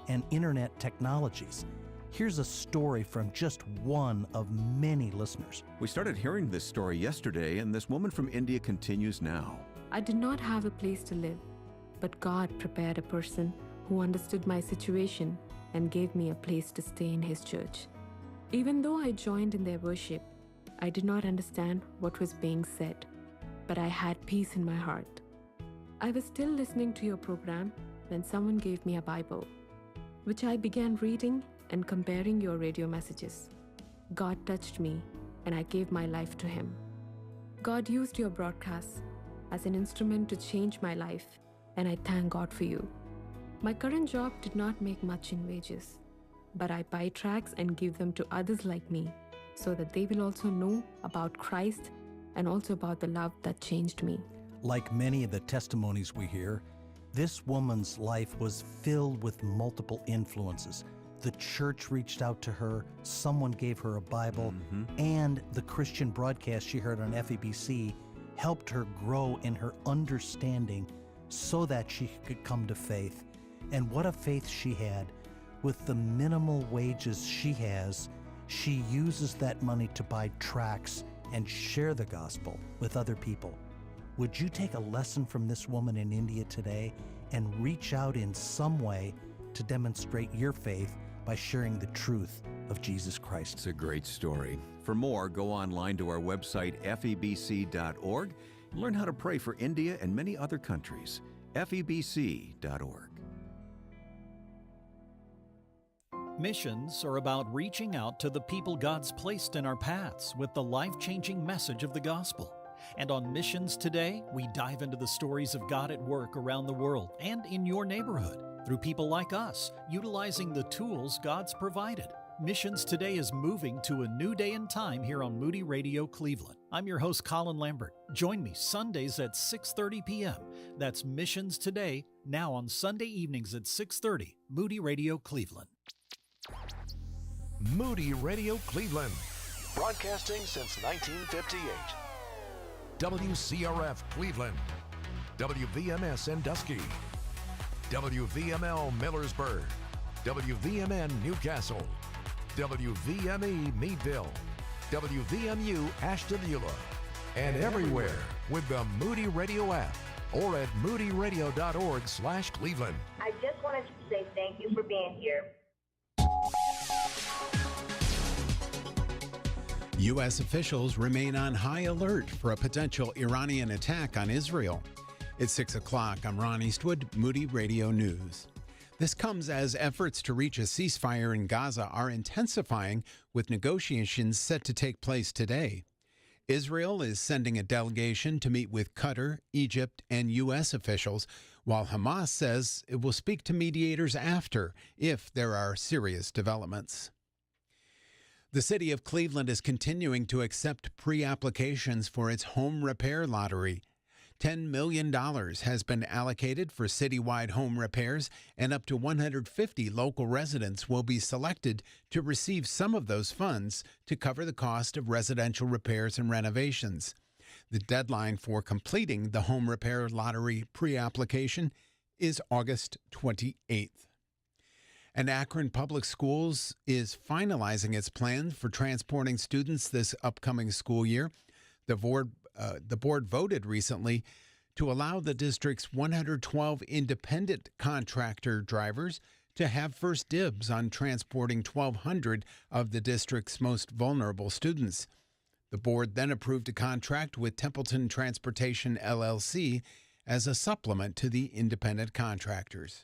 and internet technologies. Here's a story from just one of many listeners. We started hearing this story yesterday, and this woman from India continues now. I did not have a place to live, but God prepared a person who understood my situation and gave me a place to stay in His church. Even though I joined in their worship, I did not understand what was being said, but I had peace in my heart. I was still listening to your program when someone gave me a Bible, which I began reading and comparing your radio messages. God touched me, and I gave my life to Him. God used your broadcasts as an instrument to change my life, and I thank God for you. My current job did not make much in wages, but I buy tracts and give them to others like me so that they will also know about Christ and also about the love that changed me. Like many of the testimonies we hear, this woman's life was filled with multiple influences. The church reached out to her, someone gave her a Bible, and the Christian broadcast she heard on FEBC helped her grow in her understanding so that she could come to faith. And what a faith she had. With the minimal wages she has, she uses that money to buy tracts and share the gospel with other people. Would you take a lesson from this woman in India today and reach out in some way to demonstrate your faith by sharing the truth of Jesus Christ? It's a great story. For more, go online to our website, febc.org, and learn how to pray for India and many other countries. febc.org. Missions are about reaching out to the people God's placed in our paths with the life-changing message of the gospel. And on Missions Today, we dive into the stories of God at work around the world and in your neighborhood through people like us, utilizing the tools God's provided. Missions Today is moving to a new day and time here on Moody Radio Cleveland. I'm your host, Colin Lambert. Join me Sundays at 6:30 p.m. That's Missions Today, now on Sunday evenings at 6:30, Moody Radio Cleveland. Moody Radio Cleveland, broadcasting since 1958. WCRF Cleveland, WVMS Sandusky, WVML Millersburg, WVMN Newcastle, WVME Meadville, WVMU Ashtabula, and everywhere with the Moody Radio app or at moodyradio.org/Cleveland. I just wanted to say thank you for being here. U.S. officials remain on high alert for a potential Iranian attack on Israel. It's 6 o'clock. I'm Ron Eastwood, Moody Radio News. This comes as efforts to reach a ceasefire in Gaza are intensifying, with negotiations set to take place today. Israel is sending a delegation to meet with Qatar, Egypt, and U.S. officials, while Hamas says it will speak to mediators after, if there are serious developments. The city of Cleveland is continuing to accept pre-applications for its home repair lottery. $10 million has been allocated for citywide home repairs, and up to 150 local residents will be selected to receive some of those funds to cover the cost of residential repairs and renovations. The deadline for completing the home repair lottery pre-application is August 28th. And Akron Public Schools is finalizing its plans for transporting students this upcoming school year. The board voted recently to allow the district's 112 independent contractor drivers to have first dibs on transporting 1,200 of the district's most vulnerable students. The board then approved a contract with Templeton Transportation, LLC, as a supplement to the independent contractors.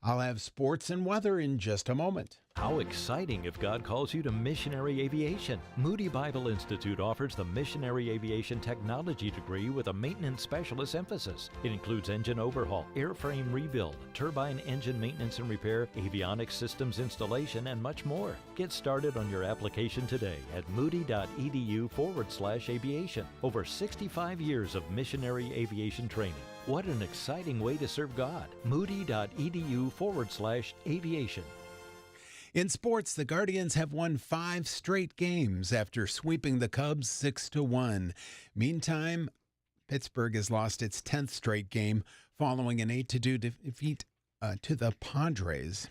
I'll have sports and weather in just a moment. How exciting if God calls you to missionary aviation. Moody Bible Institute offers the missionary aviation technology degree with a maintenance specialist emphasis. It includes engine overhaul, airframe rebuild, turbine engine maintenance and repair, avionics systems installation, and much more. Get started on your application today at moody.edu/aviation. Over 65 years of missionary aviation training. What an exciting way to serve God. moody.edu/aviation. In sports, the Guardians have won 5 straight games after sweeping the Cubs 6-1. Meantime, Pittsburgh has lost its 10th straight game following an 8-2 defeat to the Padres.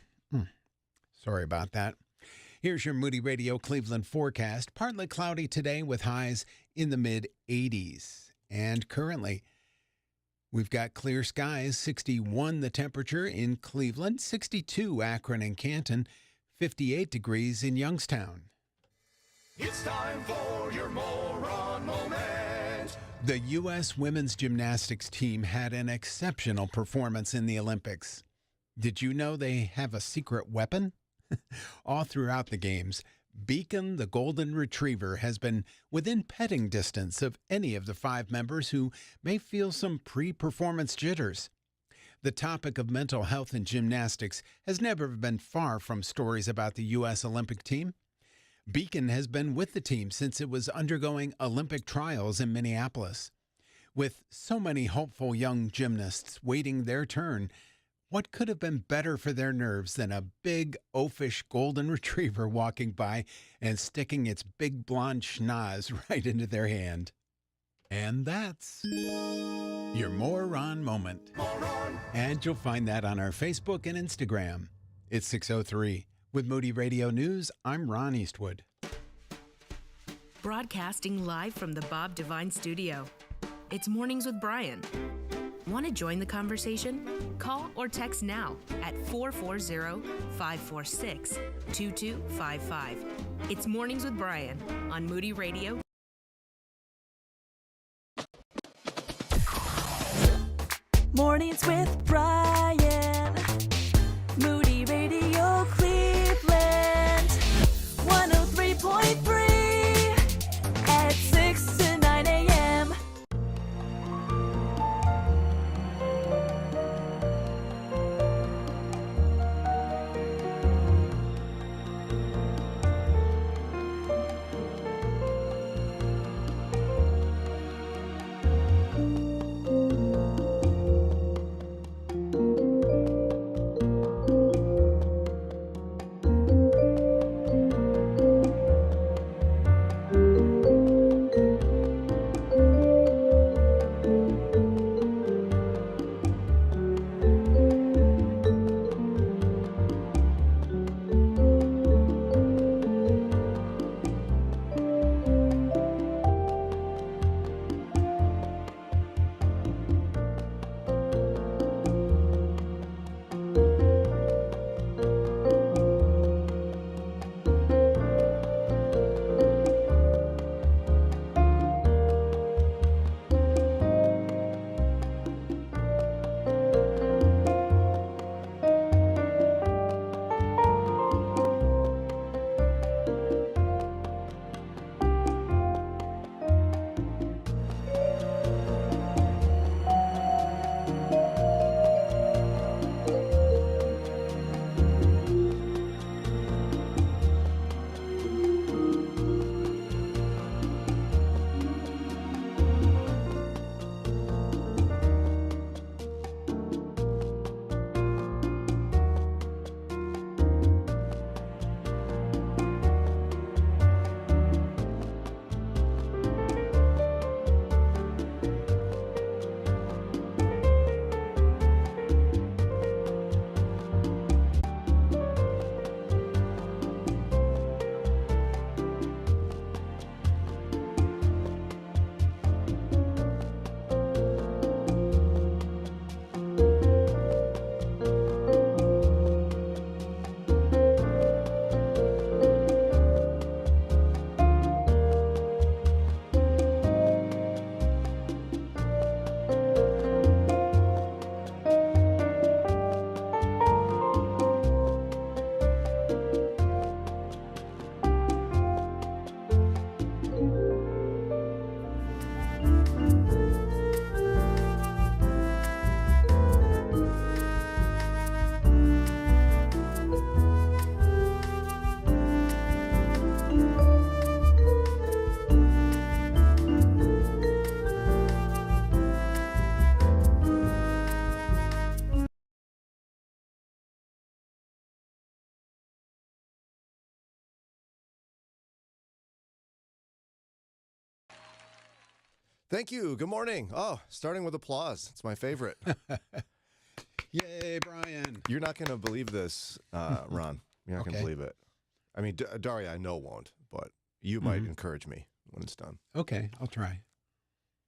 Sorry about that. Here's your Moody Radio Cleveland forecast. Partly cloudy today with highs in the mid-80s. And currently, we've got clear skies, 61 the temperature in Cleveland, 62 Akron and Canton, 58 degrees in Youngstown. It's time for your moron moment. The U.S. women's gymnastics team had an exceptional performance in the Olympics. Did you know they have a secret weapon? All throughout the games, Beacon, the golden retriever, has been within petting distance of any of the 5 members who may feel some pre-performance jitters. The topic of mental health in gymnastics has never been far from stories about the U.S. Olympic team. Beacon has been with the team since it was undergoing Olympic trials in Minneapolis. With so many hopeful young gymnasts waiting their turn, what could have been better for their nerves than a big, oafish golden retriever walking by and sticking its big blonde schnoz right into their hand? And that's your Moron Moment. And you'll find that on our Facebook and Instagram. It's 6:03. With Moody Radio News, I'm Ron Eastwood. Broadcasting live from the Bob Devine Studio. It's Mornings with Brian. Want to join the conversation? Call or text now at 440-546-2255. It's Mornings with Brian on Moody Radio. Mornings with Brian. Moody Radio Cleveland. 103.3 at 6 to 9 a.m. Thank you. Good morning. Oh, starting with applause. It's my favorite. Yay, Brian. You're not going to believe this, Ron. You're not going to believe it. I mean, Daria, I know won't, but you might encourage me when it's done. Okay, I'll try.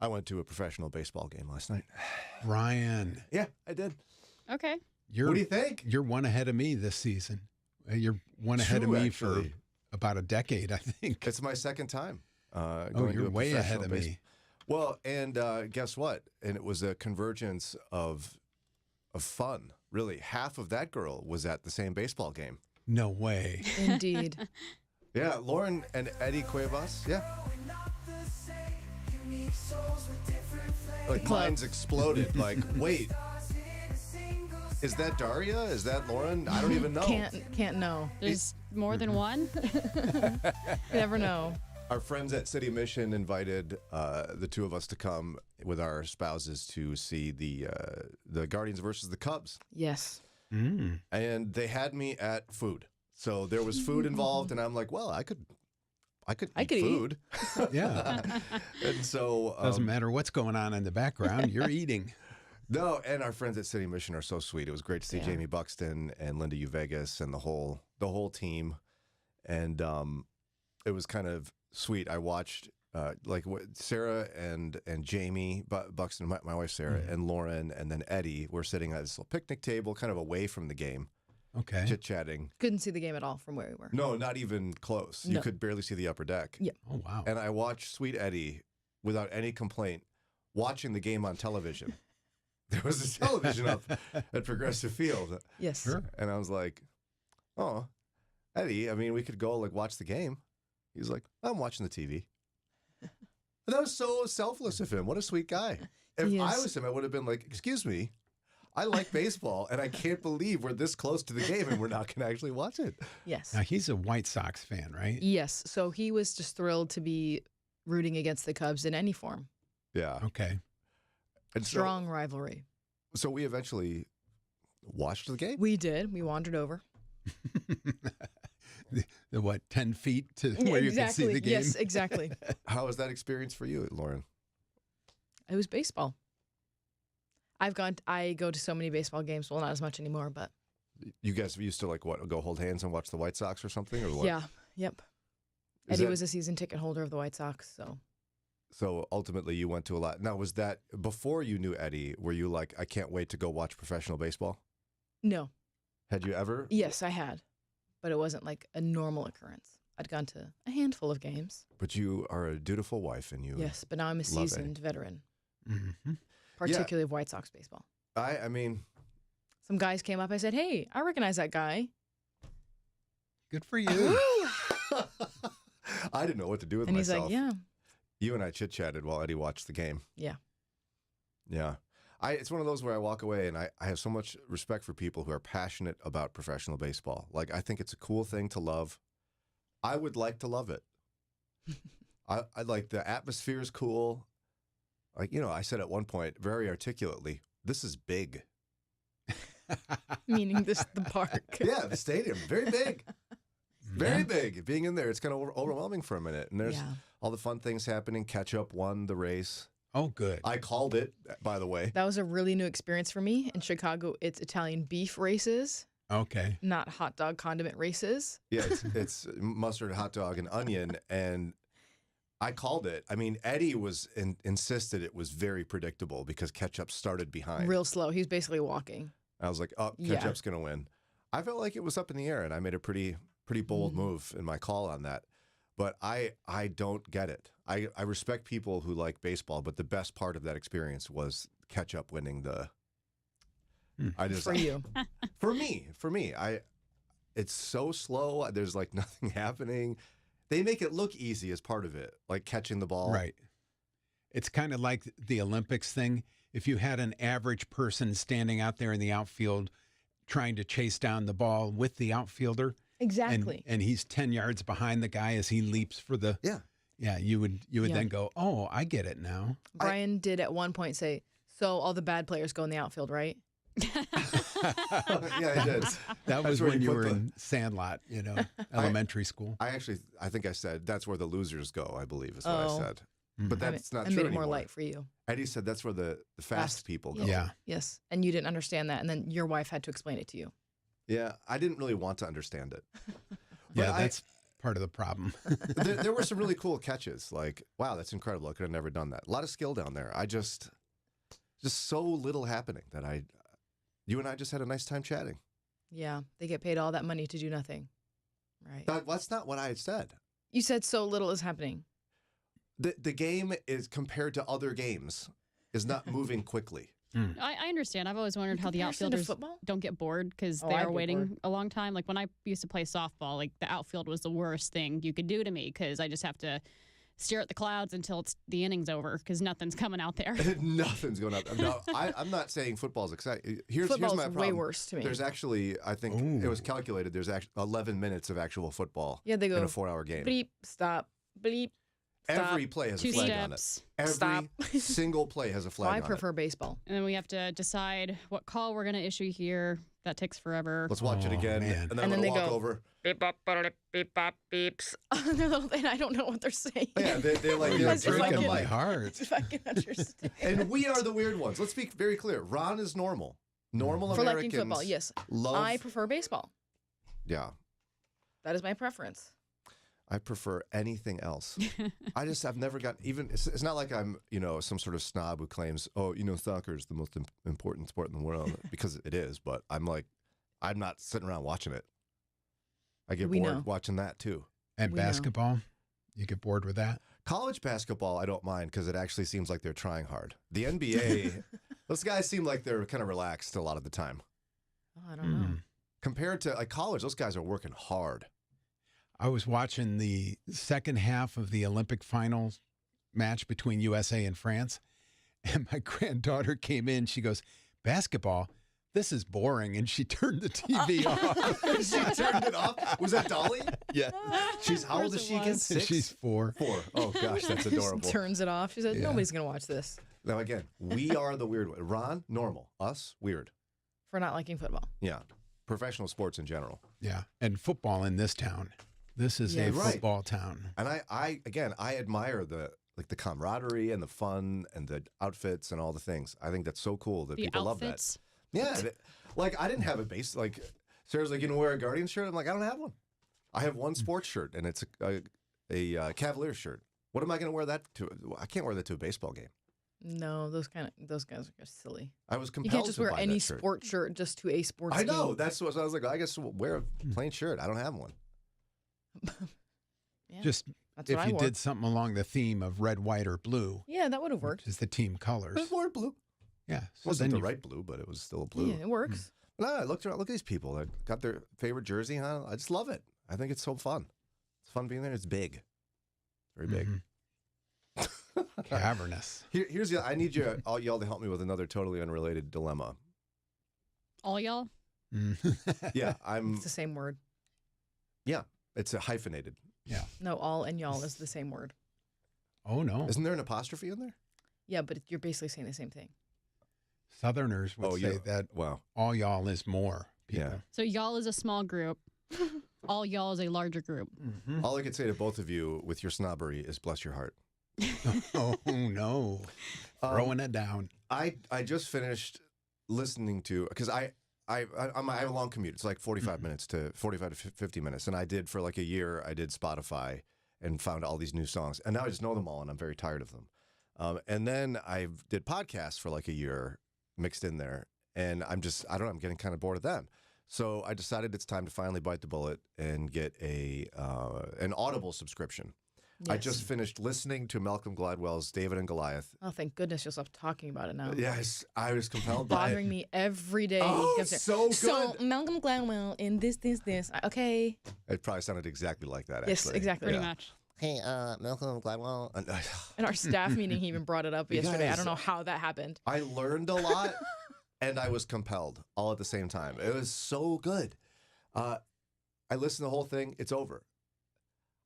I went to a professional baseball game last night. Ryan. Yeah, I did. Okay. What do you think? You're one ahead of me this season. You're one ahead of me for about a decade, I think. It's my second time. You're way ahead of me. Well, and guess what? And it was a convergence of fun. Really, half of that girl was at the same baseball game. No way. Indeed. Yeah, Lauren and Eddie Cuevas. Yeah. Like mine's exploded. Like, wait, is that Daria? Is that Lauren? I don't even know. Can't know. There's more than one? You never know. Our friends at City Mission invited the two of us to come with our spouses to see the Guardians versus the Cubs. Yes. And they had me at food. So there was food involved, and I'm like, well, I could eat food. Yeah. And so doesn't matter what's going on in the background, you're eating. No, and our friends at City Mission are so sweet. It was great to see Jamie Buxton and Linda Vegas and the whole team. And it was kind of sweet. I watched Sarah and Jamie Buxton, my wife Sarah, and Lauren, and then Eddie were sitting at this little picnic table, kind of away from the game. Okay. Chit-chatting. Couldn't see the game at all from where we were. No, not even close. No. You could barely see the upper deck. Yeah. Oh, wow. And I watched Sweet Eddie without any complaint watching the game on television. There was a television up at Progressive Field. Yes. Sure. And I was like, oh, Eddie, I mean, we could go watch the game. He was like, I'm watching the TV. And that was so selfless of him. What a sweet guy. If I was him, I would have been like, excuse me, I like baseball, and I can't believe we're this close to the game and we're not going to actually watch it. Yes. Now, he's a White Sox fan, right? Yes. So he was just thrilled to be rooting against the Cubs in any form. Yeah. Okay. And strong rivalry. So we eventually watched the game? We did. We wandered over. the what, 10 feet to where you can see the game? Yes, exactly. How was that experience for you, Lauren? It was baseball. I go to so many baseball games. Well, not as much anymore, but. You guys used to go hold hands and watch the White Sox or something, or what? Yeah. Yep. Eddie was a season ticket holder of the White Sox, so. So ultimately, you went to a lot. Now, was that before you knew Eddie? Were you like, I can't wait to go watch professional baseball? No. Had you ever? Yes, I had, but it wasn't like a normal occurrence. I'd gone to a handful of games. But you are a dutiful wife, and you. Yes, but now I'm a seasoned veteran, mm-hmm. particularly of White Sox baseball. I mean, some guys came up. I said, "Hey, I recognize that guy." Good for you. I didn't know what to do with and myself. And he's like, "Yeah." You and I chit-chatted while Eddie watched the game. Yeah. Yeah. It's one of those where I walk away and I have so much respect for people who are passionate about professional baseball. Like, I think it's a cool thing to love. I would like to love it. I like the atmosphere is cool. Like, I said at one point very articulately, this is big. Meaning the park. Yeah, the stadium. Very big. Very big. Being in there, it's kind of overwhelming for a minute. And there's all the fun things happening. Ketchup won the race. Oh, good. I called it, by the way. That was a really new experience for me. In Chicago, it's Italian beef races. Okay. Not hot dog condiment races. Yeah, it's mustard, hot dog, and onion. And I called it. I mean, Eddie insisted it was very predictable because ketchup started behind. Real slow. He was basically walking. I was like, oh, ketchup's going to win. I felt like it was up in the air, and I made a pretty bold move in my call on that. But I don't get it. I respect people who like baseball, but the best part of that experience was ketchup winning the. For you. For me, it's so slow. There's like nothing happening. They make it look easy as part of it, like catching the ball. Right. It's kind of like the Olympics thing. If you had an average person standing out there in the outfield trying to chase down the ball with the outfielder. Exactly. And he's 10 yards behind the guy as he leaps for the. Yeah. Yeah, you would then go, oh, I get it now. Brian did at one point say, so all the bad players go in the outfield, right? Yeah, I did. That was when you were in Sandlot, elementary school. I think I said that's where the losers go, I believe is what I said. But that's not I true made it anymore. more light for you. Eddie said that's where the fast people go. Yeah. Yes. And you didn't understand that. And then your wife had to explain it to you. Yeah, I didn't really want to understand it. Yeah, that's part of the problem. There were some really cool catches. Like, wow, that's incredible. I could have never done that. A lot of skill down there. Just so little happening that you and I just had a nice time chatting. Yeah. They get paid all that money to do nothing. Right. That's not what I had said. You said so little is happening. The game is, compared to other games, is not moving quickly. I understand. I've always wondered how the comparison to outfielders football? don't get bored because Oh, they I are get waiting bored. a long time. Like when I used to play softball, like the outfield was the worst thing you could do to me because I just have to stare at the clouds until the inning's over because nothing's coming out there. Nothing's going up. No, I'm not saying football's exciting. Here's Football's my problem. way worse to me. There's actually, I think it was calculated, there's 11 minutes of actual football Yeah, they go in a 4-hour game. Bleep, stop, bleep. Stop. Every play has a 2 flag on it. steps. Every Stop. single play has a flag I on prefer baseball. And then we have to decide what call we're going to issue here. That takes forever. it. Let's watch it again, man. and then And I'm then going they to walk go, over. Beep, bop, ba-da-dip, beep, bop, beeps. And I don't know what they're saying. Yeah, they're like, You're As if I breaking can- my heart. If I can understand. and we are the weird ones. Let's be very clear. Ron is normal. Normal For Americans liking football, yes. love. I prefer baseball. Yeah, That is my preference. I prefer anything else. I've never got even. It's not like I'm, some sort of snob who claims, soccer is the most important sport in the world, because it is. But I'm not sitting around watching it. I get We bored know. watching that too. And We know. basketball, you get bored with that? College basketball, I don't mind because it actually seems like they're trying hard. The NBA, those guys seem like they're kind of relaxed a lot of the time. Oh, I don't know. Compared to college, those guys are working hard. I was watching the second half of the Olympic finals match between USA and France, and my granddaughter came in. She goes, "Basketball? This is boring." And she turned the TV off. She turned it off? Was that Dolly? Yeah. How old is she again? 6? She's 4. 4. Oh, gosh, that's adorable. Turns it off. She said, Yeah. nobody's going to watch this Now, again, we are the weird one. Ron, normal. Us, weird. for not liking football. Yeah. Professional sports in general. Yeah. And football in this town. This is a Right. football town. And I admire the camaraderie and the fun and the outfits and all the things. I think that's so cool that The people outfits? love that. Yeah. I didn't have a base. Sarah's like, wear a Guardian shirt? I'm like, I don't have one. I have one sports shirt, and it's a Cavaliers shirt. What am I going to wear that to? I can't wear that to a baseball game. No, those guys are silly. I was You compelled can't just to wear buy any that shirt. sports shirt just to a sports I know. game. That's what I was like. I guess we'll wear a plain shirt. I don't have one. Yeah, Just that's if what I you wore. did something along the theme of red, white, or blue, Yeah, that would have worked. which is the team colors. It wore blue. Yeah. It So wasn't then the you- right blue, but it was still blue. Yeah, it works. No, I looked around. Look at these people. They got their favorite jersey on. I just love it. I think it's so fun. It's fun being there. It's big. Very big. Cavernous. Here's I need all y'all to help me with another totally unrelated dilemma. All y'all? Yeah, I'm. It's the same word. Yeah, it's a hyphenated. Yeah. No, all and y'all is the same word. Oh, no. Isn't there an apostrophe in there? Yeah, but you're basically saying the same thing. Southerners would say yeah. that Wow. all y'all is more people. Yeah. So y'all is a small group. All y'all is a larger group. All I can say to both of you with your snobbery is bless your heart. Oh, no. Throwing it down. I just finished listening to, because I have a long commute. It's like 45 to 50 minutes. And I did for like a year, I did Spotify and found all these new songs. And now I just know them all and I'm very tired of them. And then I did podcasts for like a year mixed in there. And I'm getting kind of bored of them. So I decided it's time to finally bite the bullet and get an Audible subscription. I Yes. just finished listening to Malcolm Gladwell's David and Goliath. Oh, thank goodness you'll stop talking about it now. Yes, I was compelled by Bothering it. me every day. Oh, He comes in, so So good. Malcolm Gladwell in this. Okay. It probably sounded exactly like that, actually. Yes, exactly. Pretty Yeah. much. Hey, Malcolm Gladwell. In our staff meeting, he even brought it up You yesterday. I guys- don't know how that happened. I learned a lot, and I was compelled all at the same time. It was so good. I listened to the whole thing. It's over.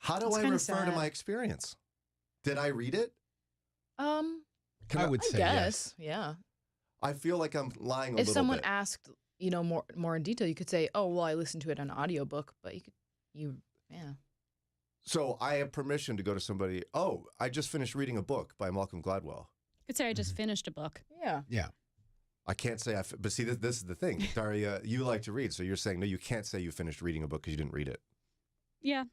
How do It's I kinda refer to sad. my experience? Did I read it? I would I say guess. yes. Yeah. I feel like I'm lying a If little someone bit. asked, more in detail, you could say, "Oh, well, I listened to it on an audiobook," but yeah. So I have permission to go to somebody, oh, I just finished reading a book by Malcolm Gladwell. You could say I just finished a book. Yeah. Yeah. I can't say but see, this is the thing. Daria, you like to read, so you're saying, no, you can't say you finished reading a book because you didn't read it. Yeah.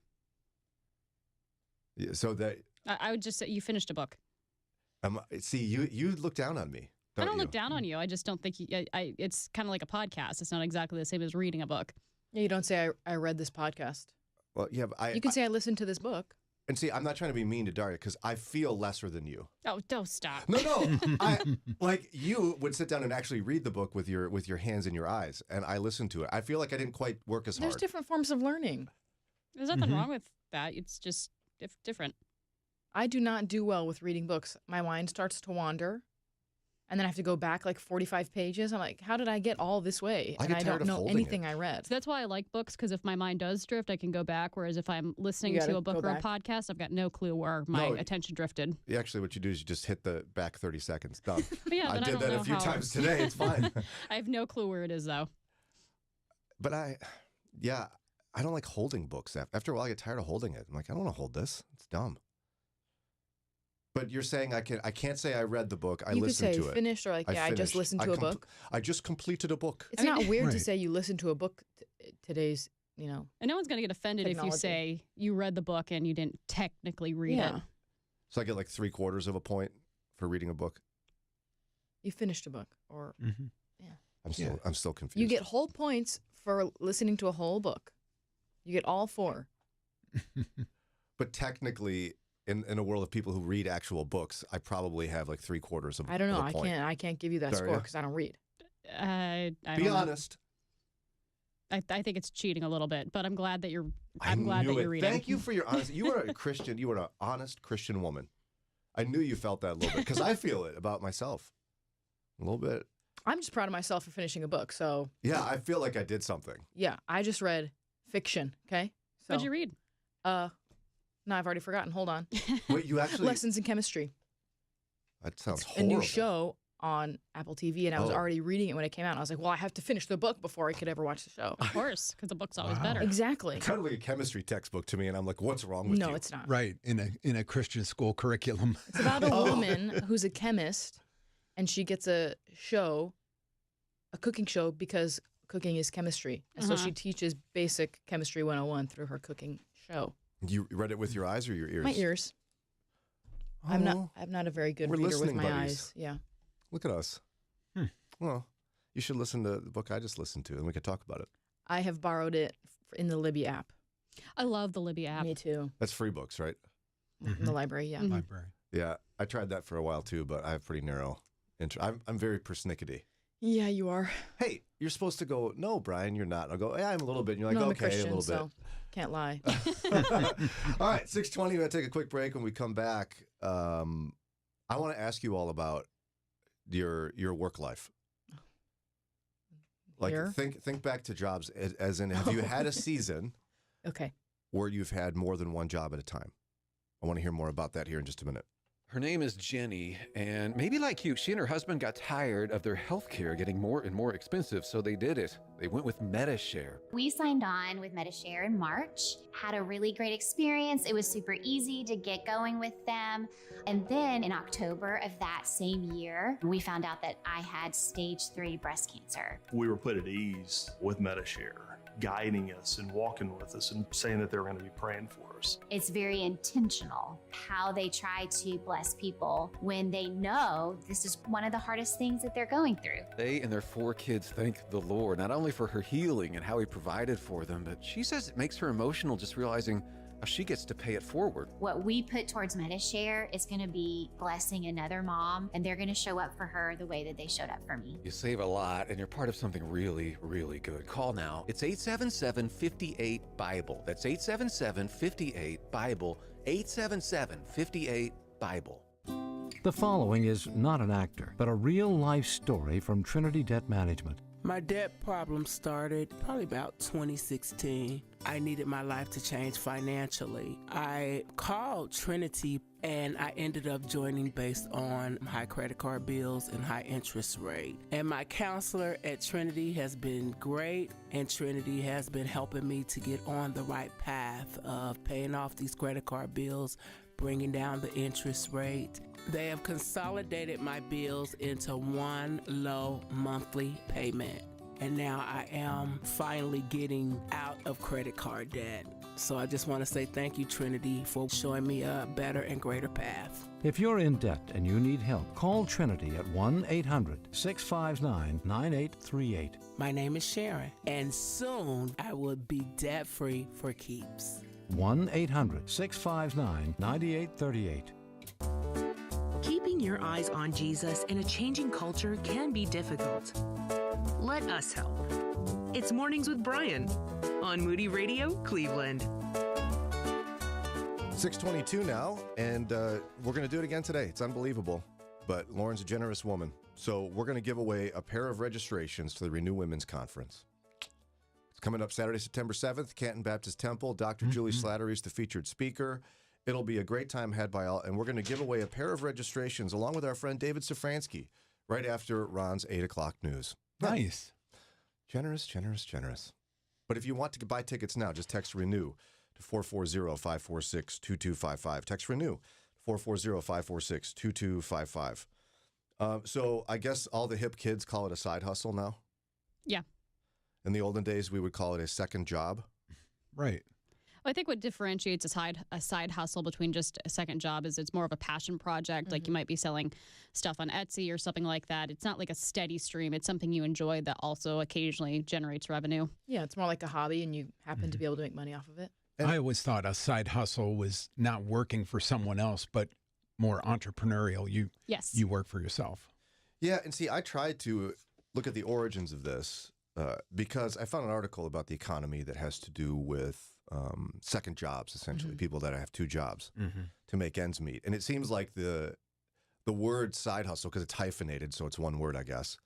Yeah, so that... I would just say you finished a book. See, you look down on me. I don't look down on you. I just don't think it's kind of like a podcast. It's not exactly the same as reading a book. Yeah, you don't say I read this podcast. Well, yeah, but you can say I listened to this book. And see, I'm not trying to be mean to Daria because I feel lesser than you. Oh, don't stop. No. Like you would sit down and actually read the book with your hands in your eyes, and I listened to it. I feel like I didn't quite work as hard. There's different forms of learning. There's nothing wrong with that. It's just different. I do not do well with reading books. My mind starts to wander, and then I have to go back like 45 pages. I'm like, how did I get all this way? And I don't know anything I read. So that's why I like books, because if my mind does drift, I can go back. Whereas if I'm listening to a book or a podcast, I've got no clue where my attention drifted. Actually, what you do is you just hit the back 30 seconds. Done. But yeah, I did that a few times today. It's fine. I have no clue where it is, though. But I don't like holding books. After a while, I get tired of holding it. I'm like, I don't want to hold this. It's dumb. But you're saying I can't say I read the book. I listened to it. You could say finished or like, I just listened to a book. I just completed a book. It's not weird to say you listened to a book today's, And no one's going to get offended if you say you read the book and you didn't technically read it. So I get like 3/4 of a point for reading a book. You finished a book, or I'm still confused. You get whole points for listening to a whole book. You get all 4. But technically, in a world of people who read actual books, I probably have like 3/4 of. I don't know. Of a point. I can't give you that score because I don't read. Be honest. I think it's cheating a little bit, but I'm glad that you're. I'm glad that you're reading. Thank you for your honesty. You are a Christian. You are an honest Christian woman. I knew you felt that a little bit because I feel it about myself. A little bit. I'm just proud of myself for finishing a book. So yeah, I feel like I did something. Yeah, I just read fiction. Okay. So, what'd you read? No, I've already forgotten. Hold on. Wait, you actually Lessons in Chemistry. That sounds it's horrible. A new show on Apple TV, and I was already reading it when it came out. I was like, well, I have to finish the book before I could ever watch the show. Of course, because the book's always better. Exactly. It's kind of like a chemistry textbook to me, and I'm like, what's wrong with you? No, it's not. Right, in a Christian school curriculum. It's about a woman who's a chemist, and she gets a cooking show, because cooking is chemistry. And so she teaches basic chemistry 101 through her cooking show. You read it with your eyes or your ears? My ears. Oh. I'm not a very good reader with my eyes. Yeah. Look at us. Well, you should listen to the book I just listened to, and we could talk about it. I have borrowed it in the Libby app. I love the Libby app. Me too. That's free books, right? In the library, yeah. Library. Yeah, I tried that for a while too, but I have pretty narrow interest. I'm very persnickety. Yeah, you are. Hey, you're supposed to go, no, Brian, you're not. I'll go, yeah, I'm a little bit. And you're like, no, I'm okay, a Christian, little bit. So can't lie. All right, 6:20, we're going to take a quick break. When we come back, I want to ask you all about your work life. Like, Here? think back to jobs, as in, have you had a season where you've had more than one job at a time? I want to hear more about that here in just a minute. Her name is Jenny, and maybe like you, she and her husband got tired of their health care getting more and more expensive, so they did it. They went with MediShare. We signed on with MediShare in March, had a really great experience. It was super easy to get going with them. And then in October of that same year, we found out that I had stage 3 breast cancer. We were put at ease with MediShare, guiding us and walking with us and saying that they were going to be praying for us. It's very intentional how they try to bless people when they know this is one of the hardest things that they're going through. They and their 4 kids thank the Lord, not only for her healing and how he provided for them, but she says it makes her emotional just realizing how she gets to pay it forward. What we put towards MediShare is going to be blessing another mom, and they're going to show up for her the way that they showed up for me. You save a lot, and you're part of something really, really good. Call now. It's 877-58-BIBLE. That's 877-58-BIBLE. 877-58-BIBLE. The following is not an actor, but a real-life story from Trinity Debt Management. My debt problem started probably about 2016. I needed my life to change financially. I called Trinity and I ended up joining based on high credit card bills and high interest rate. And my counselor at Trinity has been great, and Trinity has been helping me to get on the right path of paying off these credit card bills, bringing down the interest rate. They have consolidated my bills into one low monthly payment. And now I am finally getting out of credit card debt. So I just want to say thank you, Trinity, for showing me a better and greater path. If you're in debt and you need help, call Trinity at 1-800-659-9838. My name is Sharon, and soon I will be debt-free for keeps. 1-800-659-9838. Keeping your eyes on Jesus in a changing culture can be difficult. Let us help. It's Mornings with Brian on Moody Radio, Cleveland. 6:22 now, and we're going to do it again today. It's unbelievable, but Lauren's a generous woman. So we're going to give away a pair of registrations to the Renew Women's Conference. It's coming up Saturday, September 7th, Canton Baptist Temple. Dr. Julie Slattery is the featured speaker. It'll be a great time had by all, and we're going to give away a pair of registrations along with our friend David Szfranski right after Ron's 8 o'clock news. Nice. Generous, generous, generous. But if you want to buy tickets now, just text RENEW to 440-546-2255. Text RENEW, 440-546-2255. So I guess all the hip kids call it a side hustle now? Yeah. In the olden days, we would call it a second job? Right. I think what differentiates a side hustle between just a second job is it's more of a passion project. Like you might be selling stuff on Etsy or something like that. It's not like a steady stream. It's something you enjoy that also occasionally generates revenue. Yeah, it's more like a hobby, and you happen to be able to make money off of it. I always thought a side hustle was not working for someone else, but more entrepreneurial. You work for yourself. Yeah, and see, I tried to look at the origins of this because I found an article about the economy that has to do with second jobs, essentially, people that have two jobs to make ends meet. And it seems like the word side hustle, because it's hyphenated, so it's one word, I guess,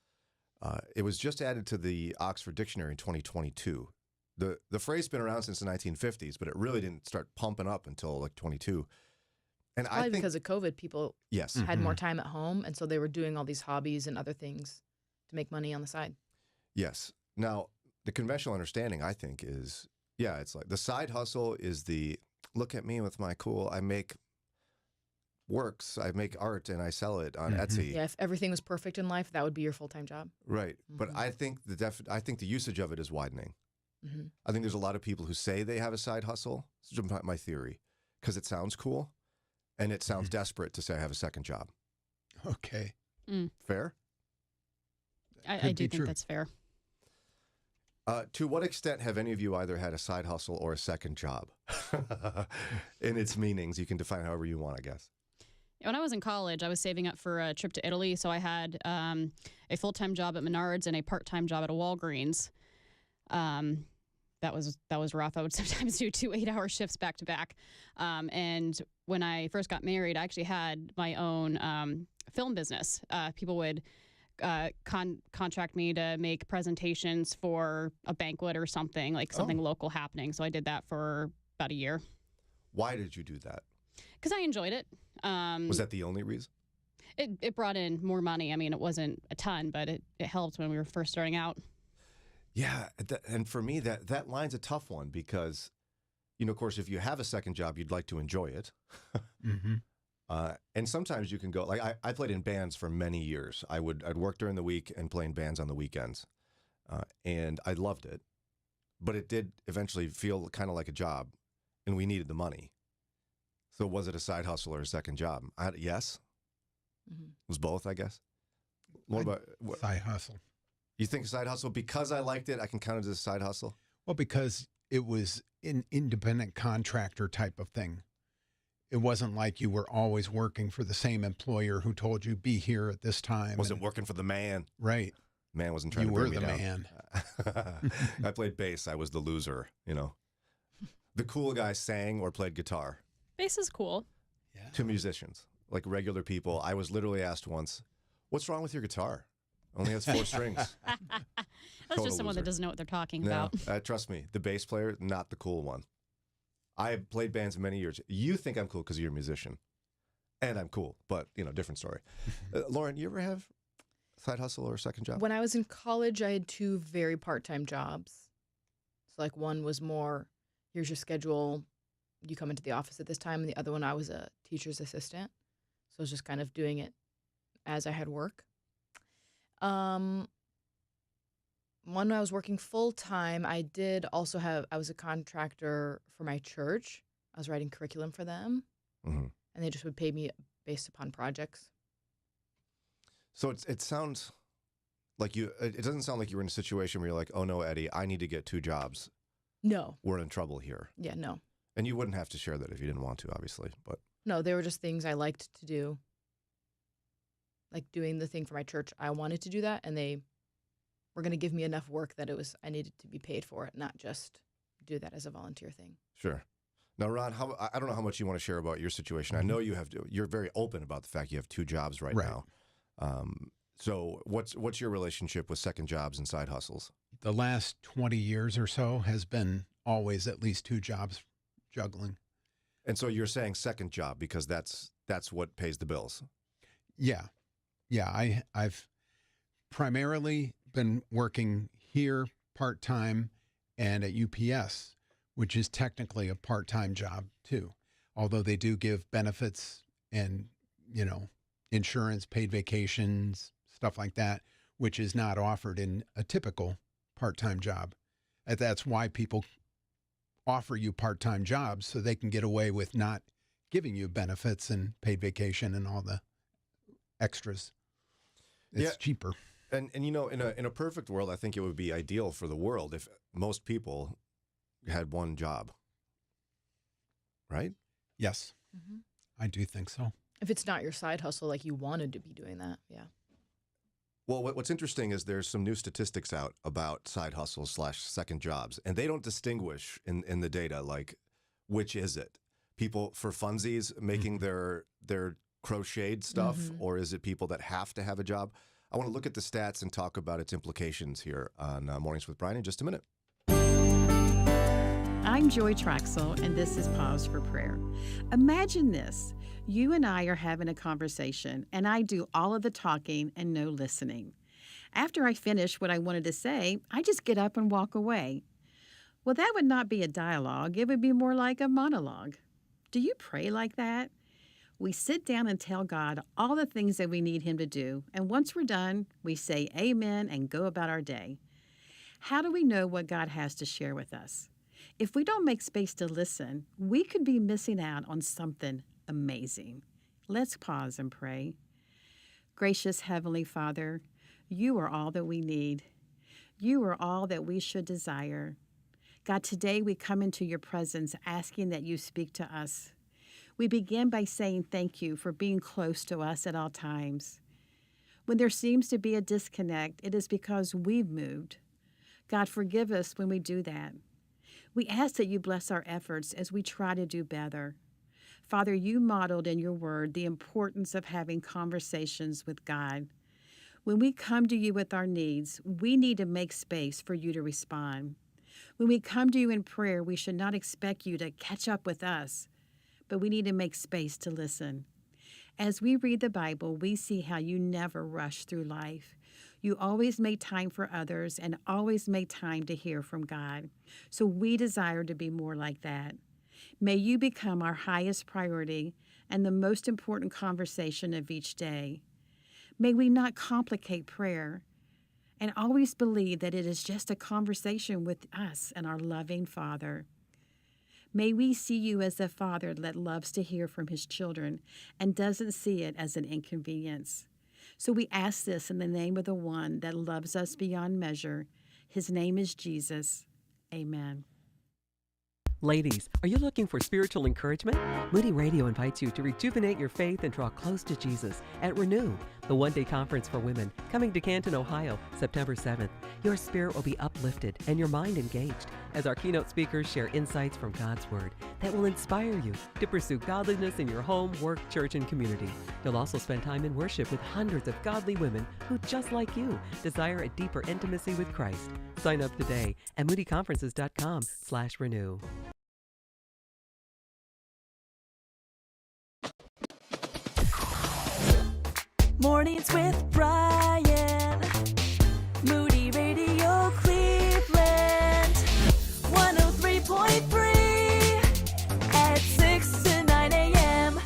it was just added to the Oxford Dictionary in 2022. The phrase has been around since the 1950s, but it really didn't start pumping up until like 22. And Probably because of COVID, people had more time at home, and so they were doing all these hobbies and other things to make money on the side. Yes. Now, the conventional understanding, I think, is, it's like the side hustle is the, look at me with my cool, I make works, I make art, and I sell it on Etsy. Yeah, if everything was perfect in life, that would be your full-time job. Right. But I think I think the usage of it is widening. I think there's a lot of people who say they have a side hustle. It's just my theory, because it sounds cool, and it sounds desperate to say I have a second job. Okay. Fair? I do think that's fair. To what extent have any of you either had a side hustle or a second job? In its meanings, you can define however you want, I guess. When I was in college, I was saving up for a trip to Italy, so I had a full-time job at Menards and a part-time job at a Walgreens. That was rough. I would sometimes do 2 8-hour shifts back to back. And when I first got married, I actually had my own film business. People would contract me to make presentations for a banquet or something, like something local happening. So I did that for about a year. Why did you do that? Because I enjoyed it. Was that the only reason? It brought in more money. I mean, it wasn't a ton, but it helped when we were first starting out. Yeah, and for me, that line's a tough one because, of course, if you have a second job, you'd like to enjoy it. And sometimes you can go, like I played in bands for many years. I'd work during the week and play in bands on the weekends. And I loved it. But it did eventually feel kind of like a job, and we needed the money. So was it a side hustle or a second job? Yes. It was both, I guess. What about side hustle? You think side hustle? Because I liked it, I can count it as a side hustle? Well, because it was an independent contractor type of thing. It wasn't like you were always working for the same employer who told you be here at this time. Wasn't working for the man. Right. Man wasn't trying to bring me down. You were the man. I played bass. I was the loser, The cool guy sang or played guitar. Bass is cool. Yeah. To musicians, like regular people. I was literally asked once, what's wrong with your guitar? Only has 4 strings. That's just someone that doesn't know what they're talking about. Trust me, the bass player, not the cool one. I have played bands many years. You think I'm cool because you're a musician. And I'm cool, but, different story. Lauren, you ever have a side hustle or a second job? When I was in college, I had 2 very part-time jobs. So, like, one was more, here's your schedule, you come into the office at this time, and the other one, I was a teacher's assistant. So I was just kind of doing it as I had work. One, I was working full-time. I was a contractor for my church. I was writing curriculum for them. Mm-hmm. And they just would pay me based upon projects. So it sounds like it doesn't sound like you were in a situation where you're like, oh no, Eddie, I need to get 2 jobs. No. We're in trouble here. Yeah, no. And you wouldn't have to share that if you didn't want to, obviously. But no, they were just things I liked to do. Like doing the thing for my church, I wanted to do that, and they were going to give me enough work that I needed to be paid for it, not just do that as a volunteer thing. Sure. Now, Ron, I don't know how much you want to share about your situation. I know you're very open about the fact you have 2 jobs right now. So what's your relationship with second jobs and side hustles? The last 20 years or so has been always at least 2 jobs juggling. And so you're saying second job because that's what pays the bills. Yeah. I've primarily been working here part-time and at UPS, which is technically a part-time job too, although they do give benefits and, insurance, paid vacations, stuff like that, which is not offered in a typical part-time job. And that's why people offer you part-time jobs, so they can get away with not giving you benefits and paid vacation and all the extras. It's cheaper. And in a perfect world, I think it would be ideal for the world if most people had 1 job. Right? Yes. Mm-hmm. I do think so. If it's not your side hustle, like you wanted to be doing that, yeah. Well, what's interesting is there's some new statistics out about side hustles / second jobs, and they don't distinguish in the data, like, which is it? People for funsies making their crocheted stuff, or is it people that have to have a job? I want to look at the stats and talk about its implications here on Mornings with Brian in just a minute. I'm Joy Traxel, and this is Pause for Prayer. Imagine this. You and I are having a conversation, and I do all of the talking and no listening. After I finish what I wanted to say, I just get up and walk away. Well, that would not be a dialogue. It would be more like a monologue. Do you pray like that? We sit down and tell God all the things that we need Him to do, and once we're done, we say amen and go about our day. How do we know what God has to share with us? If we don't make space to listen, we could be missing out on something amazing. Let's pause and pray. Gracious Heavenly Father, You are all that we need. You are all that we should desire. God, today we come into Your presence asking that You speak to us. We begin by saying thank You for being close to us at all times. When there seems to be a disconnect, it is because we've moved. God, forgive us when we do that. We ask that You bless our efforts as we try to do better. Father, You modeled in Your word the importance of having conversations with God. When we come to You with our needs, we need to make space for You to respond. When we come to You in prayer, we should not expect You to catch up with us, but we need to make space to listen. As we read the Bible, we see how You never rush through life. You always make time for others and always make time to hear from God. So we desire to be more like that. May You become our highest priority and the most important conversation of each day. May we not complicate prayer and always believe that it is just a conversation with us and our loving Father. May we see You as a Father that loves to hear from His children and doesn't see it as an inconvenience. So we ask this in the name of the one that loves us beyond measure. His name is Jesus. Amen. Ladies, are you looking for spiritual encouragement? Moody Radio invites you to rejuvenate your faith and draw close to Jesus at Renew, the one-day conference for women, coming to Canton, Ohio, September 7th. Your spirit will be uplifted and your mind engaged as our keynote speakers share insights from God's Word that will inspire you to pursue godliness in your home, work, church, and community. You'll also spend time in worship with hundreds of godly women who, just like you, desire a deeper intimacy with Christ. Sign up today at moodyconferences.com/renew. Mornings with Brian. Moody Radio Cleveland. 103.3 at 6 to 9 a.m.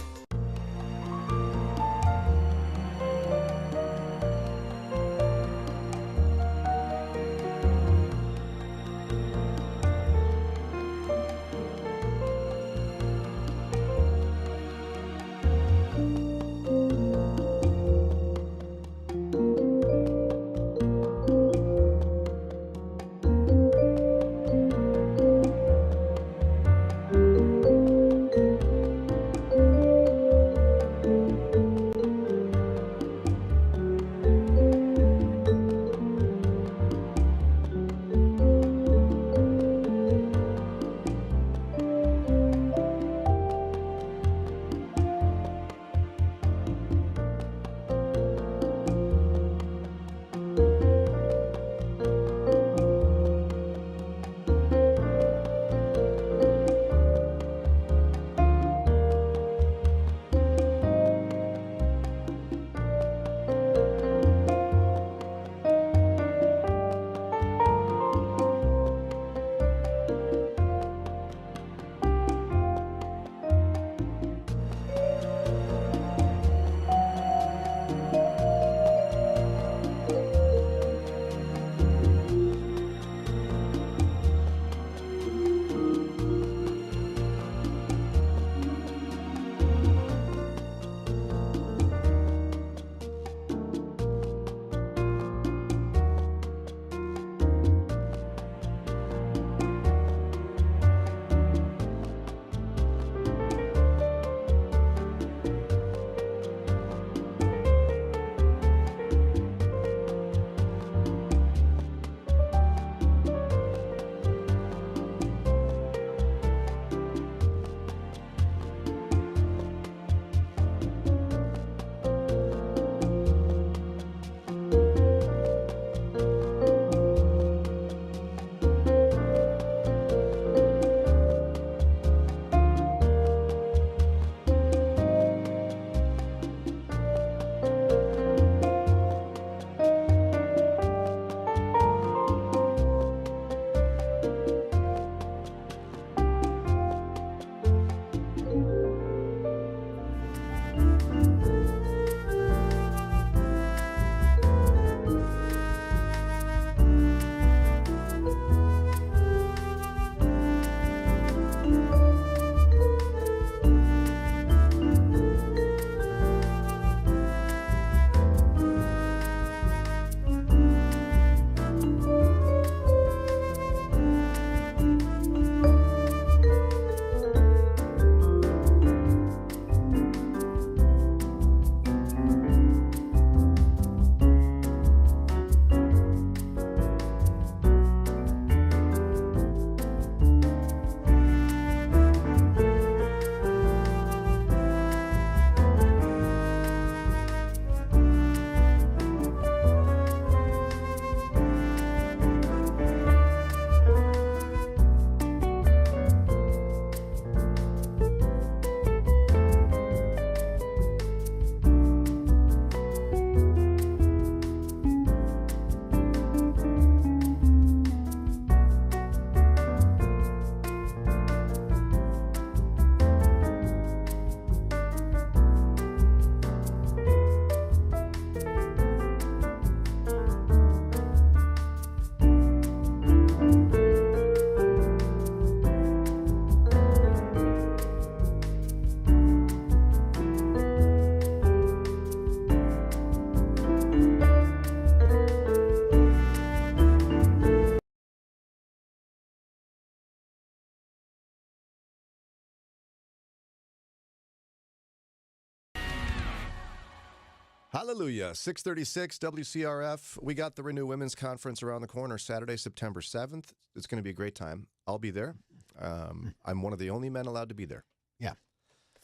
Hallelujah. 636 WCRF. We got the Renew Women's Conference around the corner Saturday, September 7th. It's going to be a great time. I'll be there. I'm one of the only men allowed to be there. Yeah.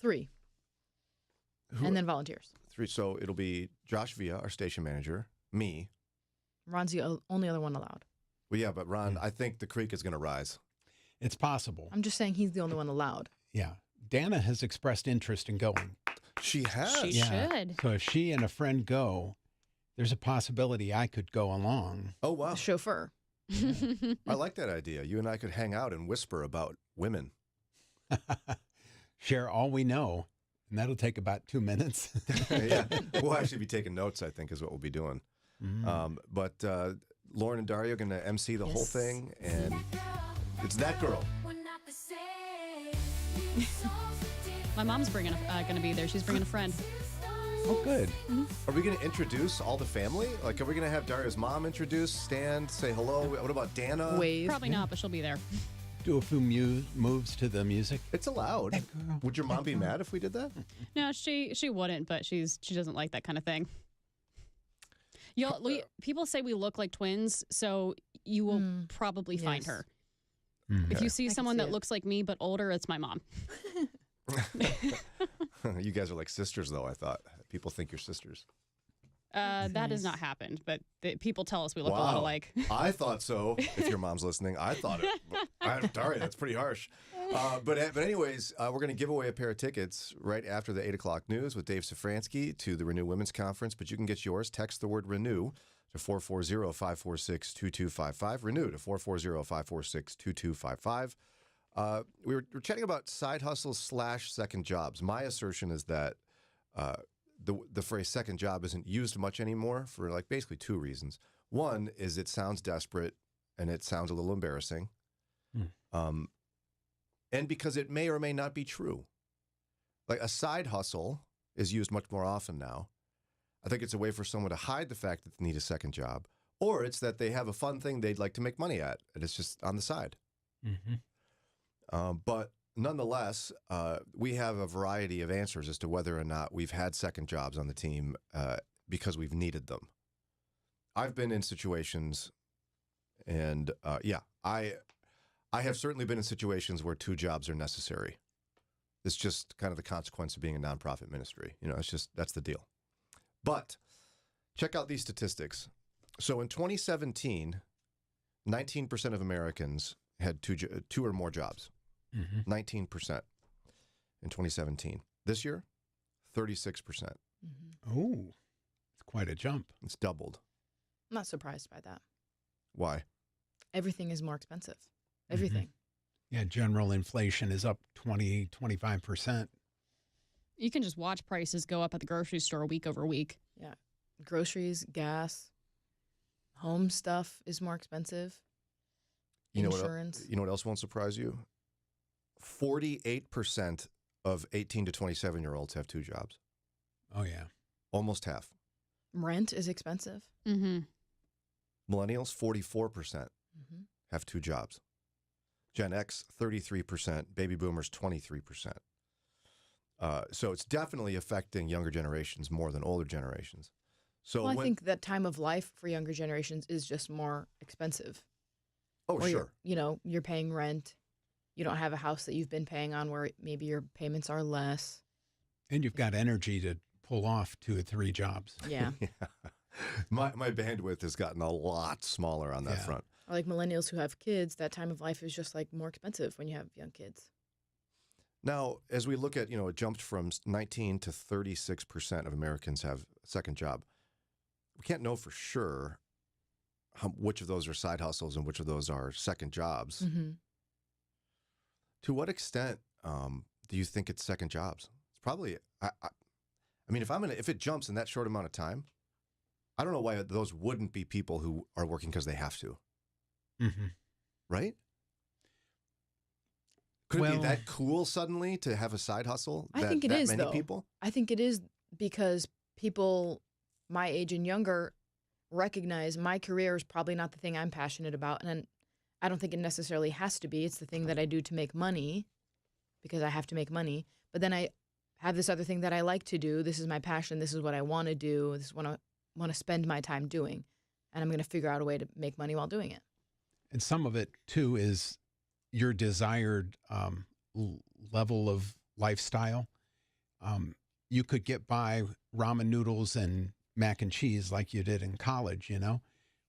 3. And then volunteers. 3. So it'll be Josh Villa, our station manager, me. Ron's the only other one allowed. Well, yeah, but Ron, I think the creek is going to rise. It's possible. I'm just saying he's the only one allowed. Yeah. Dana has expressed interest in going. She has? She should. So if she and a friend go, there's a possibility I could go along. Oh, wow. The chauffeur. I like that idea. You and I could hang out and whisper about women. Share all we know, and that'll take about 2 minutes. Yeah. We'll actually be taking notes, I think, is what we'll be doing. But Lauren and Dario are going to MC the whole thing, and it's that girl. My mom's going to be there. She's bringing a friend. Oh, good. Are we going to introduce all the family? Like, are we going to have Dario's mom introduce, stand, say hello? What about Dana? Wave. Probably not, but she'll be there. Do a few moves to the music. It's allowed. Would your mom be mad if we did that? No, she wouldn't, but she doesn't like that kind of thing. People say we look like twins, so you will probably find her. If you see someone that looks like me but older, it's my mom. You guys are like sisters, though, I thought. People think you're sisters. That has not happened, but people tell us we look a lot alike. I thought so. If your mom's listening, I thought it. I'm sorry, that's pretty harsh. But anyways, we're going to give away a pair of tickets right after the 8 o'clock news with Dave Szfranski to the Renew Women's Conference. But you can get yours. Text the word Renew to 440-546-2255. Renew to 440-546-2255. We were chatting about side hustles / second jobs. My assertion is that the phrase second job isn't used much anymore for like basically 2 reasons. One is it sounds desperate and it sounds a little embarrassing. And because it may or may not be true. Like a side hustle is used much more often now. I think it's a way for someone to hide the fact that they need a second job, or it's that they have a fun thing they'd like to make money at, and it's just on the side. But nonetheless, we have a variety of answers as to whether or not we've had second jobs on the team because we've needed them. I've been in situations, and I have certainly been in situations where 2 jobs are necessary. It's just kind of the consequence of being a nonprofit ministry. You know, that's the deal. But check out these statistics. So in 2017, 19% of Americans had 2 or more jobs. 19% in 2017. This year, 36%. Oh, it's quite a jump. It's doubled. I'm not surprised by that. Why? Everything is more expensive. Everything. Yeah, general inflation is up 25%. You can just watch prices go up at the grocery store week over week. Yeah. Groceries, gas, home stuff is more expensive. Insurance. You know what else won't surprise you? 48% of 18 to 27-year-olds have 2 jobs. Oh, yeah. Almost half. Rent is expensive. Millennials, 44% have 2 jobs. Gen X, 33%. Baby boomers, 23%. So it's definitely affecting younger generations more than older generations. So I think that time of life for younger generations is just more expensive. Oh, sure. You're paying rent. You don't have a house that you've been paying on where maybe your payments are less. And you've got energy to pull off 2 or 3 jobs. Yeah. My bandwidth has gotten a lot smaller on that front. Or like millennials who have kids, that time of life is just like more expensive when you have young kids. Now, as we look at, it jumped from 19 to 36% of Americans have a second job. We can't know for sure which of those are side hustles and which of those are second jobs. To what extent do you think it's second jobs? It's probably, I mean, if it jumps in that short amount of time, I don't know why those wouldn't be people who are working because they have to. Right? Could it be that cool suddenly to have a side hustle? I think it is, many though. People? I think it is because people my age and younger recognize my career is probably not the thing I'm passionate about. And I don't think it necessarily has to be. It's the thing that I do to make money because I have to make money. But then I have this other thing that I like to do. This is my passion. This is what I want to do. This is what I want to spend my time doing. And I'm going to figure out a way to make money while doing it. And some of it, too, is your desired level of lifestyle. You could get by ramen noodles and mac and cheese like you did in college, you know,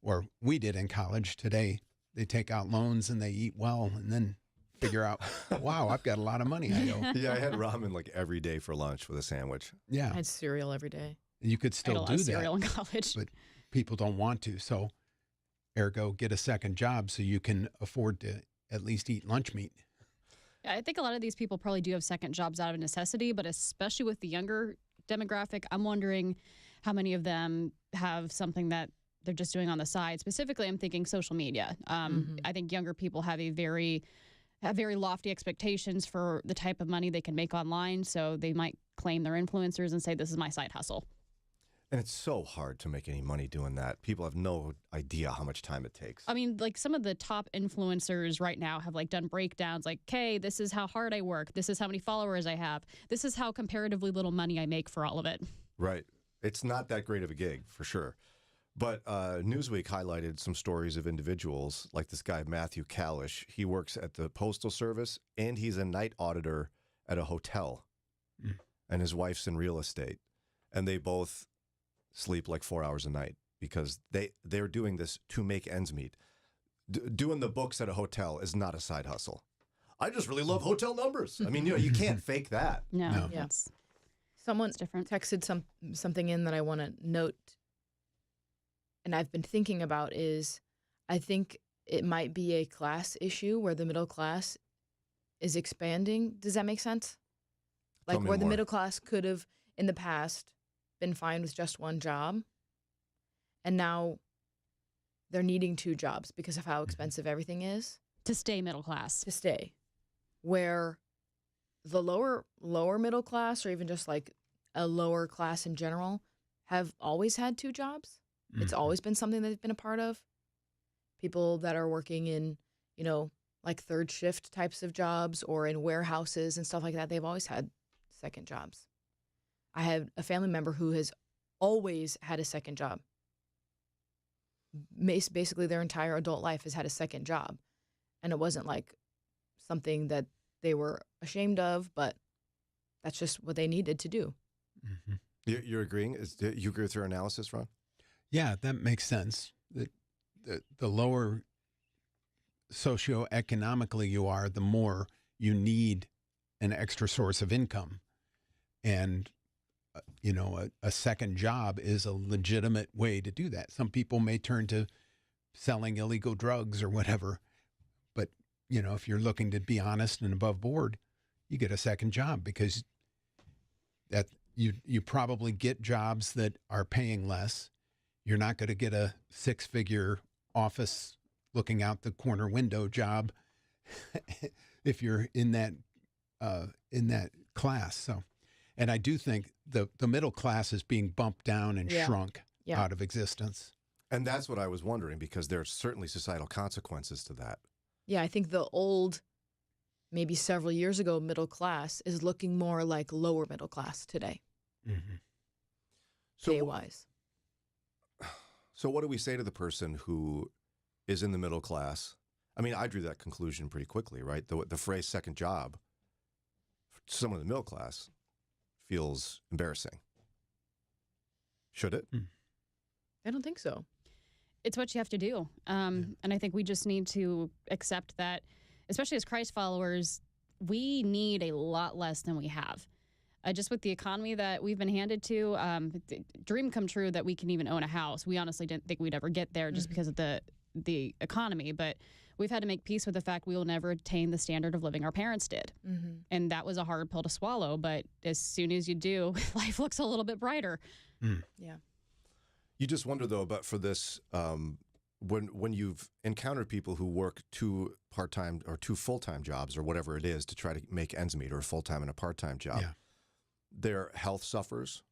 or we did in college. Today, they take out loans and they eat well and then figure out, wow, I've got a lot of money I owe. Yeah, I had ramen like every day for lunch with a sandwich. Yeah. I had cereal every day. You could still I had a lot do of that. cereal in college. But people don't want to. So, ergo, get a second job so you can afford to at least eat lunch meat. Yeah, I think a lot of these people probably do have second jobs out of necessity, but especially with the younger demographic, I'm wondering how many of them have something that they're just doing on the side. Specifically, I'm thinking social media. I think younger people have very lofty expectations for the type of money they can make online, so they might claim they're influencers and say, this is my side hustle. And it's so hard to make any money doing that. People have no idea how much time it takes. I mean, like some of the top influencers right now have like done breakdowns like, okay, this is how hard I work. This is how many followers I have. This is how comparatively little money I make for all of it. Right. It's not that great of a gig, for sure. But Newsweek highlighted some stories of individuals like this guy, Matthew Kalish. He works at the Postal Service, and he's a night auditor at a hotel. And his wife's in real estate. And they both sleep like 4 hours a night because they're doing this to make ends meet. Doing the books at a hotel is not a side hustle. I just really love hotel numbers. I mean, you can't fake that. No. Yeah. Someone texted something in that I want to note, and I've been thinking about is I think it might be a class issue where the middle class is expanding. Does that make sense? Like where the middle class could have in the past been fine with just one job, and now they're needing two jobs because of how expensive everything is. To stay middle class. To stay. Where the lower middle class, or even just like a lower class in general, have always had two jobs. It's always been something they've been a part of. People that are working in, like third shift types of jobs or in warehouses and stuff like that, they've always had second jobs. I have a family member who has always had a second job. Basically, their entire adult life has had a second job. And it wasn't like something that they were ashamed of, but that's just what they needed to do. You're agreeing? You agree with your analysis, Ron? Yeah, that makes sense. The lower socioeconomically you are, the more you need an extra source of income. And, a second job is a legitimate way to do that. Some people may turn to selling illegal drugs or whatever. But, if you're looking to be honest and above board, you get a second job because that you probably get jobs that are paying less. You're not going to get a six-figure office looking out the corner window job if you're in that class. So, and I do think the middle class is being bumped down and shrunk out of existence. And that's what I was wondering, because there's certainly societal consequences to that. Yeah, I think the old, maybe several years ago, middle class is looking more like lower middle class today. Pay-wise. So what do we say to the person who is in the middle class? I mean, I drew that conclusion pretty quickly, right? The phrase second job, to someone in the middle class, feels embarrassing. Should it? I don't think so. It's what you have to do. And I think we just need to accept that, especially as Christ followers, we need a lot less than we have. Just with the economy that we've been handed to, dream come true that we can even own a house. We honestly didn't think we'd ever get there just because of the economy. But we've had to make peace with the fact we will never attain the standard of living our parents did. And that was a hard pill to swallow. But as soon as you do, life looks a little bit brighter. Yeah. You just wonder, though, but for this, when you've encountered people who work two part-time or two full-time jobs or whatever it is to try to make ends meet, or a full-time and a part-time job, their health suffers,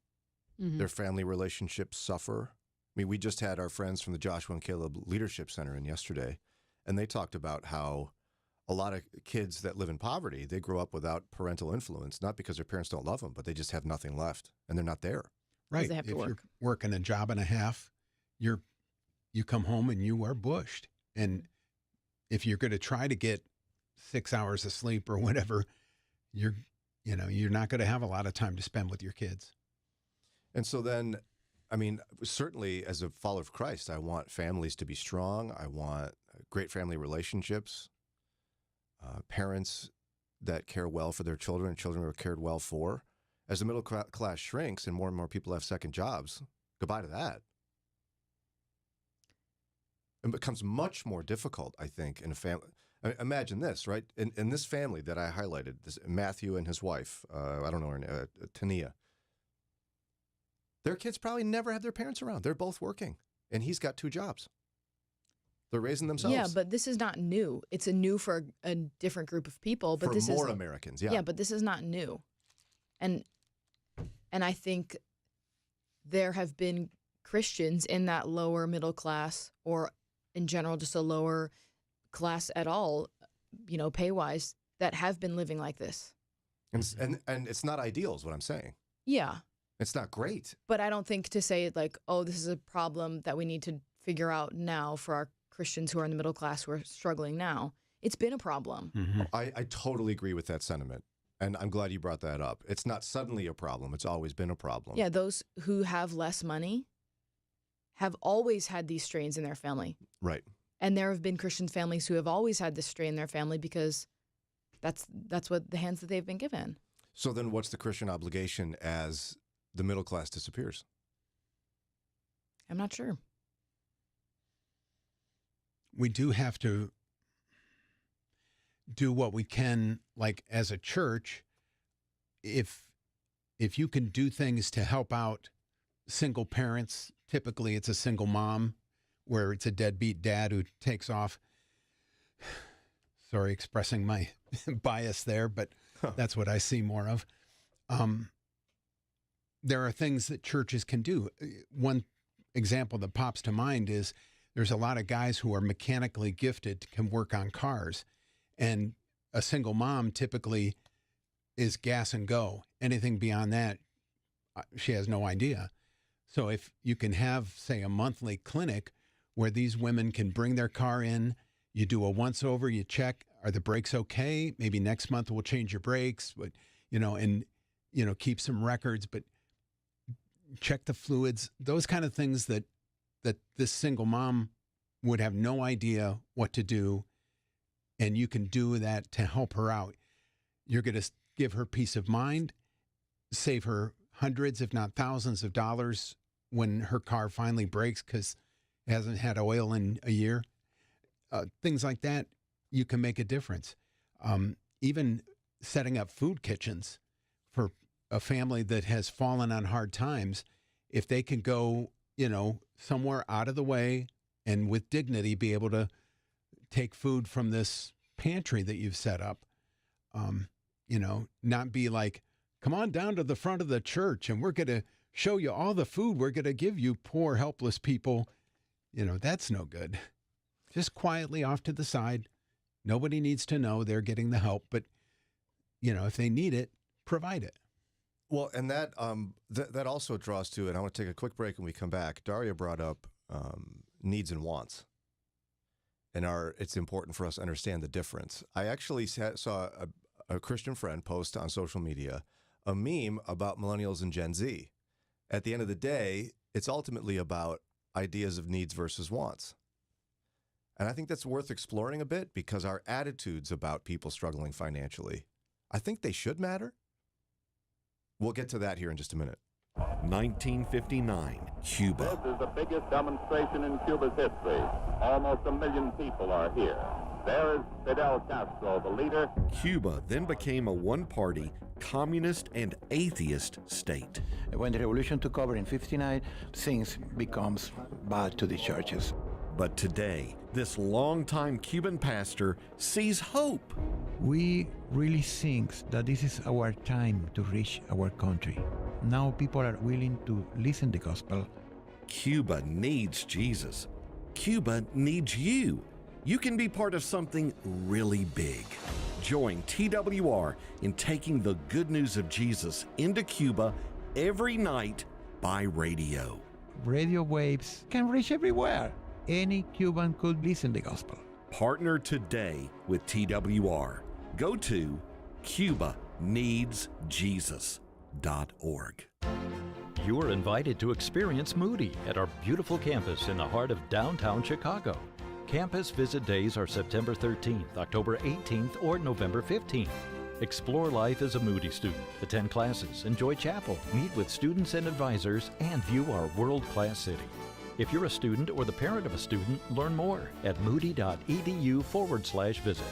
their family relationships suffer. I mean, we just had our friends from the Joshua and Caleb Leadership Center in yesterday, and they talked about how a lot of kids that live in poverty, they grow up without parental influence, not because their parents don't love them, but they just have nothing left and they're not there. Right. They have to if work. you're working a job and a half, you come home and you are bushed. And if you're going to try to get 6 hours of sleep or whatever, you're not going to have a lot of time to spend with your kids. And so then, I mean, certainly as a follower of Christ, I want families to be strong. I want great family relationships, parents that care well for their children who are cared well for. As the middle class shrinks and more people have second jobs, goodbye to that. It becomes much more difficult, I think, in a family. I mean, imagine this, right? In this family that I highlighted, this Matthew and his wife, I don't know her name, Tania. Their kids probably never had their parents around. They're both working, and he's got 2 jobs. They're raising themselves. Yeah, but this is not new. It's new for a different group of people. But for this more is Americans, yeah. Yeah, but this is not new, and I think there have been Christians in that lower middle class, or in general just a lower class at all, pay wise, that have been living like this. And it's not ideal, is what I'm saying. Yeah. It's not great. But I don't think to say like, oh, this is a problem that we need to figure out now for our Christians who are in the middle class who are struggling now. It's been a problem. Mm-hmm. I totally agree with that sentiment. And I'm glad you brought that up. It's not suddenly a problem. It's always been a problem. Yeah, those who have less money have always had these strains in their family. Right. And there have been Christian families who have always had this strain in their family because that's what the hands that they've been given. So then what's the Christian obligation as the middle class disappears? I'm not sure. We do have to do what we can, like as a church. If you can do things to help out single parents, typically it's a single mom where it's a deadbeat dad who takes off. Sorry, expressing my bias there, but that's what I see more of. There are things that churches can do. One example that pops to mind is there's a lot of guys who are mechanically gifted, can work on cars, and a single mom typically is gas and go. Anything beyond that, she has no idea. So if you can have, say, a monthly clinic where these women can bring their car in, you do a once over, you check, are the brakes okay? Maybe next month we'll change your brakes, but keep some records, but check the fluids, those kind of things that this single mom would have no idea what to do, and you can do that to help her out. You're going to give her peace of mind, save her hundreds, if not thousands of dollars when her car finally breaks because it hasn't had oil in a year. Things like that, you can make a difference. Even setting up food kitchens for a family that has fallen on hard times, if they can go, somewhere out of the way and with dignity be able to take food from this pantry that you've set up, not be like, come on down to the front of the church and we're going to show you all the food we're going to give you, poor, helpless people. That's no good. Just quietly off to the side. Nobody needs to know they're getting the help, but, if they need it, provide it. Well, and that that also draws to, and I want to take a quick break when we come back. Daria brought up needs and wants, and it's important for us to understand the difference. I actually saw a Christian friend post on social media a meme about millennials and Gen Z. At the end of the day, it's ultimately about ideas of needs versus wants. And I think that's worth exploring a bit because our attitudes about people struggling financially, I think they should matter. We'll get to that here in just a minute. 1959, Cuba. This is the biggest demonstration in Cuba's history. Almost 1 million people are here. There is Fidel Castro, the leader. Cuba then became a one-party, communist and atheist state. When the revolution took over in 59, things becomes bad to the churches. But today, this longtime Cuban pastor sees hope. We really think that this is our time to reach our country. Now people are willing to listen to the gospel. Cuba needs Jesus. Cuba needs you. you can be part of something really big. Join TWR in taking the good news of Jesus into Cuba every night by radio. Radio waves can reach everywhere. Any Cuban could listen to the gospel. Partner today with TWR. Go to CubaNeedsJesus.org. You are invited to experience Moody at our beautiful campus in the heart of downtown Chicago. Campus visit days are September 13th, October 18th, or November 15th. Explore life as a Moody student, attend classes, enjoy chapel, meet with students and advisors, and view our world-class city. If you're a student or the parent of a student, learn more at moody.edu/visit.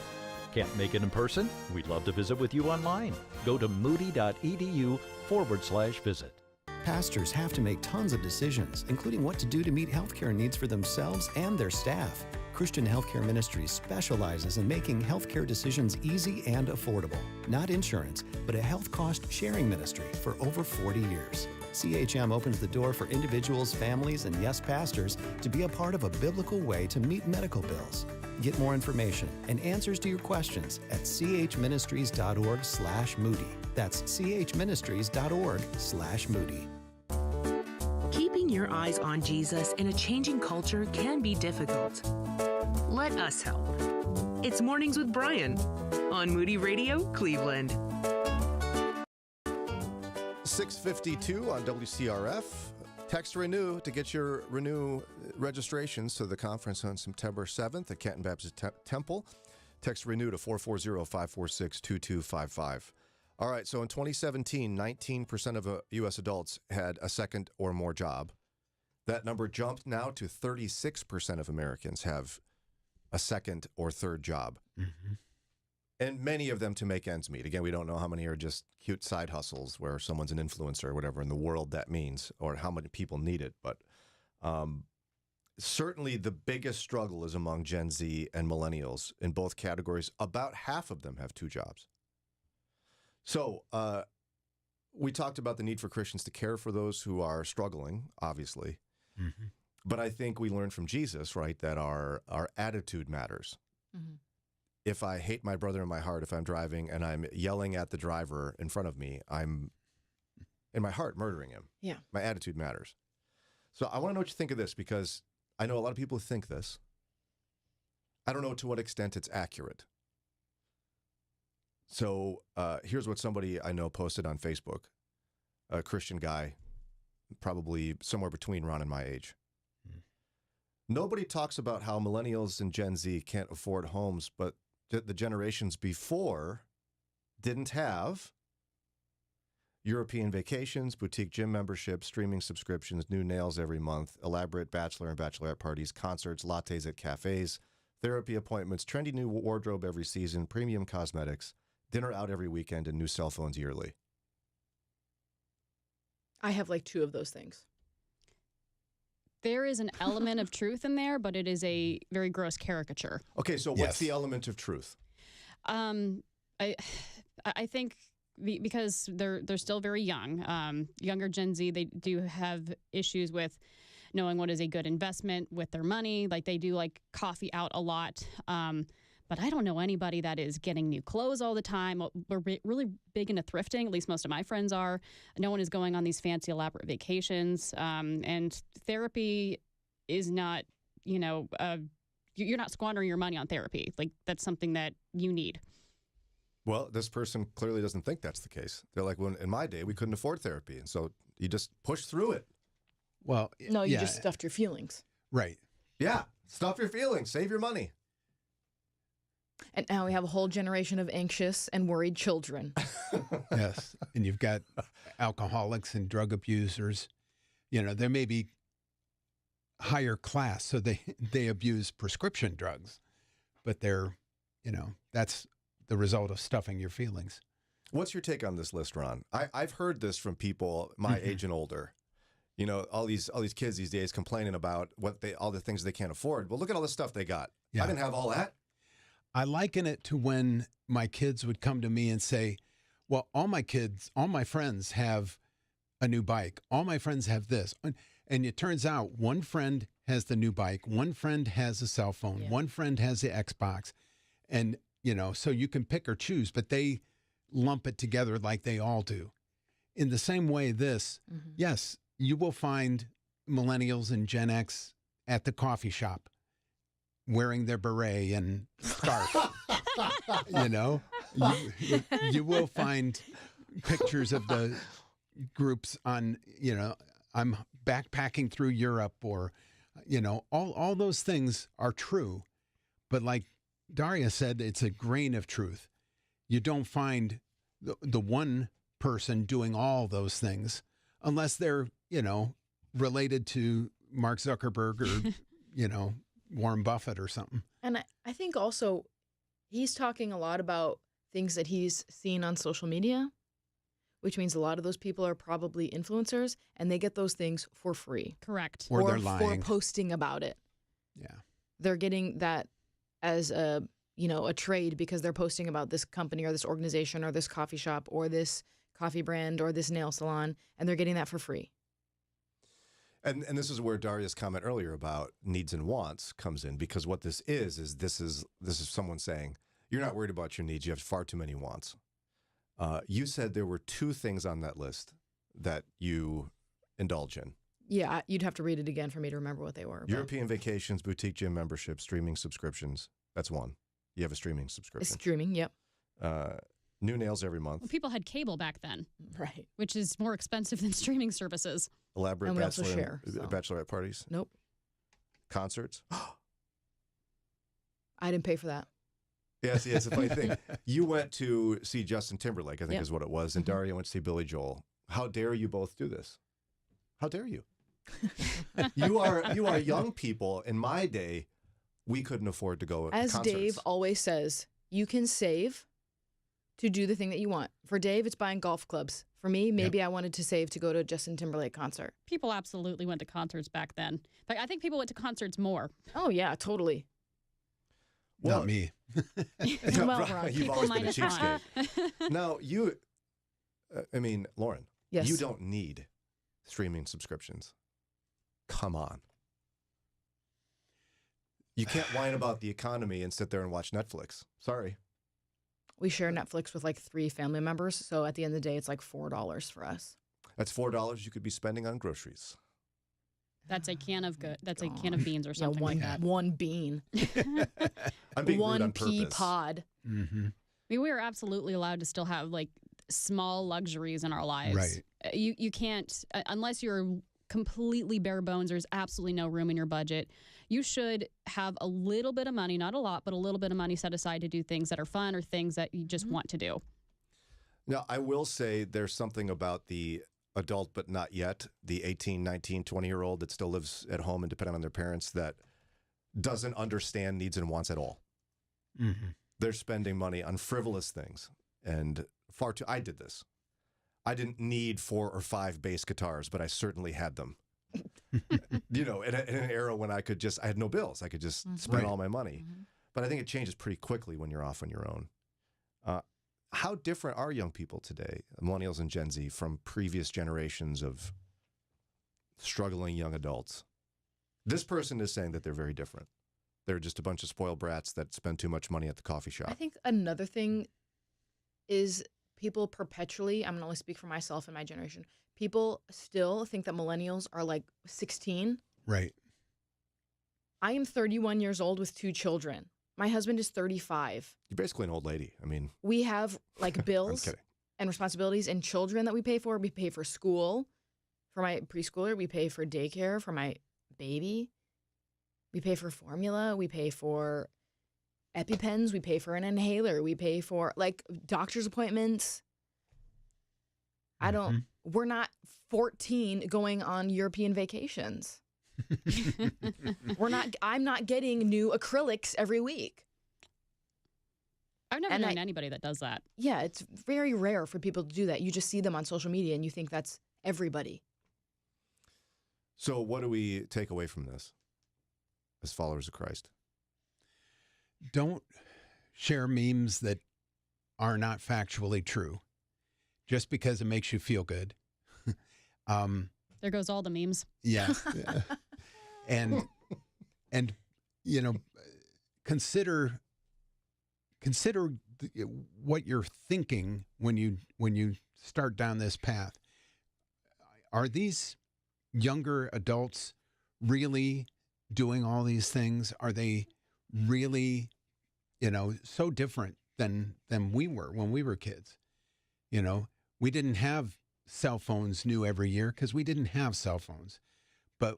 Can't make it in person? We'd love to visit with you online. Go to moody.edu/visit. Pastors have to make tons of decisions, including what to do to meet healthcare needs for themselves and their staff. Christian Healthcare Ministries specializes in making healthcare decisions easy and affordable. Not insurance, but a health cost sharing ministry for over 40 years. CHM opens the door for individuals, families, and yes, pastors to be a part of a biblical way to meet medical bills. Get more information and answers to your questions at chministries.org/Moody. That's chministries.org/Moody. Keeping your eyes on Jesus in a changing culture can be difficult. Let us help. It's Mornings with Brian on Moody Radio, Cleveland. 6:52 on WCRF. Text Renew to get your Renew registrations to the conference on September 7th at Canton Baptist Temple. Text Renew to 440-546-2255. All right, so in 2017, 19% of U.S. adults had a second or more job. That number jumped now to 36% of Americans have a second or third job. Mm-hmm. And many of them to make ends meet. Again, we don't know how many are just cute side hustles where someone's an influencer or whatever in the world that means, or how many people need it. But certainly the biggest struggle is among Gen Z and millennials in both categories. About half of them have two jobs. So we talked about the need for Christians to care for those who are struggling, obviously. Mm-hmm. But I think we learned from Jesus, right, that our attitude matters. Mm-hmm. If I hate my brother in my heart, if I'm driving and I'm yelling at the driver in front of me, I'm, in my heart, murdering him. Yeah. My attitude matters. So I want to know what you think of this, because I know a lot of people think this. I don't know to what extent it's accurate. So here's what somebody I know posted on Facebook, a Christian guy, probably somewhere between Ron and my age. Nobody talks about how millennials and Gen Z can't afford homes, but the generations before didn't have European vacations, boutique gym memberships, streaming subscriptions, new nails every month, elaborate bachelor and bachelorette parties, concerts, lattes at cafes, therapy appointments, trendy new wardrobe every season, premium cosmetics, dinner out every weekend, and new cell phones yearly. I have like two of those things. There is an element of truth in there, but it is a very gross caricature. Okay, so what's the element of truth? I think because they're still very young. Younger Gen Z, they do have issues with knowing what is a good investment with their money. Like they do like coffee out a lot. But I don't know anybody that is getting new clothes all the time. We're really big into thrifting, at least most of my friends are. No one is going on these fancy, elaborate vacations. And therapy is not, you're not squandering your money on therapy. Like, that's something that you need. Well, this person clearly doesn't think that's the case. They're like, well, in my day, we couldn't afford therapy. And so you just push through it. Well, no, you just stuffed your feelings. Right. Yeah. Stuff your feelings. Save your money. And now we have a whole generation of anxious and worried children. Yes. And you've got alcoholics and drug abusers. There may be higher class, so they abuse prescription drugs, but they're, that's the result of stuffing your feelings. What's your take on this list, Ron? I've heard this from people my age and older. All these kids these days complaining about all the things they can't afford. Well, look at all the stuff they got. Yeah. I didn't have all that. I liken it to when my kids would come to me and say, well, all my friends have a new bike. All my friends have this. And it turns out one friend has the new bike, one friend has a cell phone, one friend has the Xbox. And, so you can pick or choose, but they lump it together like they all do. In the same way, yes, you will find millennials and Gen X at the coffee shop wearing their beret and scarf. You will find pictures of the groups on, I'm backpacking through Europe, or, all those things are true. But like Daria said, it's a grain of truth. You don't find the one person doing all those things unless they're, related to Mark Zuckerberg or, Warren Buffett or something. And I think also he's talking a lot about things that he's seen on social media, which means a lot of those people are probably influencers, and they get those things for free. Correct. Or they're lying. For posting about it. Yeah. They're getting that as a trade because they're posting about this company or this organization or this coffee shop or this coffee brand or this nail salon, and they're getting that for free. And this is where Daria's comment earlier about needs and wants comes in, because what this is this is someone saying, you're not worried about your needs, you have far too many wants. You said there were 2 things on that list that you indulge in. Yeah, you'd have to read it again for me to remember what they were. European vacations, boutique gym memberships, streaming subscriptions. That's one. You have a streaming subscription. Streaming, yep. New nails every month. Well, people had cable back then. Right. Which is more expensive than streaming services. Elaborate And we also share, bachelorette parties. Nope. Concerts. I didn't pay for that. Yeah, see, it's a funny thing. You went to see Justin Timberlake, I think is what it was, and Daria went to see Billy Joel. How dare you both do this? How dare you? You are young people. In my day, we couldn't afford to go to As concerts. Dave always says, you can save to do the thing that you want. For Dave, it's buying golf clubs. For me, maybe I wanted to save to go to a Justin Timberlake concert. People absolutely went to concerts back then. But I think people went to concerts more. Oh, yeah, totally. Well, not me. Well, you've always been a cheapskate. Now, Lauren, yes. You don't need streaming subscriptions. Come on. You can't whine about the economy and sit there and watch Netflix. Sorry. We share Netflix with like 3 family members, so at the end of the day, it's like $4 for us. That's $4 you could be spending on groceries. That's a can of a can of beans or something like that. One bean. I'm being rude on one pea purpose. pod. Mm-hmm. I mean, we are absolutely allowed to still have like small luxuries in our lives. Right. You can't, unless you're completely bare bones, there's absolutely no room in your budget. You should have a little bit of money, not a lot, but a little bit of money set aside to do things that are fun or things that you just want to do. Now, I will say there's something about the adult but not yet, the 18, 19, 20-year-old that still lives at home and dependent on their parents, that doesn't understand needs and wants at all. Mm-hmm. They're spending money on frivolous things, and far too. I did this. I didn't need 4 or 5 bass guitars, but I certainly had them. In an era when I had no bills. I could just spend all my money. Mm-hmm. But I think it changes pretty quickly when you're off on your own. How different are young people today, millennials and Gen Z, from previous generations of struggling young adults? This person is saying that they're very different. They're just a bunch of spoiled brats that spend too much money at the coffee shop. I think another thing is people perpetually, I'm going to only speak for myself and my generation, people still think that millennials are like 16. Right. I am 31 years old with 2 children. My husband is 35. You're basically an old lady. I mean, we have like bills and responsibilities and children that we pay for. We pay for school for my preschooler. We pay for daycare for my baby. We pay for formula. We pay for EpiPens. We pay for an inhaler. We pay for like doctor's appointments. We're not 14 going on European vacations. I'm not getting new acrylics every week. I've never known anybody that does that. Yeah, it's very rare for people to do that. You just see them on social media and you think that's everybody. So what do we take away from this as followers of Christ? Don't share memes that are not factually true just because it makes you feel good. There goes all the memes. Yeah. And you know, consider what you're thinking when you start down this path. Are these younger adults really doing all these things? Are they really, so different than we were when we were kids? We didn't have cell phones new every year because we didn't have cell phones. But,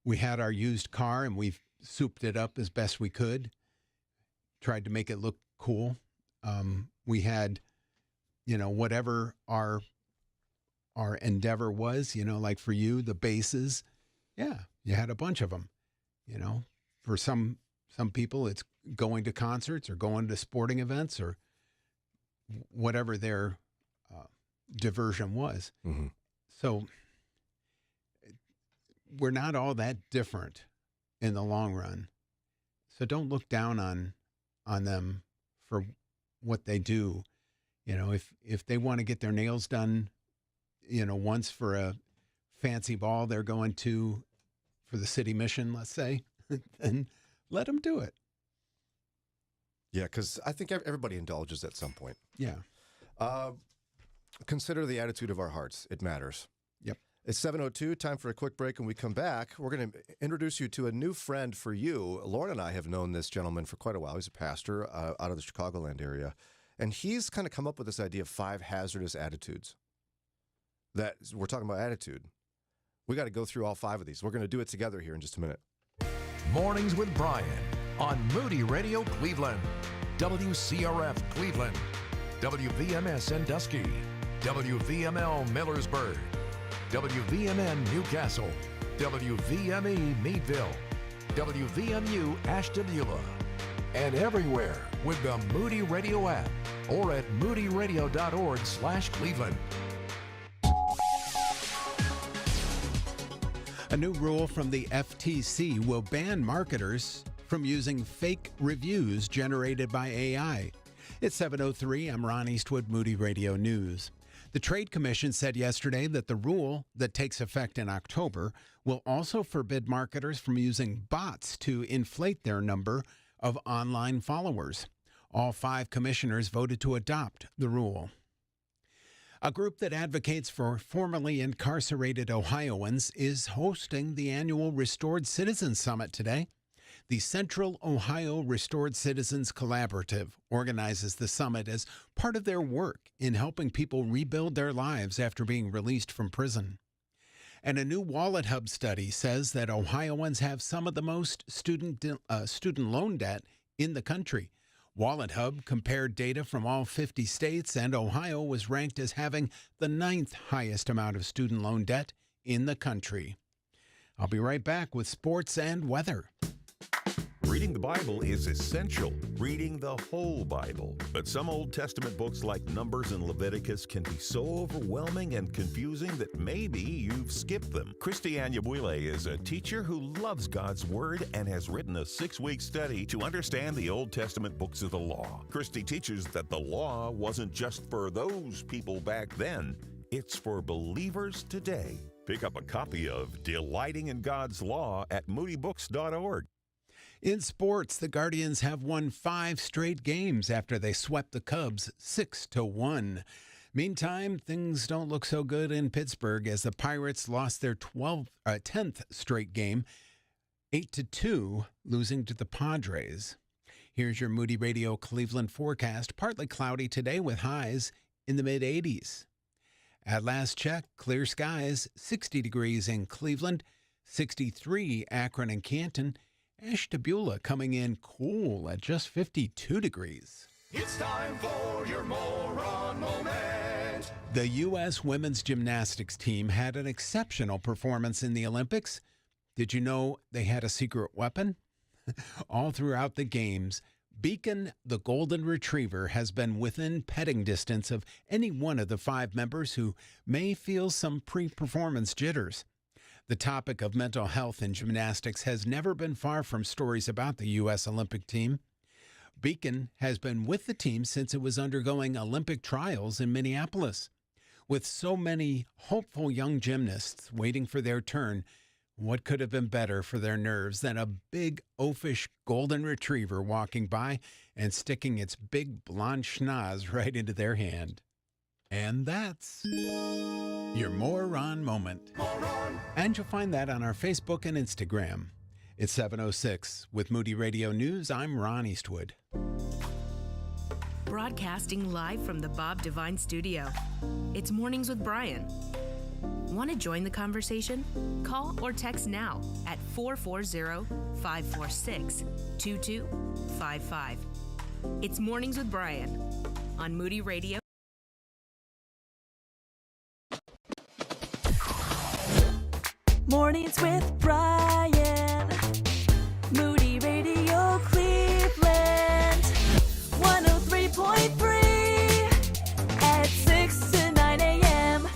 we had our used car and we souped it up as best we could, tried to make it look cool. We had, whatever our endeavor was, like for you, the bases. Yeah, you had a bunch of them. For some people, it's going to concerts or going to sporting events or whatever their diversion was. Mm-hmm. So we're not all that different in the long run. So don't look down on them for what they do. If they want to get their nails done, once for a fancy ball they're going to for the city mission, let's say, then let them do it. Yeah, because I think everybody indulges at some point. Yeah. Consider the attitude of our hearts. It matters. Yep. It's 7:02, time for a quick break. When we come back, we're going to introduce you to a new friend for you. Lauren and I have known this gentleman for quite a while. He's a pastor out of the Chicagoland area. And he's kind of come up with this idea of 5 hazardous attitudes. That we're talking about attitude. We got to go through all 5 of these. We're going to do it together here in just a minute. Mornings with Brian on Moody Radio Cleveland, WCRF Cleveland, WVMS Sandusky, WVML Millersburg, WVMN Newcastle, WVME Meadville, WVMU Ashtabula, and everywhere with the Moody Radio app or at moodyradio.org/Cleveland. A new rule from the FTC will ban marketers from using fake reviews generated by AI. It's 7:03. I'm Ron Eastwood, Moody Radio News. The Trade Commission said yesterday that the rule that takes effect in October will also forbid marketers from using bots to inflate their number of online followers. All 5 commissioners voted to adopt the rule. A group that advocates for formerly incarcerated Ohioans is hosting the annual Restored Citizens Summit today. The Central Ohio Restored Citizens Collaborative organizes the summit as part of their work in helping people rebuild their lives after being released from prison. And a new Wallet Hub study says that Ohioans have some of the most student loan debt in the country. Wallet Hub compared data from all 50 states, and Ohio was ranked as having the 9th highest amount of student loan debt in the country. I'll be right back with sports and weather. Reading the Bible is essential, reading the whole Bible. But some Old Testament books like Numbers and Leviticus can be so overwhelming and confusing that maybe you've skipped them. Christy Anyabwile is a teacher who loves God's Word and has written a 6-week study to understand the Old Testament books of the law. Christy teaches that the law wasn't just for those people back then, it's for believers today. Pick up a copy of Delighting in God's Law at moodybooks.org. In sports, the Guardians have won 5 straight games after they swept the Cubs 6-1. Meantime, things don't look so good in Pittsburgh as the Pirates lost their 10th straight game, 8-2, losing to the Padres. Here's your Moody Radio Cleveland forecast. Partly cloudy today with highs in the mid-80s. At last check, clear skies, 60 degrees in Cleveland, 63 Akron and Canton, Ashtabula coming in cool at just 52 degrees. It's time for your moron moment. The U.S. women's gymnastics team had an exceptional performance in the Olympics. Did you know they had a secret weapon? All throughout the games, Beacon, the golden retriever, has been within petting distance of any one of the 5 members who may feel some pre-performance jitters. The topic of mental health in gymnastics has never been far from stories about the U.S. Olympic team. Beacon has been with the team since it was undergoing Olympic trials in Minneapolis. With so many hopeful young gymnasts waiting for their turn, what could have been better for their nerves than a big oafish golden retriever walking by and sticking its big blonde schnoz right into their hand? And that's your Moron Moment. And you'll find that on our Facebook and Instagram. It's 7:06. With Moody Radio News, I'm Ron Eastwood. Broadcasting live from the Bob Devine Studio. It's Mornings with Brian. Want to join the conversation? Call or text now at 440-546-2255. It's Mornings with Brian on Moody Radio. Mornings with Brian. Moody Radio Cleveland. 103.3 at 6 to 9 a.m.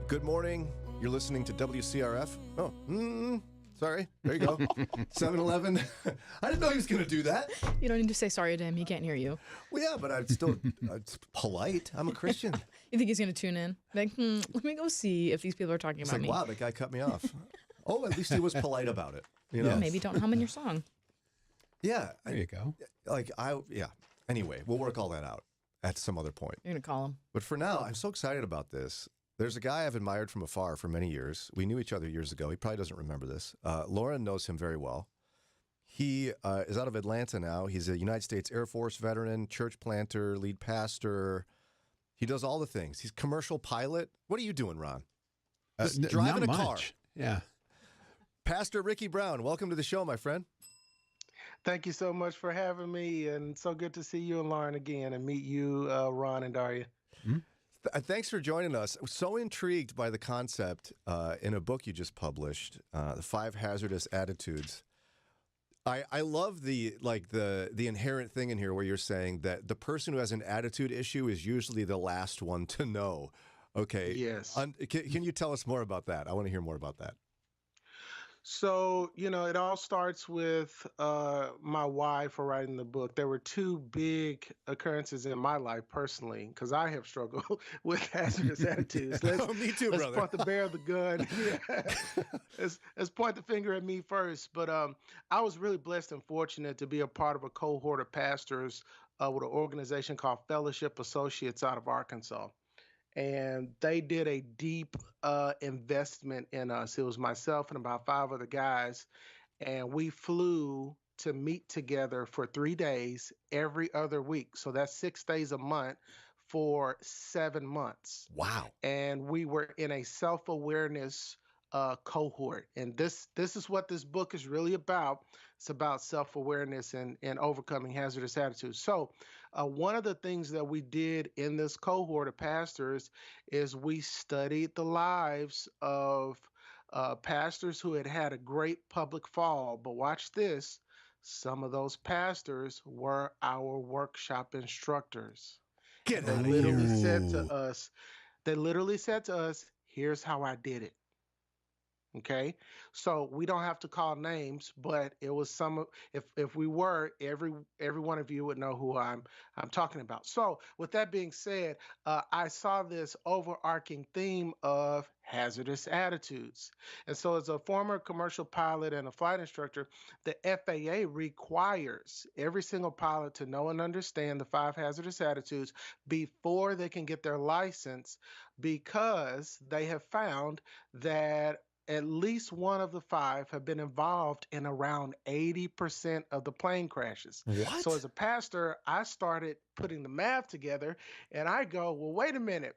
Good morning. You're listening to WCRF. Oh, sorry. There you go. 7-Eleven. I didn't know he was going to do that. You don't need to say sorry to him. He can't hear you. Well, yeah, but I'm still it's polite. I'm a Christian. You think he's going to tune in? Like, let me go see if these people are talking It's about like, me. wow, that guy cut me off. Oh, at least he was polite about it. You know? Yeah, maybe don't hum in your song. Yeah. There you go. Yeah. Anyway, we'll work all that out at some other point. You're going to call him. But for now, I'm so excited about this. There's a guy I've admired from afar for many years. We knew each other years ago. He probably doesn't remember this. Lauren knows him very well. He is out of Atlanta now. He's a United States Air Force veteran, church planter, lead pastor. He does all the things. He's commercial pilot. What are you doing, Ron? Just driving not a car. much. Yeah. Pastor Ricky Brown, welcome to the show, my friend. Thank you so much for having me, and so good to see you and Lauren again and meet you, Ron and Daria. Thanks for joining us. I was so intrigued by the concept in a book you just published, The 5 Hazardous Attitudes. I love the inherent thing in here where you're saying that the person who has an attitude issue is usually the last one to know. Okay. Yes. Can you tell us more about that? I want to hear more about that. So, it all starts with my why for writing the book. There were 2 big occurrences in my life personally, because I have struggled with hazardous attitudes. Me too, let's brother. point the bear of the gun. Yeah. Let's point the finger at me first. But I was really blessed and fortunate to be a part of a cohort of pastors with an organization called Fellowship Associates out of Arkansas. And they did a deep investment in us. It was myself and about 5 other guys. And we flew to meet together for 3 days every other week. So that's 6 days a month for 7 months. Wow. And we were in a self-awareness cohort. And this is what this book is really about. It's about self-awareness and overcoming hazardous attitudes. So one of the things that we did in this cohort of pastors is we studied the lives of pastors who had had a great public fall. But watch this. Some of those pastors were our workshop instructors. They literally said to us, here's how I did it. Okay, so we don't have to call names, but it was if we were, every one of you would know who I'm talking about. So with that being said, I saw this overarching theme of hazardous attitudes. And so as a former commercial pilot and a flight instructor, the FAA requires every single pilot to know and understand the 5 hazardous attitudes before they can get their license, because they have found that at least one of the 5 have been involved in around 80% of the plane crashes. What? So as a pastor, I started putting the math together, and I go, well, wait a minute.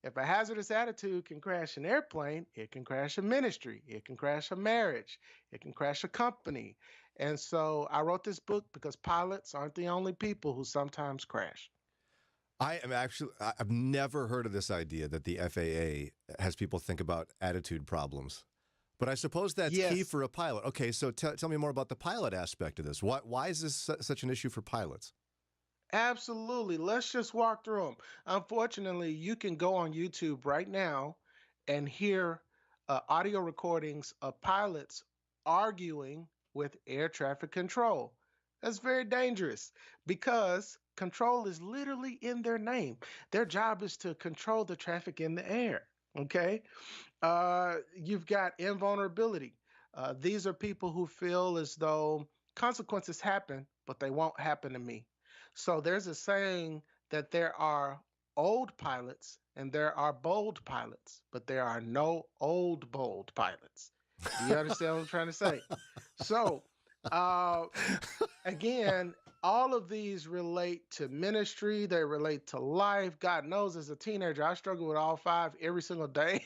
If a hazardous attitude can crash an airplane, it can crash a ministry, it can crash a marriage, it can crash a company. And so I wrote this book because pilots aren't the only people who sometimes crash. I've never heard of this idea that the FAA has people think about attitude problems. But I suppose that's key for a pilot. Okay, so tell me more about the pilot aspect of this. Why is this such an issue for pilots? Absolutely. Let's just walk through them. Unfortunately, you can go on YouTube right now and hear audio recordings of pilots arguing with air traffic control. That's very dangerous because control is literally in their name. Their job is to control the traffic in the air. Okay. You've got invulnerability. These are people who feel as though consequences happen, but they won't happen to me. So there's a saying that there are old pilots and there are bold pilots, but there are no old bold pilots. Do you understand what I'm trying to say? So, again, all of these relate to ministry. They relate to life. God knows, as a teenager, I struggle with all 5 every single day.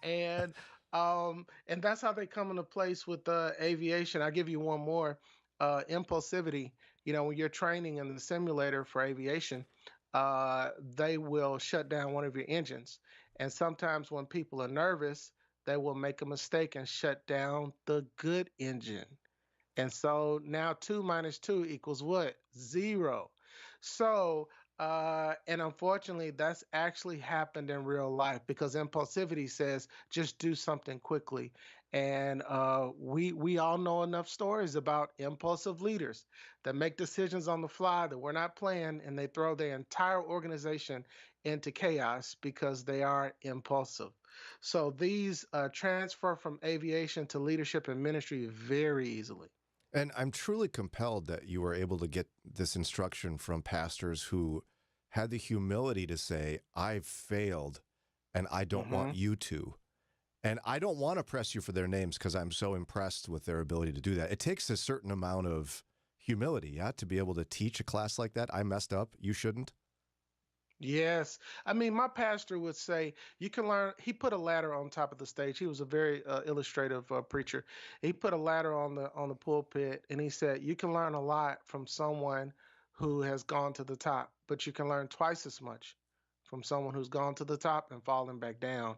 And that's how they come into place with aviation. I'll give you one more. Impulsivity. When you're training in the simulator for aviation, they will shut down one of your engines. And sometimes when people are nervous, they will make a mistake and shut down the good engine. And so now 2 minus 2 equals what? 0. So And unfortunately, that's actually happened in real life because impulsivity says just do something quickly. And we all know enough stories about impulsive leaders that make decisions on the fly that we're not planning, and they throw their entire organization into chaos because they are impulsive. So these transfer from aviation to leadership and ministry very easily. And I'm truly compelled that you were able to get this instruction from pastors who had the humility to say, I've failed and I don't want you to. And I don't want to press you for their names because I'm so impressed with their ability to do that. It takes a certain amount of humility, yeah, to be able to teach a class like that. I messed up. You shouldn't. Yes. I mean, my pastor would say, you can learn. He put a ladder on top of the stage. He was a very illustrative preacher. He put a ladder on the pulpit, and he said, you can learn a lot from someone who has gone to the top, but you can learn twice as much from someone who's gone to the top and fallen back down.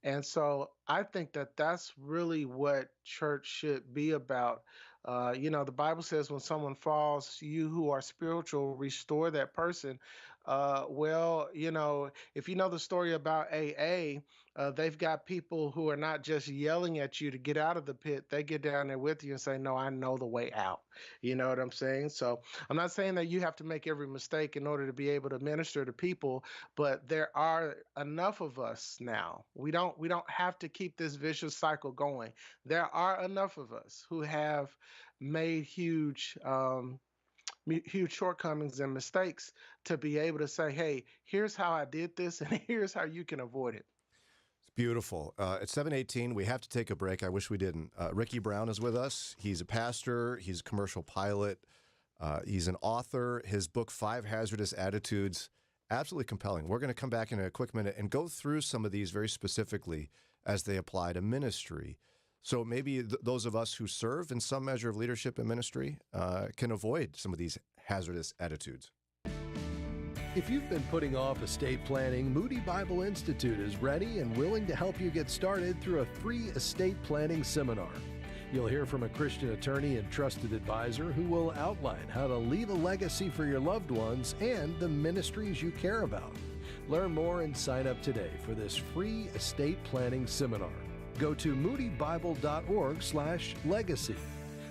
And so I think that that's really what church should be about. The Bible says when someone falls, you who are spiritual, restore that person. If you know the story about AA, they've got people who are not just yelling at you to get out of the pit. They get down there with you and say, no, I know the way out. You know what I'm saying? So I'm not saying that you have to make every mistake in order to be able to minister to people, but there are enough of us now. We don't have to keep this vicious cycle going. There are enough of us who have made huge shortcomings and mistakes to be able to say, hey, here's how I did this and here's how you can avoid it. It's beautiful. It's 7:18. We have to take a break. I wish we didn't. Ricky Brown is with us. He's a pastor. He's a commercial pilot. He's an author. His book, 5 Hazardous Attitudes, absolutely compelling. We're going to come back in a quick minute and go through some of these very specifically as they apply to ministry. So maybe those of us who serve in some measure of leadership and ministry can avoid some of these hazardous attitudes. If you've been putting off estate planning, Moody Bible Institute is ready and willing to help you get started through a free estate planning seminar. You'll hear from a Christian attorney and trusted advisor who will outline how to leave a legacy for your loved ones and the ministries you care about. Learn more and sign up today for this free estate planning seminar. Go to moodybible.org/legacy.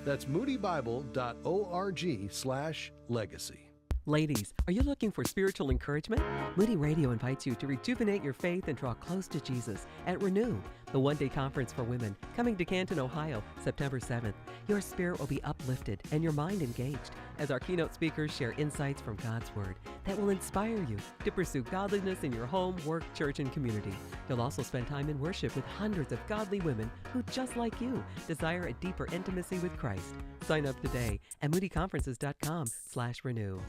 That's moodybible.org/legacy. Ladies, are you looking for spiritual encouragement? Moody Radio invites you to rejuvenate your faith and draw close to Jesus at Renew, the one-day conference for women, coming to Canton, Ohio, September 7th. Your spirit will be uplifted and your mind engaged as our keynote speakers share insights from God's Word that will inspire you to pursue godliness in your home, work, church, and community. You'll also spend time in worship with hundreds of godly women who, just like you, desire a deeper intimacy with Christ. Sign up today at moodyconferences.com/renew.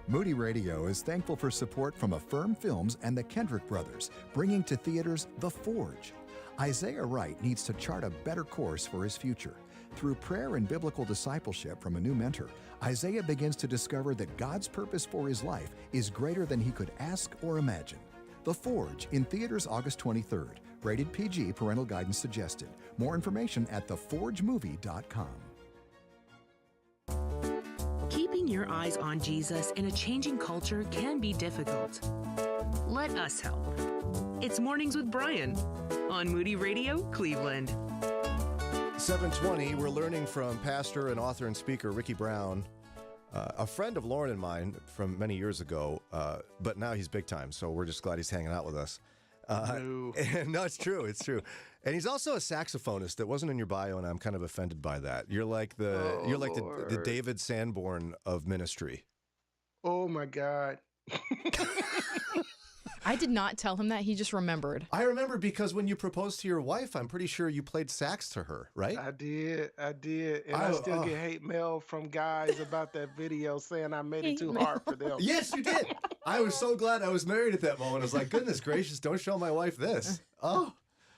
Moody Radio is thankful for support from Affirm Films and the Kendrick Brothers, bringing to theaters The Forge. Isaiah Wright needs to chart a better course for his future. Through prayer and biblical discipleship from a new mentor, Isaiah begins to discover that God's purpose for his life is greater than he could ask or imagine. The Forge, in theaters August 23rd. Rated PG, parental guidance suggested. More information at theforgemovie.com. Keeping your eyes on Jesus in a changing culture can be difficult. Let us help. It's Mornings with Brian on Moody Radio, Cleveland. 7:20, we're learning from pastor and author and speaker Ricky Brown, a friend of Lauren and mine from many years ago, but now he's big time, so we're just glad he's hanging out with us. No, it's true. It's true. And he's also a saxophonist that wasn't in your bio, and I'm kind of offended by that. You're like the David Sanborn of ministry. Oh my God. I did not tell him that. He just remembered. I remember because when you proposed to your wife, I'm pretty sure you played sax to her, right? I did. And I still get hate mail from guys about that video saying I made it too hard for them. Yes, you did. I was so glad I was married at that moment. I was like, goodness gracious, don't show my wife this. Oh,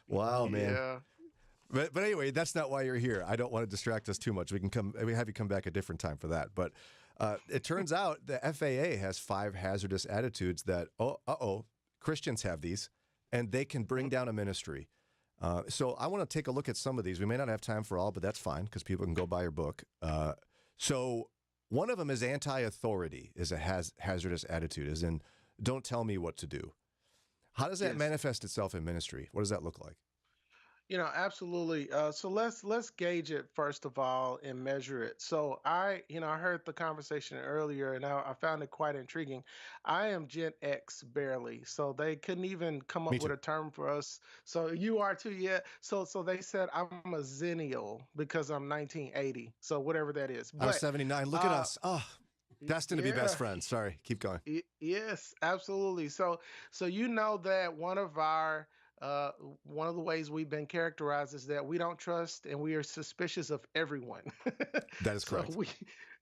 wow, man. Yeah. But anyway, that's not why you're here. I don't want to distract us too much. We have you come back a different time for that. But it turns out the FAA has 5 hazardous attitudes that, Christians have these, and they can bring down a ministry. So I want to take a look at some of these. We may not have time for all, but that's fine because people can go buy your book. So One of them is anti-authority, is a hazardous attitude, as in, don't tell me what to do. How does that manifest itself in ministry? What does that look like? Absolutely. So let's gauge it first of all and measure it. So I heard the conversation earlier, and I found it quite intriguing. I am Gen X barely, so they couldn't even come Me up with too. a term for us. So you are too, yeah. So they said I'm a Zennial because I'm 1980. So whatever that is. I was But 79. Look at us. Oh, destined to be best yeah. friends. Sorry, keep going. Yes, absolutely. So you know that uh, one of the ways we've been characterized is that we don't trust and we are suspicious of everyone. That is So correct.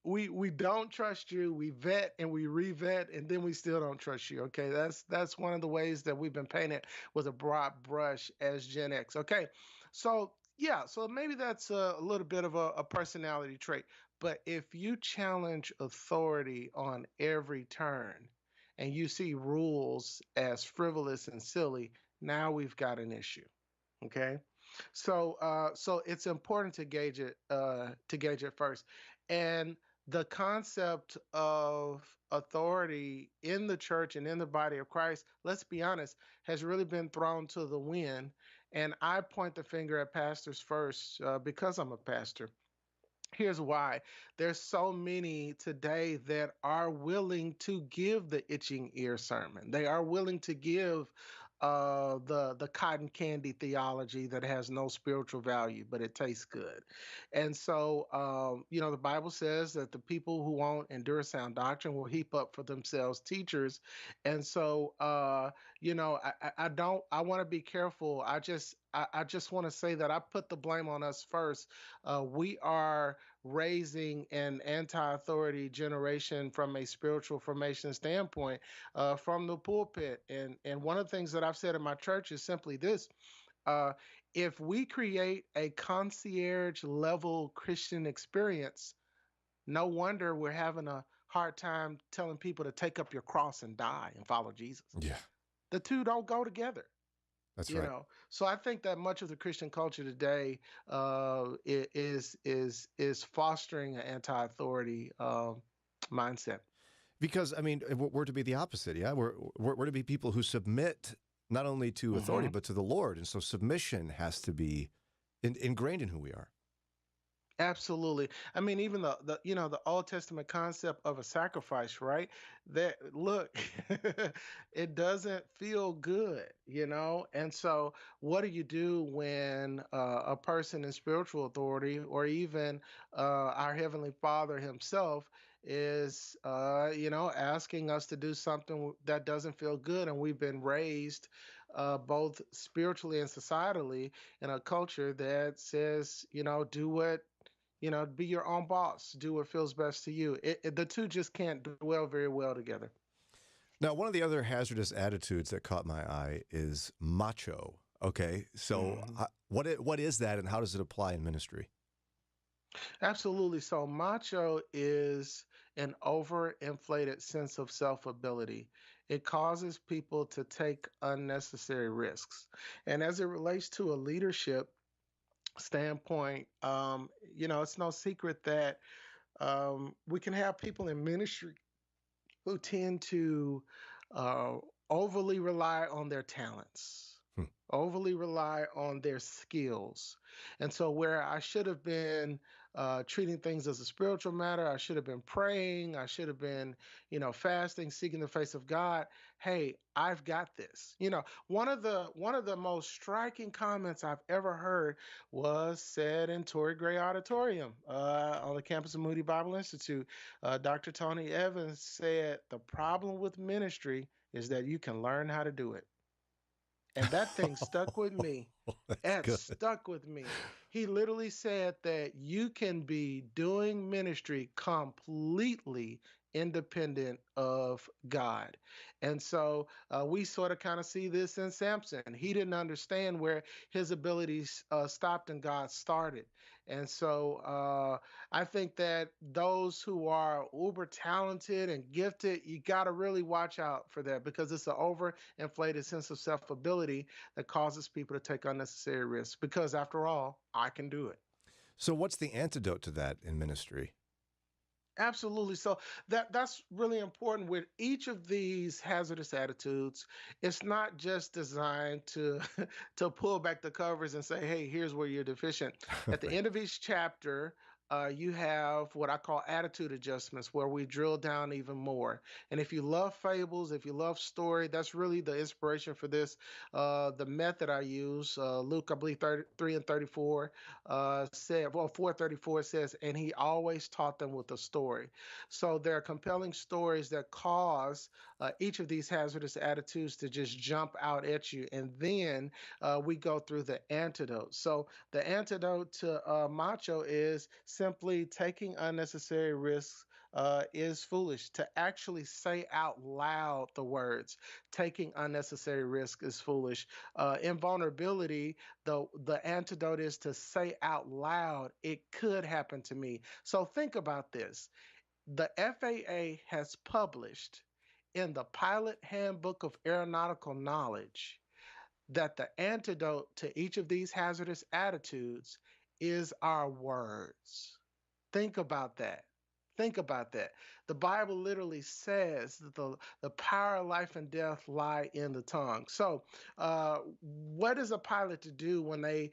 we don't trust you. We vet and we revet, and then we still don't trust you. Okay, that's one of the ways that we've been painted with a broad brush as Gen X. Okay, so yeah, so maybe that's a little bit of a personality trait. But if you challenge authority on every turn and you see rules as frivolous and silly, now we've got an issue. Okay. So it's important to gauge it first. And the concept of authority in the church and in the body of Christ, let's be honest, has really been thrown to the wind. And I point the finger at pastors first because I'm a pastor. Here's why. There's so many today that are willing to give the itching ear sermon. They are willing to give the cotton candy theology that has no spiritual value, but it tastes good. And so, the Bible says that the people who won't endure sound doctrine will heap up for themselves teachers. And so, I don't. I want to be careful. I just want to say that I put the blame on us first. We are raising an anti-authority generation from a spiritual formation standpoint, from the pulpit. And one of the things that I've said in my church is simply this: uh, if we create a concierge level Christian experience, no wonder we're having a hard time telling people to take up your cross and die and follow Jesus. Yeah, The two don't go together. that's you right. know so I think that much of the Christian culture today is fostering an anti-authority mindset. Because I mean, we're to be the opposite. Yeah, we're to be people who submit not only to authority but to the Lord, and so submission has to be ingrained in who we are. Absolutely. I mean, even the Old Testament concept of a sacrifice, right? That look, it doesn't feel good. And so, what do you do when a person in spiritual authority, or even our Heavenly Father Himself, is asking us to do something that doesn't feel good, and we've been raised both spiritually and societally in a culture that says, do what be your own boss. Do what feels best to you. The two just can't dwell very well together. Now, one of the other hazardous attitudes that caught my eye is macho. Okay, so what is that, and how does it apply in ministry? Absolutely. So macho is an overinflated sense of self-ability. It causes people to take unnecessary risks. And as it relates to a leadership standpoint, it's no secret that we can have people in ministry who tend to uh, overly rely on their talents, overly rely on their skills. And so, where I should have been treating things as a spiritual matter, I should have been praying, I should have been, fasting, seeking the face of God. Hey, I've got this. One of the most striking comments I've ever heard was said in Torrey Gray Auditorium on the campus of Moody Bible Institute. Dr. Tony Evans said, "The problem with ministry is that you can learn how to do it." And that thing stuck with me. That stuck with me. He literally said that you can be doing ministry completely independent of God. And so we sort of kind of see this in Samson. He didn't understand where his abilities stopped and God started. And so I think that those who are uber talented and gifted, you got to really watch out for that, because it's an overinflated sense of self-ability that causes people to take unnecessary risks, because after all, I can do it. So what's the antidote to that in ministry? Absolutely. So that's really important with each of these hazardous attitudes. It's not just designed to to pull back the covers and say, "Hey, here's where you're deficient." At the Right. end of each chapter, you have what I call attitude adjustments, where we drill down even more. And if you love fables, if you love story, that's really the inspiration for this. The method I use, Luke, I believe 33 and 34 said, well, 434 says, and he always taught them with a story. So there are compelling stories that cause each of these hazardous attitudes to just jump out at you. And then we go through the antidote. So the antidote to macho is simply taking unnecessary risks. Is foolish. To actually say out loud the words, taking unnecessary risk is foolish. In vulnerability, the antidote is to say out loud, it could happen to me. So think about this. The FAA has published in the Pilot Handbook of Aeronautical Knowledge that the antidote to each of these hazardous attitudes is our words. Think about that. Think about that. The Bible literally says that the power of life and death lie in the tongue. So, what is a pilot to do when they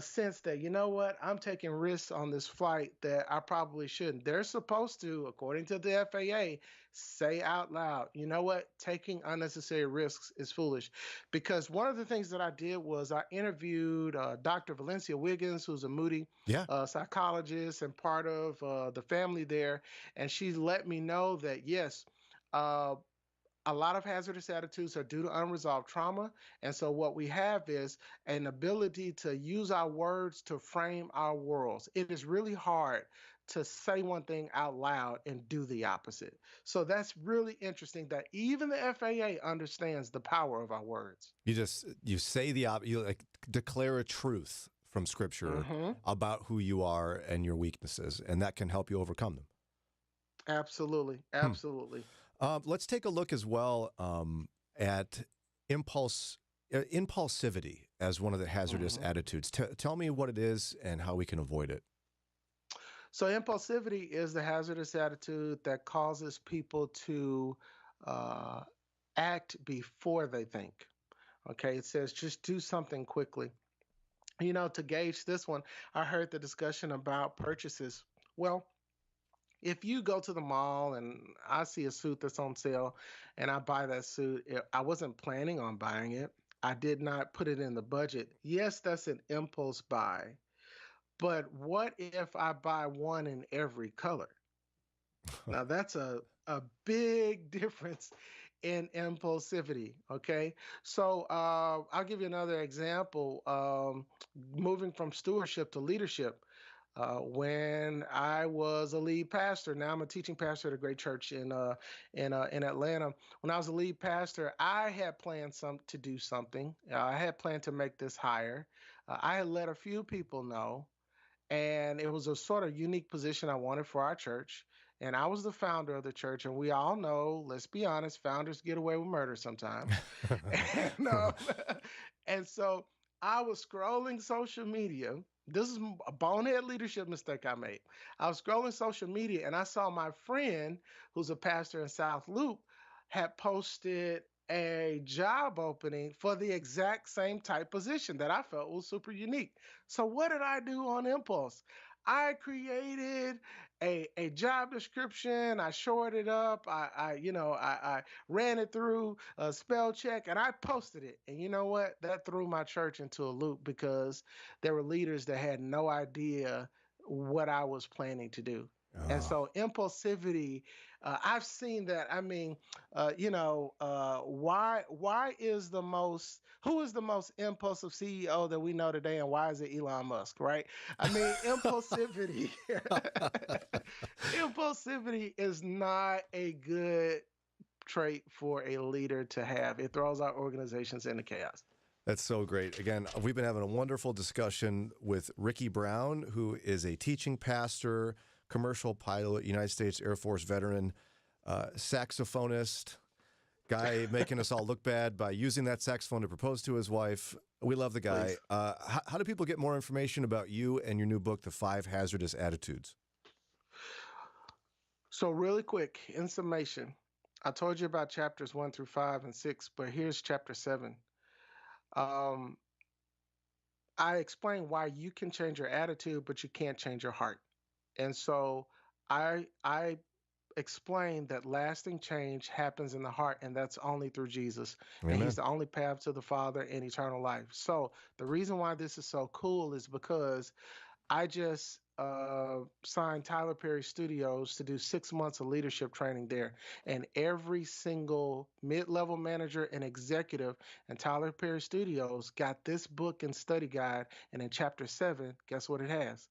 sense that, you know what, I'm taking risks on this flight that I probably shouldn't? They're supposed to, according to the FAA, say out loud, you know what, taking unnecessary risks is foolish. Because one of the things that I did was I interviewed Dr. Valencia Wiggins, who's a Moody Yeah. psychologist and part of the family there. And she let me know that, yes, uh, a lot of hazardous attitudes are due to unresolved trauma. And so what we have is an ability to use our words to frame our worlds. It is really hard to say one thing out loud and do the opposite. So that's really interesting that even the FAA understands the power of our words. You say you like declare a truth from Scripture about who you are and your weaknesses, and that can help you overcome them. Absolutely. Absolutely. Let's take a look as well at impulsivity as one of the hazardous attitudes. Tell me what it is and how we can avoid it. So impulsivity is the hazardous attitude that causes people to act before they think. Okay, it says just do something quickly. You know, to gauge this one, I heard the discussion about purchases. Well, if you go to the mall and I see a suit that's on sale and I buy that suit, I wasn't planning on buying it. I did not put it in the budget. Yes, that's an impulse buy. But what if I buy one in every color? Now, that's a big difference in impulsivity. Okay. So I'll give you another example. Moving from stewardship to leadership. When I was a lead pastor, now I'm a teaching pastor at a great church in Atlanta. When I was a lead pastor, I had planned to do something. I had planned to make this hire. I had let a few people know, and it was a sort of unique position I wanted for our church. And I was the founder of the church, and we all know, let's be honest, founders get away with murder sometimes. and, and so I was scrolling social media. This is a bonehead leadership mistake I made. I was scrolling social media and I saw my friend, who's a pastor in South Loop, had posted a job opening for the exact same type position that I felt was super unique. So what did I do on impulse? I created a job description. I shored it up. I ran it through a spell check and I posted it. And you know what? That threw my church into a loop because there were leaders that had no idea what I was planning to do. And so impulsivity, I've seen that. I mean, why is who is the most impulsive CEO that we know today, and why is it Elon Musk, right? I mean, impulsivity is not a good trait for a leader to have. It throws our organizations into chaos. That's so great. Again, we've been having a wonderful discussion with Ricky Brown, who is a teaching pastor, commercial pilot, United States Air Force veteran, saxophonist, guy making us all look bad by using that saxophone to propose to his wife. We love the guy. How do people get more information about you and your new book, The 5 Hazardous Attitudes? So really quick, in summation, I told you about chapters 1 through 5 and 6, but here's chapter 7. Um, I explained why you can change your attitude, but you can't change your heart. And so I explained that lasting change happens in the heart, and that's only through Jesus. And Amen. he's the only path to the Father and eternal life. So the reason why this is so cool is because I just signed Tyler Perry Studios to do 6 months of leadership training there. And every single mid-level manager and executive in Tyler Perry Studios got this book and study guide. And in chapter 7, guess what it has?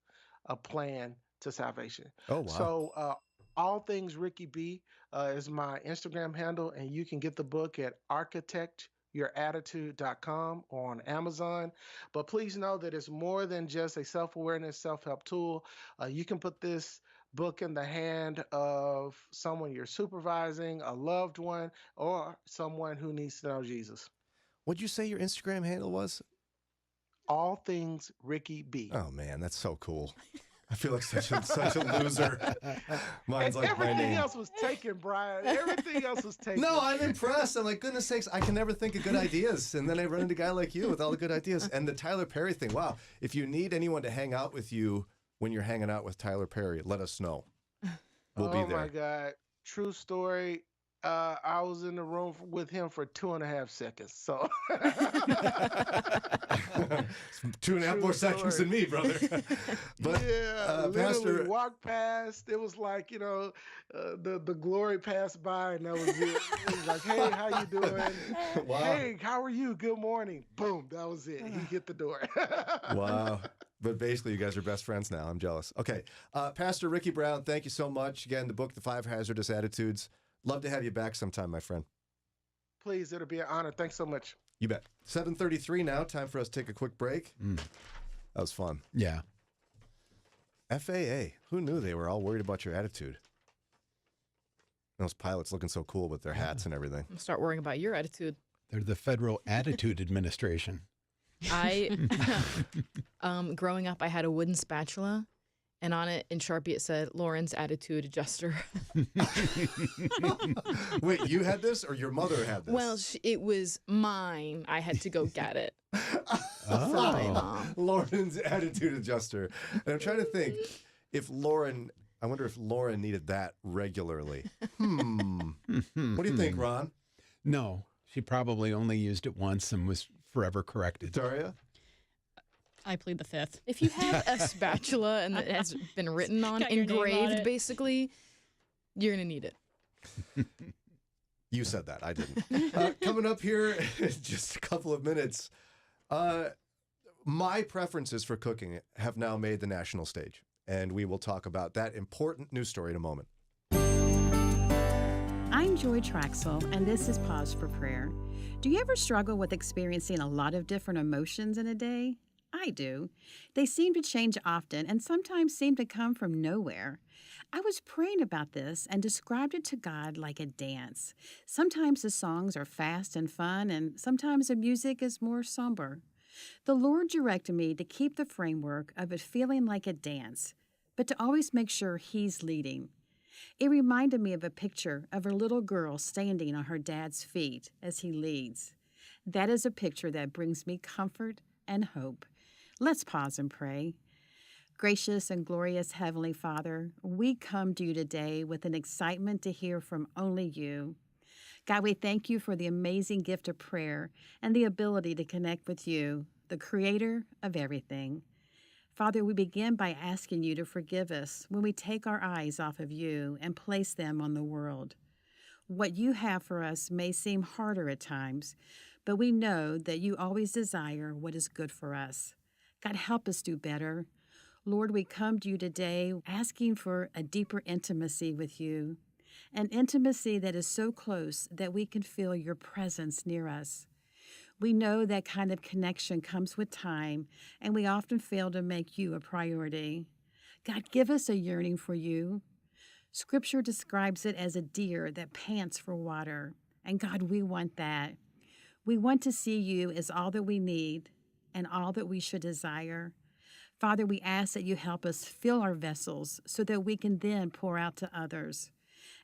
A plan to salvation. Oh, wow. So all things Ricky B is my Instagram handle, and you can get the book at architectyouratitude.com or on Amazon. But please know that it's more than just a self-awareness, self-help tool. You can put this book in the hand of someone you're supervising, a loved one, or someone who needs to know Jesus. What'd you say your Instagram handle was? All things Ricky B. Oh, man, that's so cool. I feel like such a loser. Mine's And like my everything name. else was taken, Brian. Everything else was taken. No, I'm impressed. I'm like, goodness sakes, I can never think of good ideas. And then I run into a guy like you with all the good ideas. And the Tyler Perry thing, wow. If you need anyone to hang out with you when you're hanging out with Tyler Perry, let us know. We'll be there. Oh, my God. True story. I was in the room with him for 2.5 seconds. So 2.5 more seconds than me, brother. But yeah, literally Pastor, walked past. It was like, the glory passed by, and that was it. It was like, hey, how you doing? Wow. Hey, how are you? Good morning. Boom, that was it. He hit the door. wow. But basically, you guys are best friends now. I'm jealous. Okay. Pastor Ricky Brown, thank you so much. Again, the book, The 5 Hazardous Attitudes. Love to have you back sometime, my friend. Please, it'll be an honor. Thanks so much. You bet. 7:33 now. Time for us to take a quick break. That was fun. Yeah. FAA. Who knew they were all worried about your attitude? Those pilots looking so cool with their hats and everything. I'm start worrying about your attitude. They're the Federal Attitude Administration. Growing up, I had a wooden spatula, and on it in Sharpie it said Lauren's Attitude Adjuster. Wait, you had this or your mother had this? Well, it was mine. I had to go get it. For my mom. Lauren's Attitude Adjuster. And I'm trying to think I wonder if Lauren needed that regularly. What do you think, Ron? No, she probably only used it once and was forever corrected. Daria? I plead the fifth. If you have a spatula and it has been written on, Got your name on engraved it. basically, you're going to need it. You said that. I didn't. Coming up here in just a couple of minutes, my preferences for cooking have now made the national stage, and we will talk about that important news story in a moment. I'm Joy Traxel, and this is Pause for Prayer. Do you ever struggle with experiencing a lot of different emotions in a day? I do. They seem to change often and sometimes seem to come from nowhere. I was praying about this and described it to God like a dance. Sometimes the songs are fast and fun, and sometimes the music is more somber. The Lord directed me to keep the framework of it feeling like a dance, but to always make sure He's leading. It reminded me of a picture of a little girl standing on her dad's feet as he leads. That is a picture that brings me comfort and hope. Let's pause and pray. Gracious and glorious Heavenly Father, we come to you today with an excitement to hear from only you. God, we thank you for the amazing gift of prayer and the ability to connect with you, the creator of everything. Father, we begin by asking you to forgive us when we take our eyes off of you and place them on the world. What you have for us may seem harder at times, but we know that you always desire what is good for us. God, help us do better. Lord, we come to you today asking for a deeper intimacy with you, an intimacy that is so close that we can feel your presence near us. We know that kind of connection comes with time, and we often fail to make you a priority. God, give us a yearning for you. Scripture describes it as a deer that pants for water, and God, we want that. We want to see you as all that we need and all that we should desire. Father, we ask that you help us fill our vessels so that we can then pour out to others.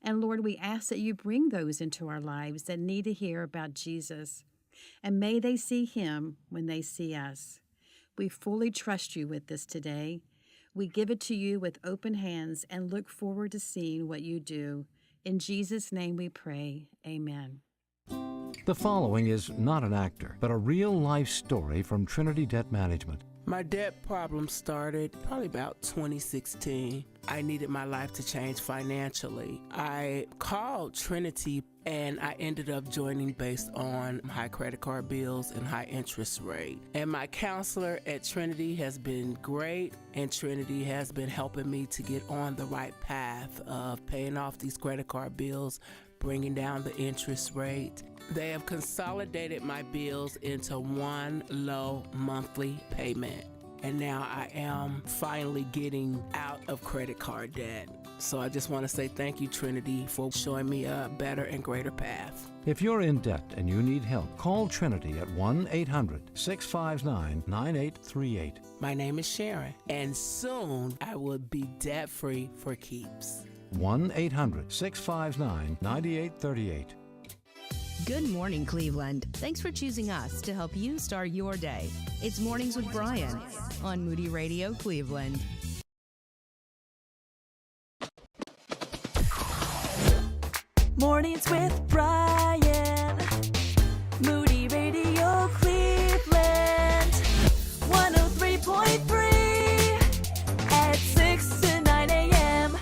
And Lord, we ask that you bring those into our lives that need to hear about Jesus. And may they see him when they see us. We fully trust you with this today. We give it to you with open hands and look forward to seeing what you do. In Jesus' name we pray. Amen. The following is not an actor, but a real-life story from Trinity Debt Management. My debt problem started probably about 2016. I needed my life to change financially. I called Trinity and I ended up joining based on high credit card bills and high interest rate. And my counselor at Trinity has been great, and Trinity has been helping me to get on the right path of paying off these credit card bills, bringing down the interest rate. They have consolidated my bills into one low monthly payment. And now I am finally getting out of credit card debt. So I just want to say thank you, Trinity, for showing me a better and greater path. If you're in debt and you need help, call Trinity at 1-800-659-9838. My name is Sharon, and soon I will be debt-free for keeps. 1-800-659-9838. Good morning, Cleveland. Thanks for choosing us to help you start your day. It's Mornings with Brian on Moody Radio Cleveland. Mornings with Brian. Moody Radio Cleveland. 103.3 at 6 to 9 a.m.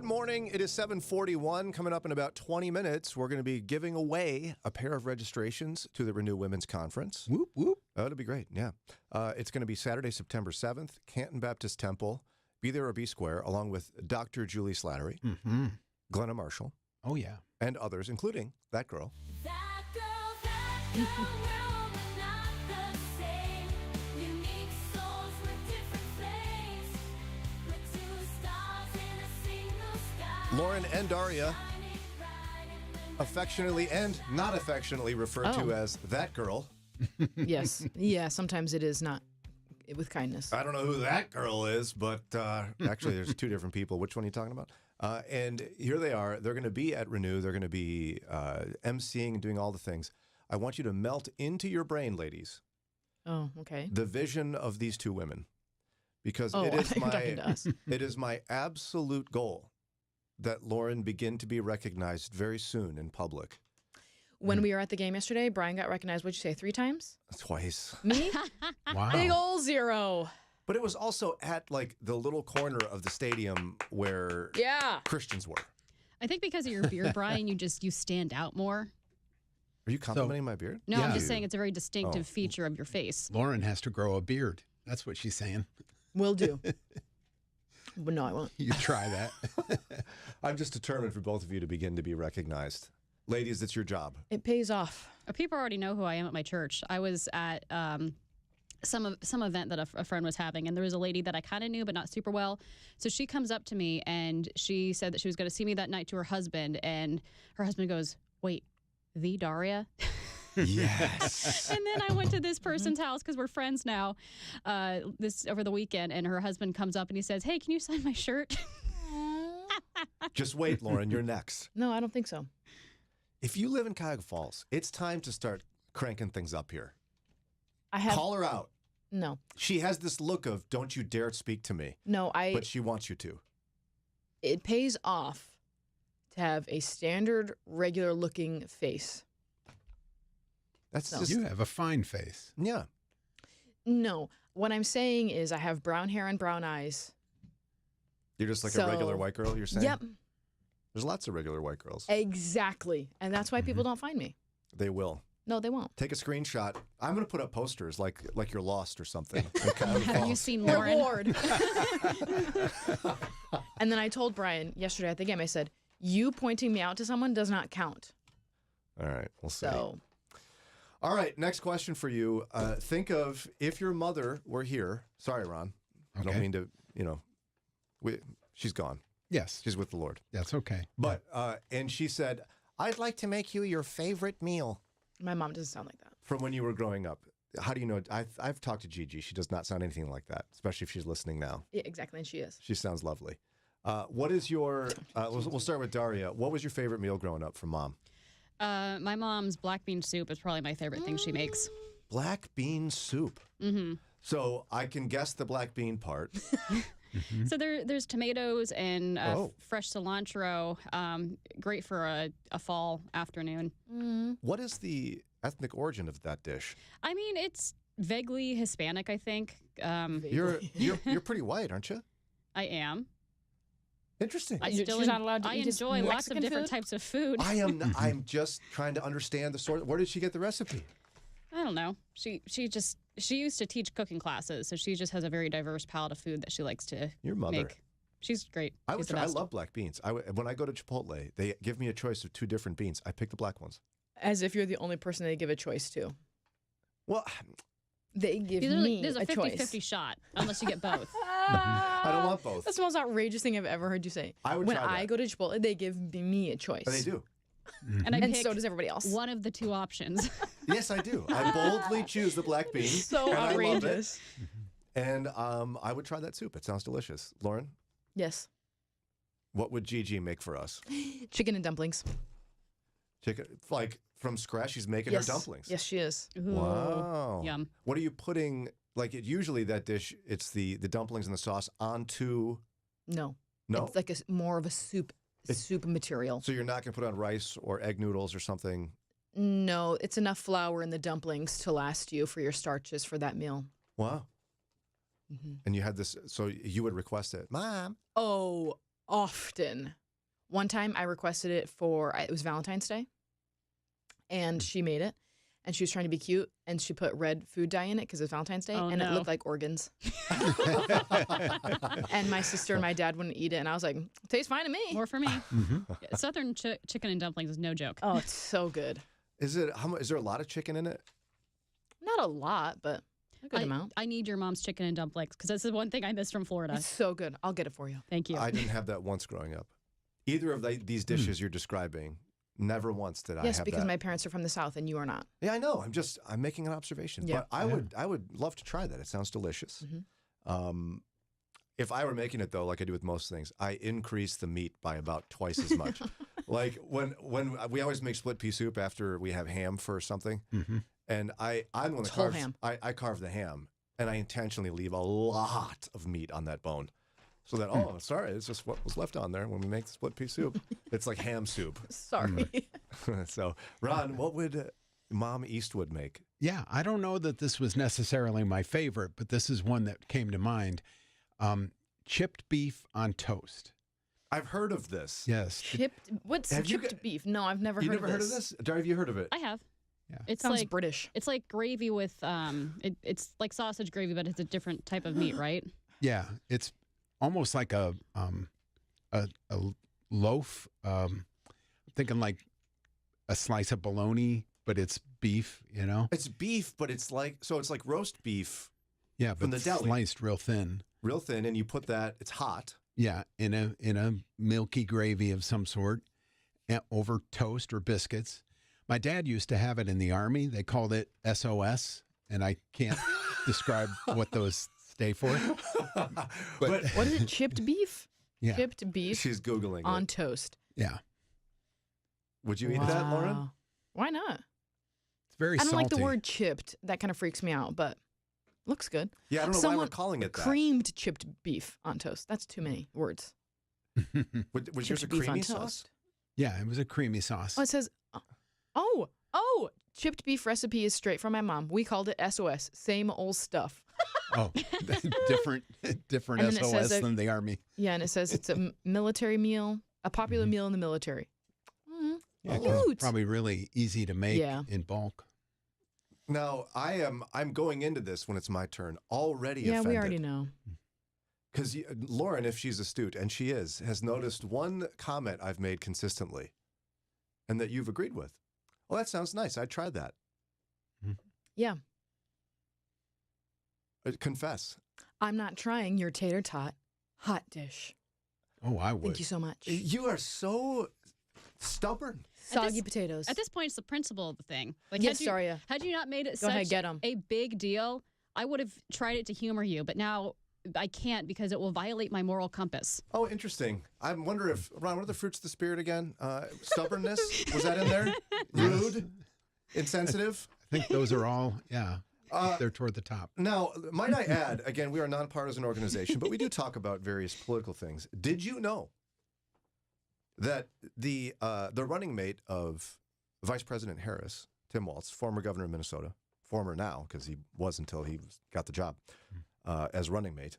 Good morning. It is 7:41. Coming up in about 20 minutes, we're going to be giving away a pair of registrations to the Renew Women's Conference. Whoop, whoop. Oh, it'll be great, yeah. It's going to be Saturday, September 7th, Canton Baptist Temple. Be there or be square, along with Dr. Julie Slattery, Glenna Marshall. Oh, yeah. And others, including that girl. Lauren and Daria, affectionately and not affectionately referred to as that girl. Yes. Yeah, sometimes it is not with kindness. I don't know who that girl is, but actually there's two different people. Which one are you talking about? And here they are. They're going to be at Renew. They're going to be emceeing and doing all the things. I want you to melt into your brain, ladies. Oh, okay. The vision of these two women. Because I thought you were talking to us. it is my absolute goal that Lauren begin to be recognized very soon in public. When we were at the game yesterday, Brian got recognized, what'd you say, 3 times? Twice. Me? Wow. Big ol' 0. But it was also at like the little corner of the stadium where Christians were. I think because of your beard, Brian, you stand out more. Are you complimenting my beard? No, I'm just saying it's a very distinctive feature of your face. Lauren has to grow a beard. That's what she's saying. Will do. But no, I won't. You try that. I'm just determined for both of you to begin to be recognized. Ladies, it's your job. It pays off. People already know who I am at my church. I was at some event that a friend was having, and there was a lady that I kind of knew but not super well. So she comes up to me, and she said that she was going to see me that night to her husband, and her husband goes, "Wait, the Daria?" Yes. And then I went to this person's house because we're friends now. This over the weekend, and her husband comes up and he says, "Hey, can you sign my shirt?" Just wait, Lauren. You're next. No, I don't think so. If you live in Cuyahoga Falls, it's time to start cranking things up here. Call her out. No. She has this look of "Don't you dare speak to me." No, But she wants you to. It pays off to have a standard, regular-looking face. You have a fine face. Yeah. No. What I'm saying is I have brown hair and brown eyes. You're just like a regular white girl, you're saying? Yep. There's lots of regular white girls. Exactly. And that's why people don't find me. They will. No, they won't. Take a screenshot. I'm going to put up posters like you're lost or something. Have you seen Lauren? Reward. And then I told Brian yesterday at the game, I said, you pointing me out to someone does not count. All right. We'll see. So. All right. Next question for you. Think of if your mother were here. Sorry, Ron. I don't mean to, she's gone. Yes. She's with the Lord. That's okay. But, and she said, "I'd like to make you your favorite meal." My mom doesn't sound like that. From when you were growing up. How do you know? I've talked to Gigi. She does not sound anything like that, especially if she's listening now. Yeah, exactly. And she is. She sounds lovely. What is your, we'll start with Daria. What was your favorite meal growing up from Mom? My mom's black bean soup is probably my favorite thing she makes. Black bean soup. Mm-hmm. So I can guess the black bean part. So there's tomatoes and fresh cilantro. Great for a fall afternoon. What is the ethnic origin of that dish? I mean, it's vaguely Hispanic, I think. You're pretty white, aren't you? I am. Interesting. She's not allowed to eat enjoy lots Mexican of different food? types of food. I'm just trying to understand the sort. Where did she get the recipe? I don't know. She used to teach cooking classes, so she just has a very diverse palette of food that she likes to Your mother. make. She's great. I She's the I best. love black beans. When I go to Chipotle, they give me a choice of 2 different beans. I pick the black ones. As if you're the only person they give a choice to. Well, they give There's a choice. 50-50 shot, unless you get both. I don't want both. That's the most outrageous thing I've ever heard you say. I would when try that. I go to Chipotle, they give me a choice. They do. And And so does everybody else. One of the 2 options. Yes, I do. I boldly choose the black bean. So and outrageous. I love it. And I would try that soup. It sounds delicious. Lauren, Yes. what would Gigi make for us? Chicken and dumplings. Chicken, like from scratch? She's making Yes. her dumplings. Yes, she is. Wow. Yum. What are you putting? Like usually that dish, it's the dumplings and the sauce onto. No. No? It's like more of a soup material. So you're not going to put on rice or egg noodles or something? No, it's enough flour in the dumplings to last you for your starches for that meal. Wow. And you had this, so you would request it. Mom. Oh, often. One time I requested it for, it was Valentine's Day, and she made it, and she was trying to be cute, and she put red food dye in it because it was Valentine's Day, and it looked like organs. And my sister and my dad wouldn't eat it, and I was like, tastes fine to me. More for me. Southern chicken and dumplings is no joke. Oh, it's so good. Is there a lot of chicken in it? Not a lot, but a good amount. I need your mom's chicken and dumplings because that's the one thing I missed from Florida. It's so good. I'll get it for you. Thank you. I didn't have that once growing up. Either of these dishes you're describing, never once did I have that. Yes, because my parents are from the South and you are not. Yeah, I know. I'm making an observation. Yeah. But I would love to try that. It sounds delicious. If I were making it though, like I do with most things, I increase the meat by about twice as much. Like when we always make split pea soup after we have ham for something, and I'm the one that carves ham. I carve the ham, and I intentionally leave a lot of meat on that bone. So that, sorry, it's just what was left on there when we make the split pea soup. It's like ham soup. Sorry. So, Ron, what would Mom Eastwood make? Yeah, I don't know that this was necessarily my favorite, but this is one that came to mind. Chipped beef on toast. I've heard of this. Yes. What's chipped beef? No, I've never heard of this. You never heard of this? Dar, have you heard of it? I have. Yeah. It sounds British. It's like gravy with, it's like sausage gravy, but it's a different type of meat, right? Yeah, it's almost like a loaf. Thinking like a slice of bologna, but it's beef. You know, it's beef, but it's like roast beef. Yeah, from but the deli. Sliced real thin. Real thin, and you put that. It's hot. Yeah, in a milky gravy of some sort, over toast or biscuits. My dad used to have it in the Army. They called it SOS, and I can't describe what those stay for. But what is it? Chipped beef? Yeah. Chipped beef. She's Googling on it. toast. Yeah. Would you eat that, Lauren? Why not? It's very I don't salty. like the word chipped. That kind of freaks me out, but looks good. Yeah, I don't know why we're calling it that. Creamed chipped beef on toast. That's too many words. Was yours a creamy sauce? Yeah, it was a creamy sauce. Oh, it says, chipped beef recipe is straight from my mom. We called it SOS. Same old stuff. Oh, different And then it SOS says than the Army. Yeah, and it says it's a military meal, a popular meal in the military. Yeah, 'cause it's probably really easy to make in bulk. Now, I'm going into this when it's my turn already offended. Yeah, we already know. Because Lauren, if she's astute, and she is, has noticed one comment I've made consistently and that you've agreed with. Well, that sounds nice. I'd try that. Yeah. Confess. I'm not trying your tater tot hot dish. Oh, I would. Thank you so much. You are so stubborn. Soggy potatoes. At this point, it's the principle of the thing. Like, Yes, Daria. Had you not made it Go ahead, such get 'em. a big deal, I would have tried it to humor you. But now I can't because it will violate my moral compass. Oh, interesting. I wonder if, Ron, what are the fruits of the spirit again? Stubbornness? Was that in there? Rude? Insensitive? I think those are all, they're toward the top. Now, might I add, again, we are a nonpartisan organization, but we do talk about various political things. Did you know that the running mate of Vice President Harris, Tim Walz, former governor of Minnesota, former now, because he was until he got the job as running mate.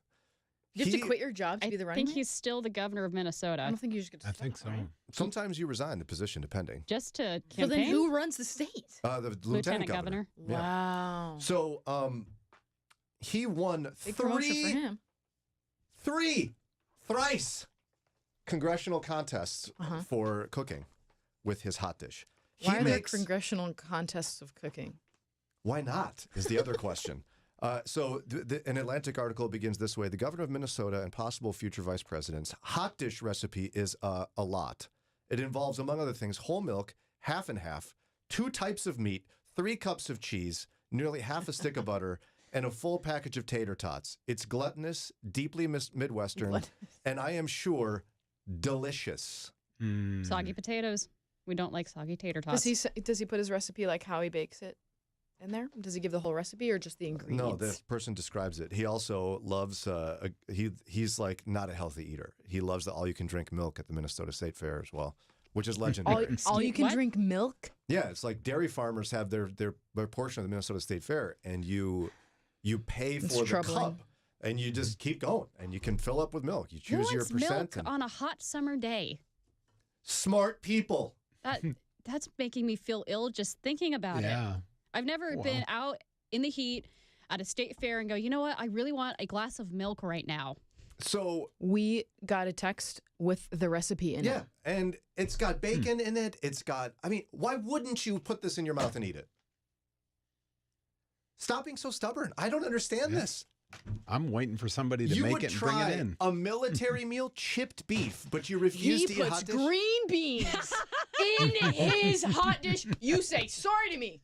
You have to quit your job to be the running I think mate? he's still the governor of Minnesota. I don't think you just get to I think so. Sometimes you resign the position, depending. Just to So campaign? then who runs the state? The lieutenant governor. Yeah. Wow. So he won Big promotion for him. thrice congressional contests for cooking with his hot dish. Why are there congressional contests of cooking? Why not, is the other question. So an Atlantic article begins this way. The governor of Minnesota and possible future vice president's hot dish recipe is a lot. It involves, among other things, whole milk, half and half, 2 types of meat, 3 cups of cheese, nearly half a stick of butter, and a full package of tater tots. It's gluttonous, deeply Midwestern, and I am sure delicious. Soggy potatoes. We don't like soggy tater tots. Does he put his recipe like how he bakes it in there? Does he give the whole recipe or just the ingredients? No, the person describes it. He also loves, he's like not a healthy eater. He loves the all-you-can-drink milk at the Minnesota State Fair as well, which is legendary. All you can drink milk? Yeah, it's like dairy farmers have their portion of the Minnesota State Fair, and you pay for the cup. And you just keep going, and you can fill up with milk. You choose your percent. Milk on a hot summer day. Smart people. That's making me feel ill just thinking about it. I've never been out in the heat at a state fair and go, you know what? I really want a glass of milk right now. So we got a text with the recipe in it. Yeah, and it's got bacon in it. It's got, I mean, why wouldn't you put this in your mouth and eat it? Stop being so stubborn. I don't understand this. I'm waiting for somebody to make it and bring it in. A military meal, chipped beef, but you refuse to eat hot He dish? puts green beans in his hot dish. You say sorry to me.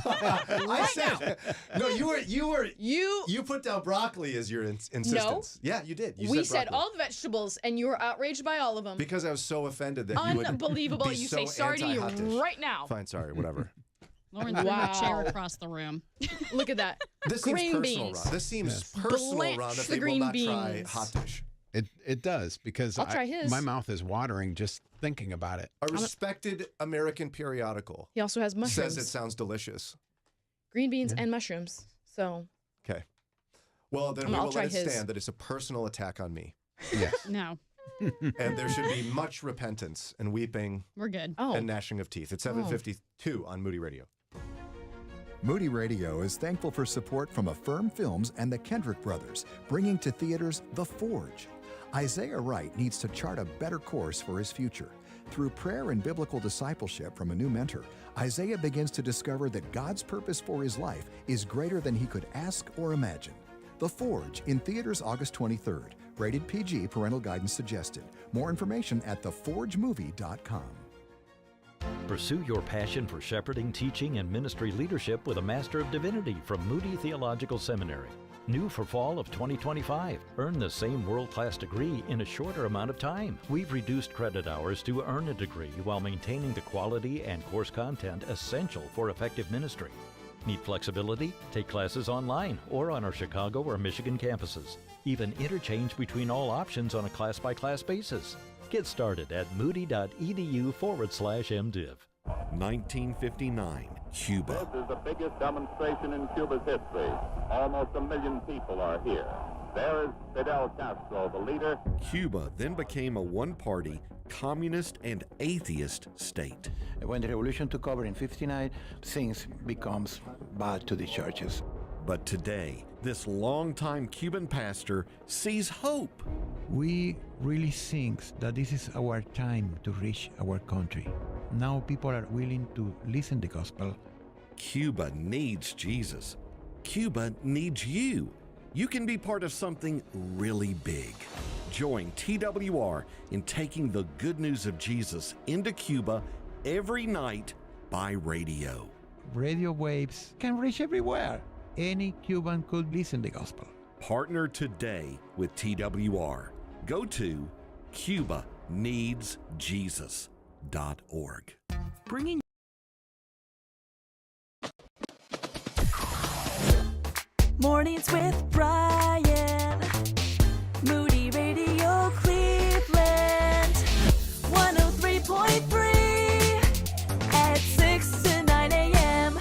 I said, no, you put down broccoli as your insistence. No. Yeah, you did. You We said said all the vegetables, and you were outraged by all of them. because I was so offended that you would Unbelievable. be You so say sorry to you anti-hot dish. right now. Fine, sorry, whatever. Lauren threw a chair across the room. Look at that. This green seems personal, beans. Ron. This seems personal, Blanch Ron, that the they will green not try beans. hot dish. It does, because I'll try his. my mouth is watering just thinking about it. A respected American periodical He also has mushrooms. says it sounds delicious. Green beans and mushrooms. So Okay. Well, then we I'll will try let it his. stand that it's a personal attack on me. Yes. No, And there should be much repentance and weeping we're good. and gnashing of teeth. It's 7:52 on Moody Radio. Moody Radio is thankful for support from Affirm Films and the Kendrick brothers, bringing to theaters The Forge. Isaiah Wright needs to chart a better course for his future. Through prayer and biblical discipleship from a new mentor, Isaiah begins to discover that God's purpose for his life is greater than he could ask or imagine. The Forge, in theaters August 23rd. Rated PG, parental guidance suggested. More information at theforgemovie.com. Pursue your passion for shepherding, teaching, and ministry leadership with a Master of Divinity from Moody Theological Seminary. New for fall of 2025. Earn the same world-class degree in a shorter amount of time. We've reduced credit hours to earn a degree while maintaining the quality and course content essential for effective ministry. Need flexibility? Take classes online or on our Chicago or Michigan campuses. Even interchange between all options on a class-by-class basis. Get started at moody.edu/MDiv. 1959, Cuba. This is the biggest demonstration in Cuba's history. Almost 1 million people are here. There is Fidel Castro, the leader. Cuba then became a one-party, communist and atheist state. When the revolution took over in 59, things becomes bad to the churches. But today, this longtime Cuban pastor sees hope. We really think that this is our time to reach our country. Now people are willing to listen to the gospel. Cuba needs Jesus. Cuba needs you. You can be part of something really big. Join TWR in taking the good news of Jesus into Cuba every night by radio. Radio waves can reach everywhere. Any Cuban could listen to the gospel. Partner today with TWR. Go to CubaNeedsJesus.org. Bringing Mornings with Brian. Moody Radio Cleveland. 103.3 at 6 to 9 a.m.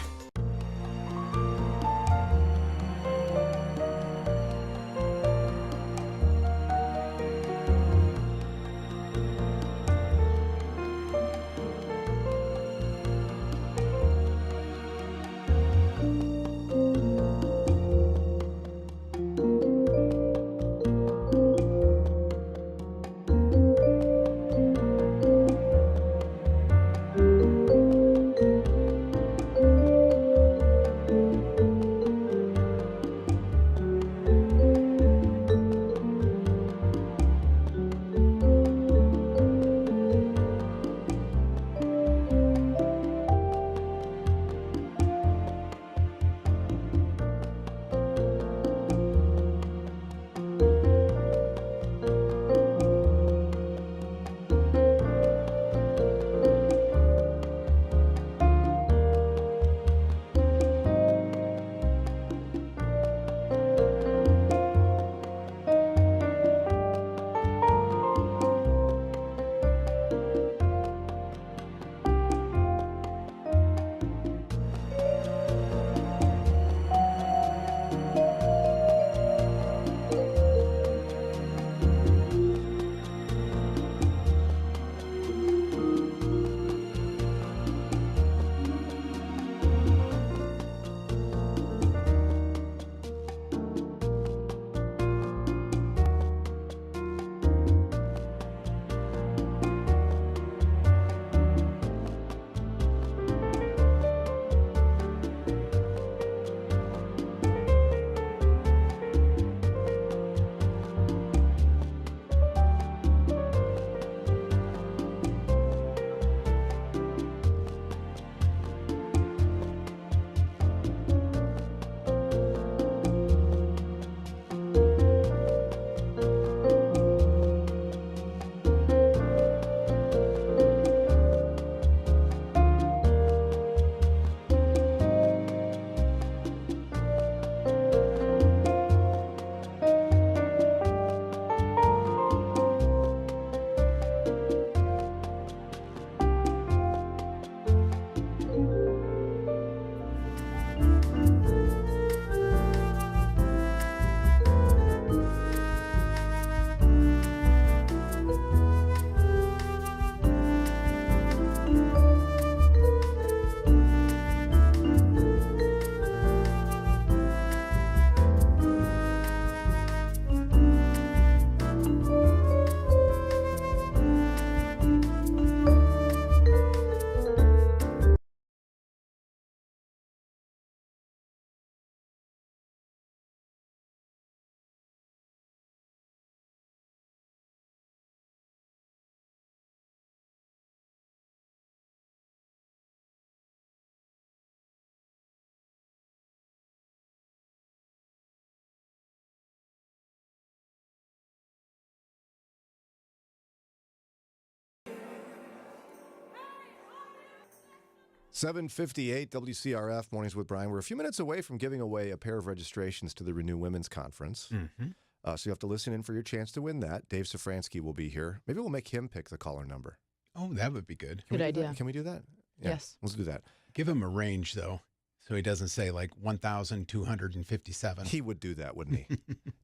7:58 WCRF Mornings with Brian. We're a few minutes away from giving away a pair of registrations to the Renew Women's Conference. Mm-hmm. So you have to listen in for your chance to win that. Dave Szfranski will be here. Maybe we'll make him pick the caller number. Oh, that would be good. Can Good we do idea. that? Can we do that? Yes. Let's do that. Give him a range, though, so he doesn't say like 1,257. He would do that, wouldn't he?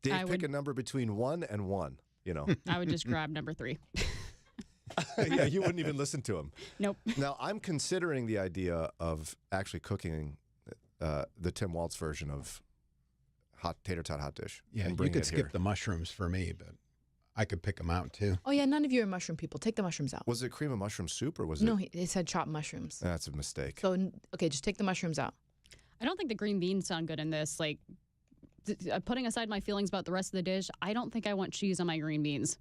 Dave, I pick would. a number between 1 and 1, you know. I would just grab number 3. Yeah, you wouldn't even listen to him. Nope. Now, I'm considering the idea of actually cooking the Tim Waltz version of tater tot hot dish. Yeah, and you bringing could it skip here. the mushrooms for me, but I could pick them out too. Oh yeah, none of you are mushroom people. Take the mushrooms out. Was it cream of mushroom soup or was No, it? he said chopped mushrooms. That's a mistake. So okay, just take the mushrooms out. I don't think the green beans sound good in this. Like, putting aside my feelings about the rest of the dish, I don't think I want cheese on my green beans.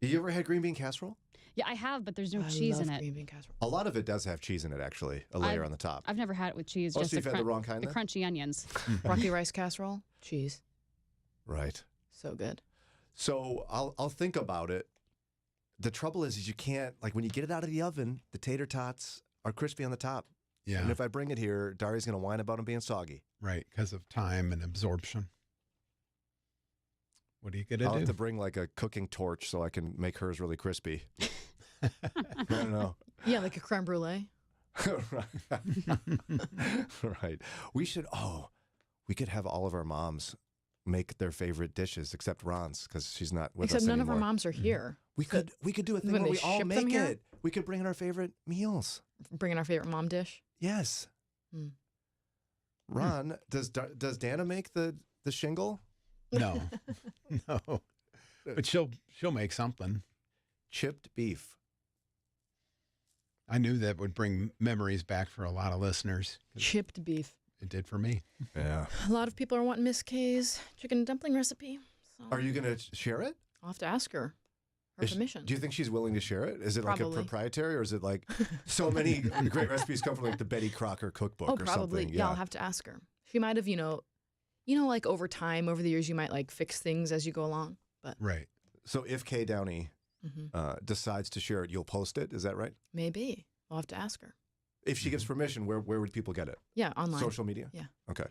You ever had green bean casserole? Yeah, I have, but there's no I cheese love in it. green bean casserole. A lot of it does have cheese in it, actually, a layer on the top. I've never had it with cheese. Oh, Just so you've had the wrong kind the then? crunchy onions. Broccoli rice casserole, cheese. Right. So good. So I'll think about it. The trouble is you can't, like when you get it out of the oven, the tater tots are crispy on the top. Yeah. And if I bring it here, Daria's going to whine about them being soggy. Right, because of time and absorption. What are you going to I'll do? have to bring like a cooking torch so I can make hers really crispy. I don't know. Yeah, like a creme brulee. Right. We could have all of our moms make their favorite dishes except Ron's because she's not with Except us none of anymore. our moms are here. We could do a thing When where they we all ship them make here? it. We could bring in our favorite meals. Bringing our favorite mom dish. Yes. Hmm. Ron, does Dana make the shingle? No, no. But she'll make something. Chipped beef. I knew that would bring memories back for a lot of listeners. Chipped beef. It did for me. Yeah. A lot of people are wanting Miss K's chicken dumpling recipe. So Are you going to share it? I'll have to ask her permission. Do you think she's willing to share it? Is it like Probably. a proprietary, or is it like so many great recipes come from like the Betty Crocker cookbook Oh, or probably. something? Yeah, I'll have to ask her. She might have, like over time, over the years, you might like fix things as you go along. But Right. So if Kay Downey decides to share it, you'll post it. Is that right? maybe I'll have to ask her. If she gives permission, where would people get it? Yeah, online. Social media? Yeah. Okay.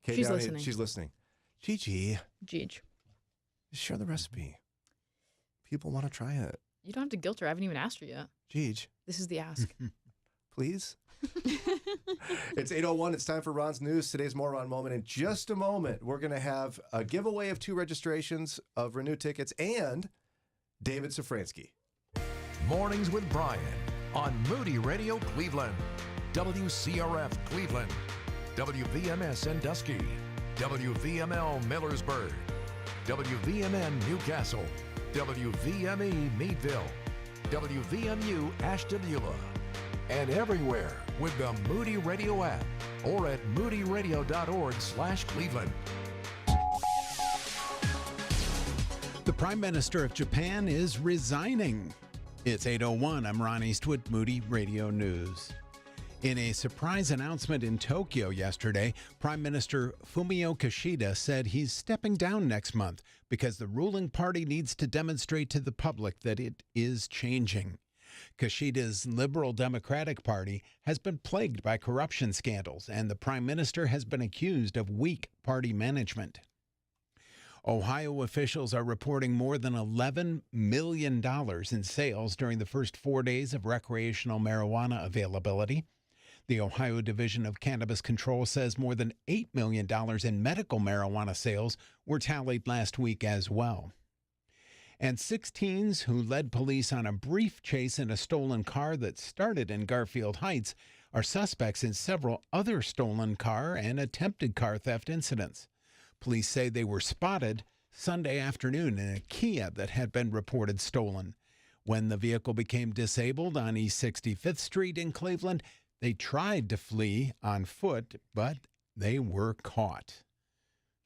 Kay She's Downey, listening. She's listening. Gigi, Jeej. share the recipe. People want to try it. You don't have to guilt her. I haven't even asked her yet. Gigi, This is the ask. please. It's 8:01. It's time for Ron's News. Today's More Ron Moment. In just a moment, we're going to have a giveaway of 2 registrations of Renew tickets and David Szfranski. Mornings with Brian on Moody Radio Cleveland, WCRF Cleveland, WVMS Sandusky, WVML Millersburg, WVMN Newcastle, WVME Meadville, WVMU Ashtabula, and everywhere with the Moody Radio app or at moodyradio.org/Cleveland. The Prime Minister of Japan is resigning. It's 8:01. I'm Ron Eastwood, Moody Radio News. In a surprise announcement in Tokyo yesterday, Prime Minister Fumio Kishida said he's stepping down next month because the ruling party needs to demonstrate to the public that it is changing. Kishida's Liberal Democratic Party has been plagued by corruption scandals, and the Prime Minister has been accused of weak party management. Ohio officials are reporting more than $11 million in sales during the first 4 days of recreational marijuana availability. The Ohio Division of Cannabis Control says more than $8 million in medical marijuana sales were tallied last week as well. And 6 teens who led police on a brief chase in a stolen car that started in Garfield Heights are suspects in several other stolen car and attempted car theft incidents. Police say they were spotted Sunday afternoon in a Kia that had been reported stolen. When the vehicle became disabled on East 65th Street in Cleveland, they tried to flee on foot, but they were caught.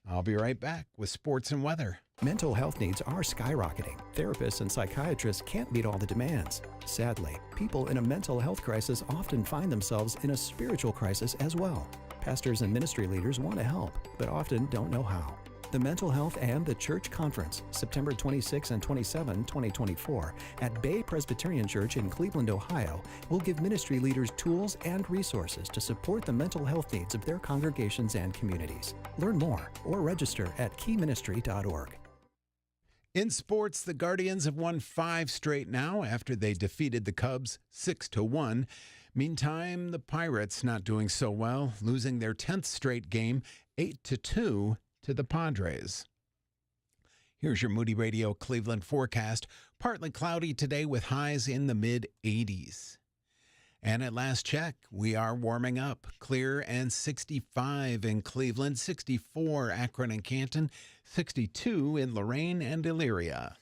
I'll be right back with sports and weather. Mental health needs are skyrocketing. Therapists and psychiatrists can't meet all the demands. Sadly, people in a mental health crisis often find themselves in a spiritual crisis as well. Pastors and ministry leaders want to help, but often don't know how. The Mental Health and the Church Conference, September 26 and 27, 2024, at Bay Presbyterian Church in Cleveland, Ohio, will give ministry leaders tools and resources to support the mental health needs of their congregations and communities. Learn more or register at keyministry.org. In sports, the Guardians have won 5 straight now after they defeated the Cubs 6-1. Meantime, the Pirates not doing so well, losing their 10th straight game 8-2 to the Padres. Here's your Moody Radio Cleveland forecast. Partly cloudy today with highs in the mid-80s. And at last check, we are warming up. Clear and 65 in Cleveland, 64 Akron and Canton, 62 in Lorain and Elyria.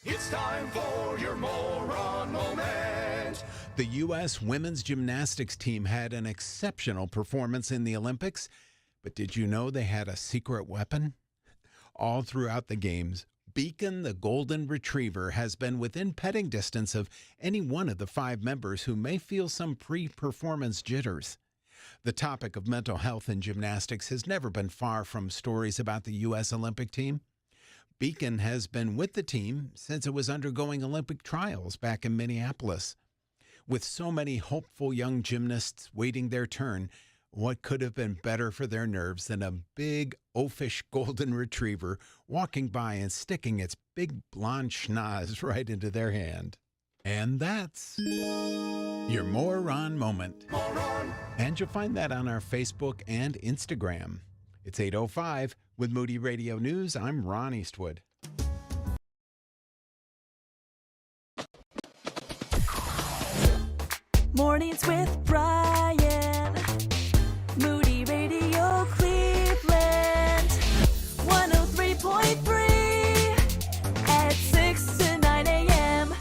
It's time for your moron moment. The U.S. women's gymnastics team had an exceptional performance in the Olympics, but did you know they had a secret weapon? All throughout the games, Beacon the Golden Retriever has been within petting distance of any one of the 5 members who may feel some pre-performance jitters. The topic of mental health in gymnastics has never been far from stories about the U.S. Olympic team. Beacon has been with the team since it was undergoing Olympic trials back in Minneapolis. With so many hopeful young gymnasts waiting their turn, what could have been better for their nerves than a big, oafish golden retriever walking by and sticking its big blonde schnoz right into their hand? And that's your Moron Moment. Moron. And you'll find that on our Facebook and Instagram. It's 8:05 with Moody Radio News. I'm Ron Eastwood. Mornings with Brian. Moody Radio Cleveland. 103.3 at 6 to 9 a.m.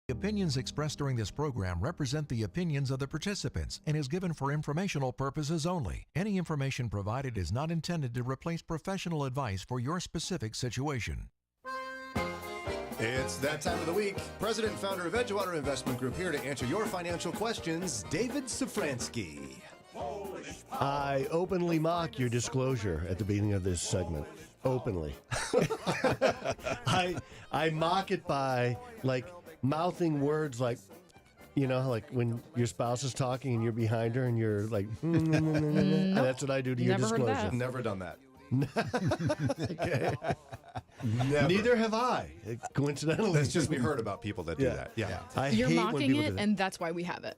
The opinions expressed during this program represent the opinions of the participants and is given for informational purposes only. Any information provided is not intended to replace professional advice for your specific situation. It's that time of the week. President and founder of Edgewater Investment Group here to answer your financial questions, David Szfranski. I openly mock your disclosure at the beginning of this segment. Openly. I mock it by, like, mouthing words like, you know, like when your spouse is talking and you're behind her and you're like, and that's what I do to your disclosure. Never done that. Okay. Never. Neither have I, coincidentally. That's just we heard about people that do that. Yeah. I You're hate when mocking people it, do that. and that's why we have it.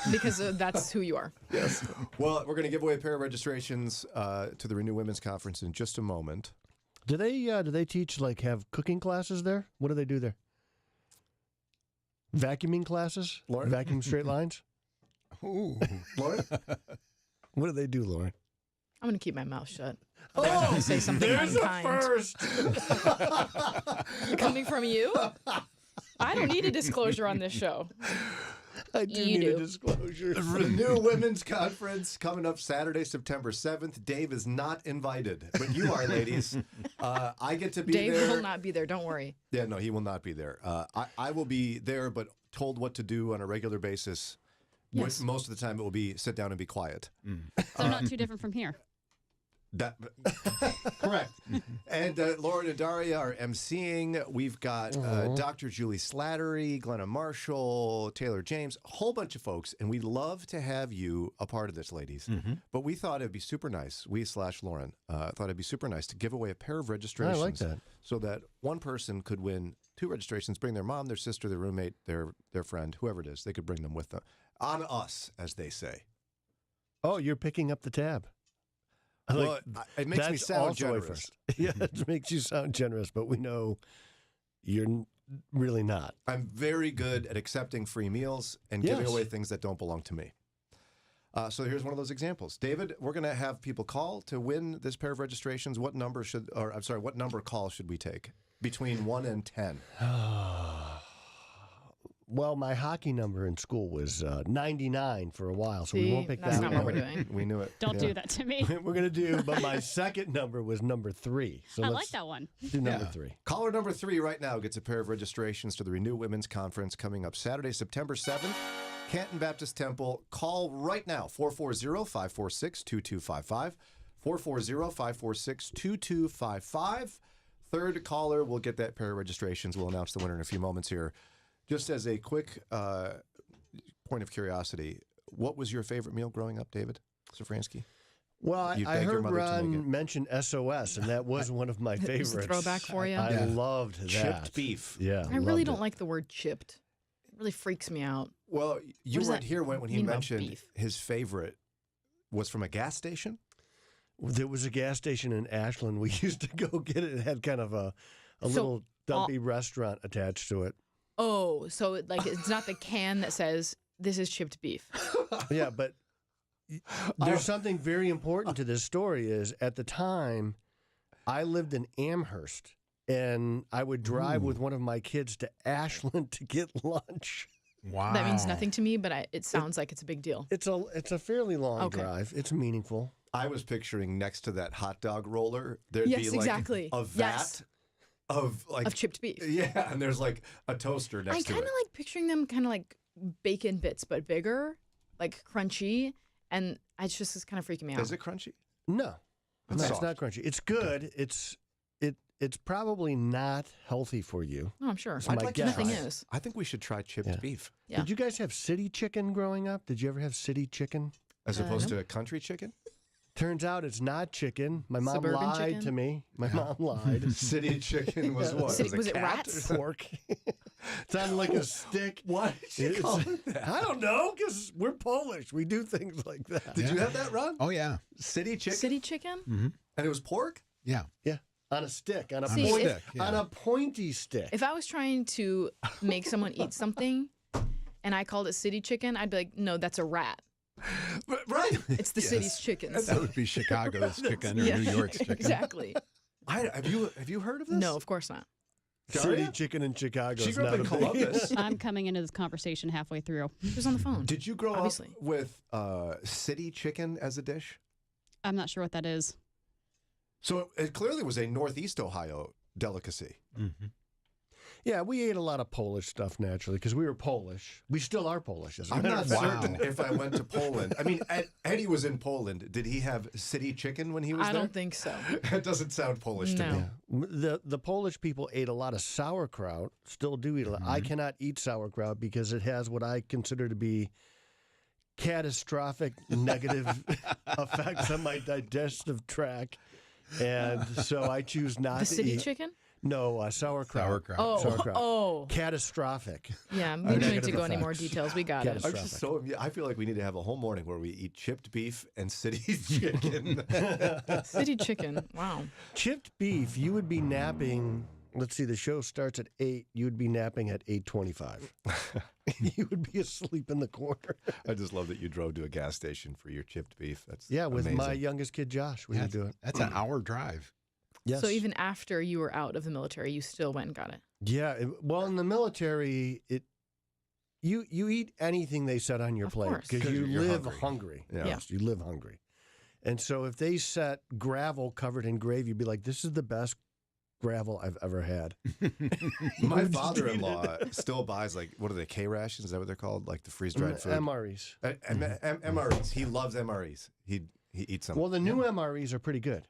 Because that's who you are. Yes. Well, we're going to give away a pair of registrations to the Renew Women's Conference in just a moment. Do they teach, like, have cooking classes there? What do they do there? Vacuuming classes? Lauren? Vacuum straight lines? Ooh. Lauren? What do they do, Lauren? I'm going to keep my mouth shut. I'm not going to say something there's unkind. a first. Coming from you? I don't need a disclosure on this show. I do need a disclosure. Renew Women's Conference coming up Saturday, September 7th. Dave is not invited, but you are, ladies. I get to be Dave there. will not be there. Don't worry. Yeah, no, he will not be there. I will be there, but told what to do on a regular basis. Yes. Most of the time, it will be sit down and be quiet. So not too different from here. That correct. And Lauren and Daria are emceeing. We've got Dr. Julie Slattery, Glenna Marshall, Taylor James, a whole bunch of folks, and we'd love to have you a part of this, ladies. But we thought it'd be super nice. We/Lauren thought it'd be super nice to give away a pair of registrations. I like that. So that one person could win 2 registrations, bring their mom, their sister, their roommate, their friend, whoever it is. They could bring them with them. On us, as they say. Oh, you're picking up the tab. Well, it makes me that's sound also a generous. first. Yeah, it makes you sound generous, but we know you're really not. I'm very good at accepting free meals and giving Yes. away things that don't belong to me. So here's one of those examples. David, we're going to have people call to win this pair of registrations. What number call should we take? Between 1 and 10. Well, my hockey number in school was 99 for a while, so we See, won't pick that's that not one. what we're doing. We knew it. Don't do that to me. We're going to do, but my second number was number 3. So I let's like that one. do number 3. Caller number 3 right now gets a pair of registrations to the Renew Women's Conference coming up Saturday, September 7th. Canton Baptist Temple. Call right now, 440-546-2255. 440-546-2255. Third caller will get that pair of registrations. We'll announce the winner in a few moments here. Just as a quick point of curiosity, what was your favorite meal growing up, David Szfranski? Well, You'd I beg your heard mother to make it. Ron mention SOS, and that was one of my It favorites. was a throwback for you? I Yeah. loved that. Chipped beef. Yeah, I really don't like the word chipped. It really freaks me out. Well, you does weren't that here when he mean about mentioned beef? his favorite was from a gas station. There was a gas station in Ashland. We used to go get it. It had kind of a So, little dumpy restaurant attached to it. Oh, so it's not the can that says this is chipped beef. Yeah, but there's something very important to this story is at the time I lived in Amherst and I would drive with one of my kids to Ashland to get lunch. Wow. That means nothing to me, but it sounds like it's a big deal. It's a fairly long drive. It's meaningful. I was picturing next to that hot dog roller, there'd Yes, be like exactly. a vat Yes. of chipped beef. Yeah, and there's like a toaster next I to kind it. of like picturing them kind of like bacon bits, but bigger, like crunchy, and it's just kind of freaking me out. Is it crunchy? No, It's it's soft. not crunchy. It's good. It's probably not healthy for you. Oh, I'm sure. It's my guess. Nothing is. I think we should try chipped beef. Yeah. Did you guys have city chicken growing up? Did you ever have city chicken? As opposed to a country chicken? Turns out it's not chicken. My mom Suburban lied chicken? to me. My mom lied. City chicken was what? Was it cat? rats? Pork. It's on like a stick. Why did you call it that? I don't know, because we're Polish. We do things like that. Did you have that, Ron? Oh, yeah. City chicken? City chicken? Mm-hmm. And it was pork? Yeah. Yeah. On a stick. On a See, point, if- on a pointy stick. If I was trying to make someone eat something and I called it city chicken, I'd be like, no, that's a rat. Right. It's the city's chickens. That would be Chicago's chicken or Yeah, New York's chicken. Exactly. Have you heard of this? No, of course not. City chicken in Chicago. She is grew up not in a big- Columbus. I'm coming into this conversation halfway through. Who's on the phone? Did you grow Obviously. up with city chicken as a dish? I'm not sure what that is. So it clearly was a Northeast Ohio delicacy. Yeah, we ate a lot of Polish stuff naturally because we were Polish. We still are Polish. As a I'm matter not of fact. certain if I went to Poland. I mean, Eddie was in Poland. Did he have city chicken when he was I there? don't think so. That doesn't sound Polish to me. The Polish people ate a lot of sauerkraut. Still do eat a lot. I cannot eat sauerkraut because it has what I consider to be catastrophic negative effects on my digestive tract, and so I choose not The to city eat. chicken? No, sauerkraut. Oh, Sauerkraut. oh. Catastrophic. Yeah, we don't need to go any more details. We got it. I'm just so. I feel like we need to have a whole morning where we eat chipped beef and city chicken. City chicken. Wow. Chipped beef, you would be napping. Let's see, the show starts at 8. You would be napping at 8:25. You would be asleep in the corner. I just love that you drove to a gas station for your chipped beef. That's with amazing. my youngest kid, Josh. We would do it. That's an hour drive. Yes. So even after you were out of the military, you still went and got it? Yeah. Well, in the military, you eat anything they set on your Of plate course. because you you're live hungry. hungry. Yeah. Yes, you live hungry. And so if they set gravel covered in gravy, you'd be like, this is the best gravel I've ever had. My father-in-law still buys, like, what are they, K-rations? Is that what they're called? Like the freeze-dried food? MREs. MREs. He loves MREs. He eats them. Well, the new MREs are pretty good.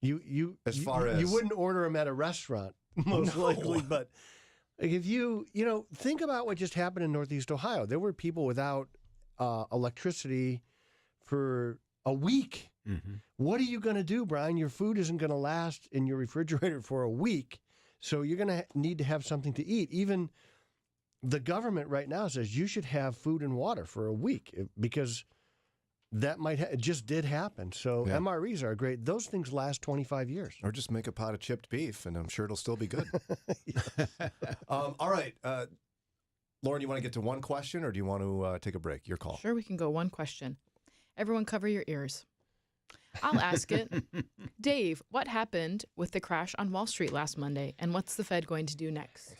You wouldn't order them at a restaurant most likely, but if you think about what just happened in Northeast Ohio, there were people without electricity for a week. What are you going to do, Brian? Your food isn't going to last in your refrigerator for a week, so you're going to need to have something to eat. Even the government right now says you should have food and water for a week because that it just did happen. So MREs are great. Those things last 25 years. Or just make a pot of chipped beef, and I'm sure it'll still be good. All right. Lauren, you want to get to one question, or do you want to take a break? Your call. Sure, we can go one question. Everyone cover your ears. I'll ask it. Dave, what happened with the crash on Wall Street last Monday, and what's the Fed going to do next?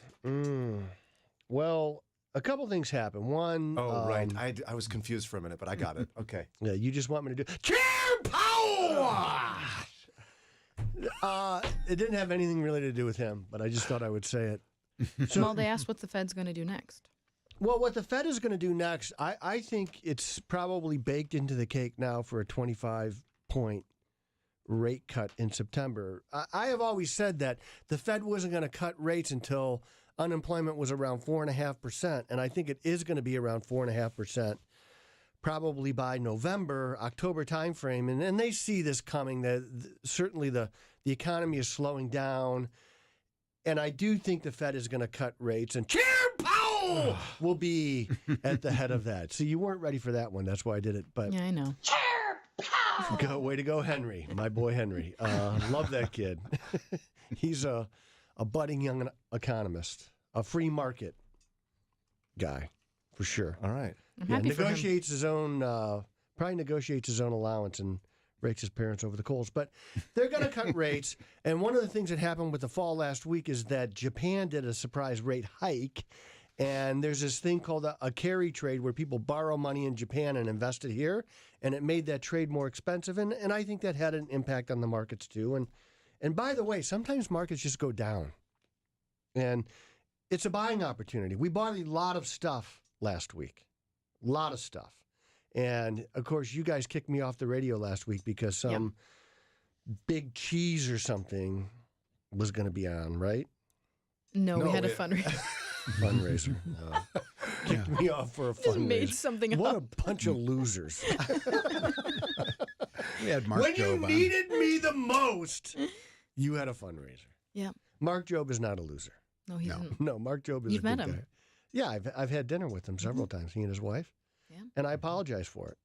Well, a couple things happened. One, right. I was confused for a minute, but I got it. Okay. Yeah, you just want me to do Chair Power. It didn't have anything really to do with him, but I just thought I would say it. Well, they asked what the Fed's going to do next. Well, what the Fed is going to do next, I think it's probably baked into the cake now for a 25-point rate cut in September. I have always said that the Fed wasn't going to cut rates until unemployment was around 4.5%, and I think it is going to be around 4.5%, probably by November, October timeframe. And they see this coming. That certainly the economy is slowing down, and I do think the Fed is going to cut rates, and Chair Powell will be at the head of that. So you weren't ready for that one. That's why I did it. But yeah, I know. Way to go, Henry, my boy Henry. Love that kid. He's a budding young economist, a free market guy, for sure. All right. Negotiates his own, probably negotiates his own allowance and rakes his parents over the coals. But they're going to cut rates. And one of the things that happened with the fall last week is that Japan did a surprise rate hike. And there's this thing called a carry trade where people borrow money in Japan and invest it here. And it made that trade more expensive. And I think that had an impact on the markets too. And by the way, sometimes markets just go down. And it's a buying opportunity. We bought a lot of stuff last week. A lot of stuff. And, of course, you guys kicked me off the radio last week because some big cheese or something was going to be on, right? No, we had a fundraiser. Fundraiser. Kicked me off for a fundraiser. Just made something What up. a bunch of losers. We had Mark when Job you on. needed me the most, you had a fundraiser. Yeah. Mark Job is not a loser. No, he's not. No, Mark Job is You've a good met him. guy. Yeah, I've had dinner with him several times, he and his wife. Yeah. And I apologize for it.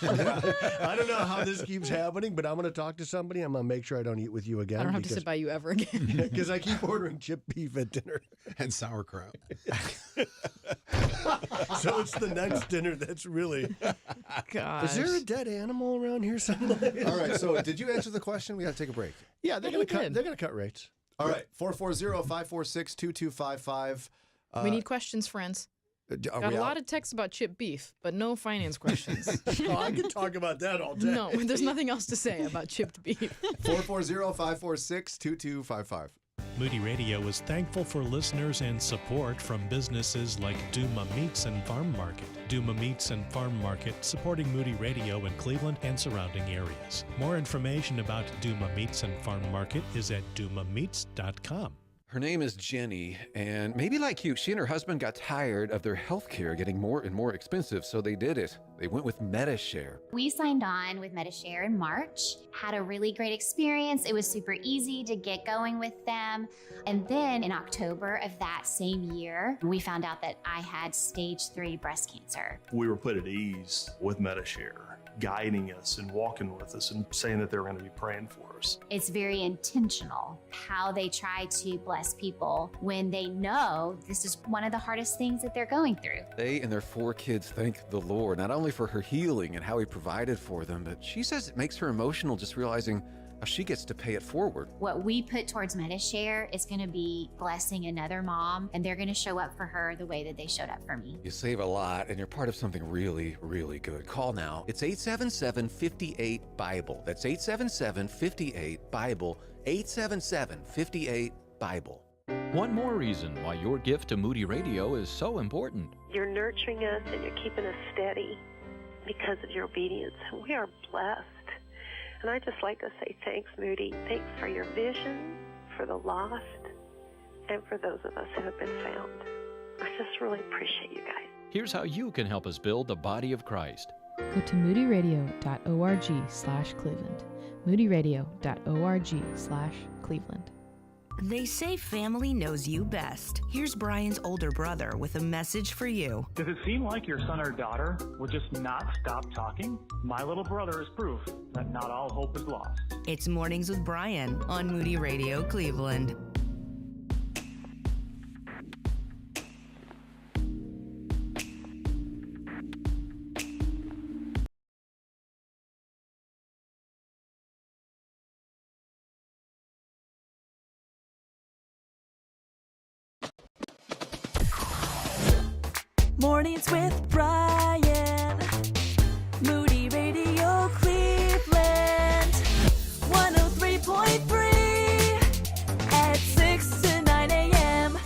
I don't know how this keeps happening, but I'm going to talk to somebody. I'm going to make sure I don't eat with you again. I don't have to sit by you ever again. Because I keep ordering chipped beef at dinner. And sauerkraut. So it's the next dinner that's really... Gosh. Is there a dead animal around here somewhere? All right, so did you answer the question? We got to take a break. Yeah, they're going to cut rates. All right, 440-546-2255. We need questions, friends. Got a lot of texts about chipped beef, but no finance questions. Oh, I could talk about that all day. No, there's nothing else to say about chipped beef. 440-546-2255. Moody Radio is thankful for listeners and support from businesses like Duma Meats and Farm Market. Duma Meats and Farm Market supporting Moody Radio in Cleveland and surrounding areas. More information about Duma Meats and Farm Market is at dumameats.com. Her name is Jenny, and maybe like you, she and her husband got tired of their health care getting more and more expensive, so they did it. They went with MediShare. We signed on with MediShare in March, had a really great experience. It was super easy to get going with them. And then in October of that same year, we found out that I had stage 3 breast cancer. We were put at ease with MediShare, guiding us and walking with us and saying that they were going to be praying for us. It's very intentional how they try to bless people when they know this is one of the hardest things that they're going through. They and their 4 kids thank the Lord, not only for her healing and how he provided for them, but she says it makes her emotional just realizing how she gets to pay it forward. What we put towards MediShare is going to be blessing another mom, and they're going to show up for her the way that they showed up for me. You save a lot, and you're part of something really, really good. Call now. It's 877-58-BIBLE. That's 877-58-BIBLE. 877-58-BIBLE. One more reason why your gift to Moody Radio is so important. You're nurturing us and you're keeping us steady because of your obedience. And we are blessed. And I just like to say thanks, Moody. Thanks for your vision, for the lost, and for those of us who have been found. I just really appreciate you guys. Here's how you can help us build the body of Christ. Go to moodyradio.org/Cleveland. moodyradio.org/Cleveland. They say family knows you best. Here's Brian's older brother with a message for you. Does it seem like your son or daughter will just not stop talking? My little brother is proof that not all hope is lost. It's Mornings with Brian on Moody Radio Cleveland. Mornings with Brian. Moody Radio Cleveland. 103.3 at 6 to 9 a.m.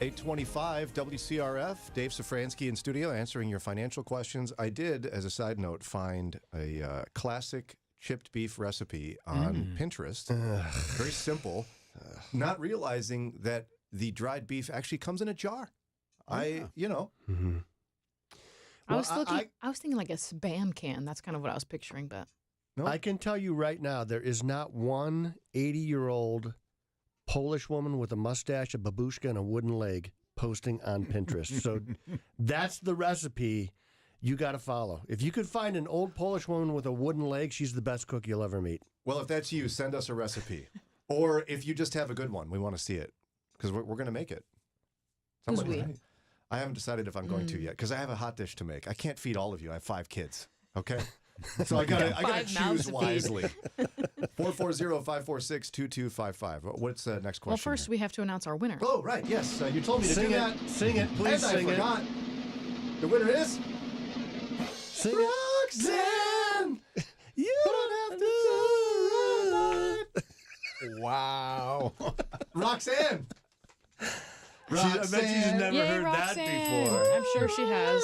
825 WCRF, Dave Szfranski in studio answering your financial questions. I did, as a side note, find a classic chipped beef recipe on Pinterest. Very simple. Not realizing that the dried beef actually comes in a jar. Mm-hmm. I was thinking like a Spam can. That's kind of what I was picturing, but I can tell you right now, there is not one 80-year-old Polish woman with a mustache, a babushka, and a wooden leg posting on Pinterest. So that's the recipe you got to follow. If you could find an old Polish woman with a wooden leg, she's the best cook you'll ever meet. Well, if that's you, send us a recipe. Or if you just have a good one, we want to see it. Because we're going to make it. I haven't decided if I'm going to yet, because I have a hot dish to make. I can't feed all of you. I have 5 kids. Okay? So I gotta choose wisely. 440-546-2255. What's the next question? Well, first we have to announce our winner. Oh, right. Yes. You told me to Sing do it. that. Sing it. Please sing I forgot. The winner is... Sing Roxanne! You don't have to Wow. Roxanne! I bet she's never heard Roxanne. that before. I'm sure she has.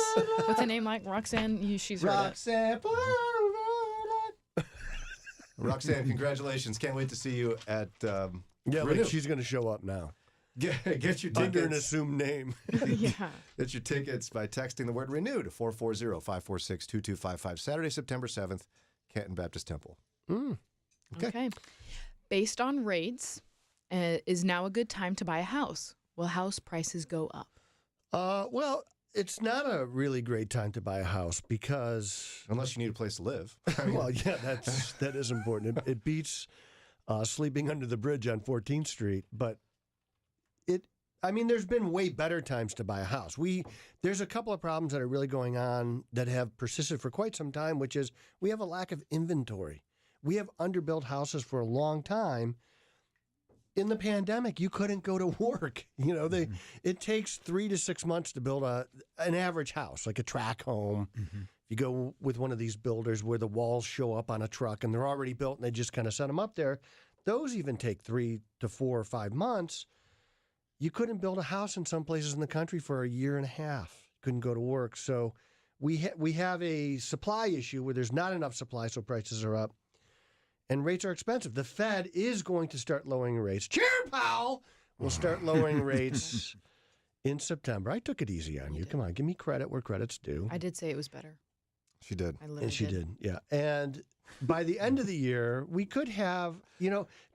With a name like Roxanne, she's heard Roxanne. Roxanne, congratulations. Can't wait to see you at Renew. She's going to show up now. Get your tickets. Under an assumed name. Yeah. Get your tickets by texting the word Renew to 440-546-2255. Saturday, September 7th, Canton Baptist Temple. Okay. Based on rates, is now a good time to buy a house? Will house prices go up? Well, it's not a really great time to buy a house because... Unless you need a place to live. Well, yeah, that is important. It beats sleeping under the bridge on 14th Street, but there's been way better times to buy a house. There's a couple of problems that are really going on that have persisted for quite some time, which is we have a lack of inventory. We have underbuilt houses for a long time. In the pandemic, you couldn't go to work. It takes 3 to 6 months to build an average house, like a tract home. If you go with one of these builders where the walls show up on a truck and they're already built and they just kind of set them up there, those even take 3 to 4 or 5 months. You couldn't build a house in some places in the country for a year and a half. Couldn't go to work. So we have a supply issue where there's not enough supply, so prices are up. And rates are expensive. The Fed is going to start lowering rates. Chair Powell will start lowering rates in September. I took it easy on you. Come on, give me credit where credit's due. I did say it was better. She did. I literally did. Yeah. And by the end of the year, we could have,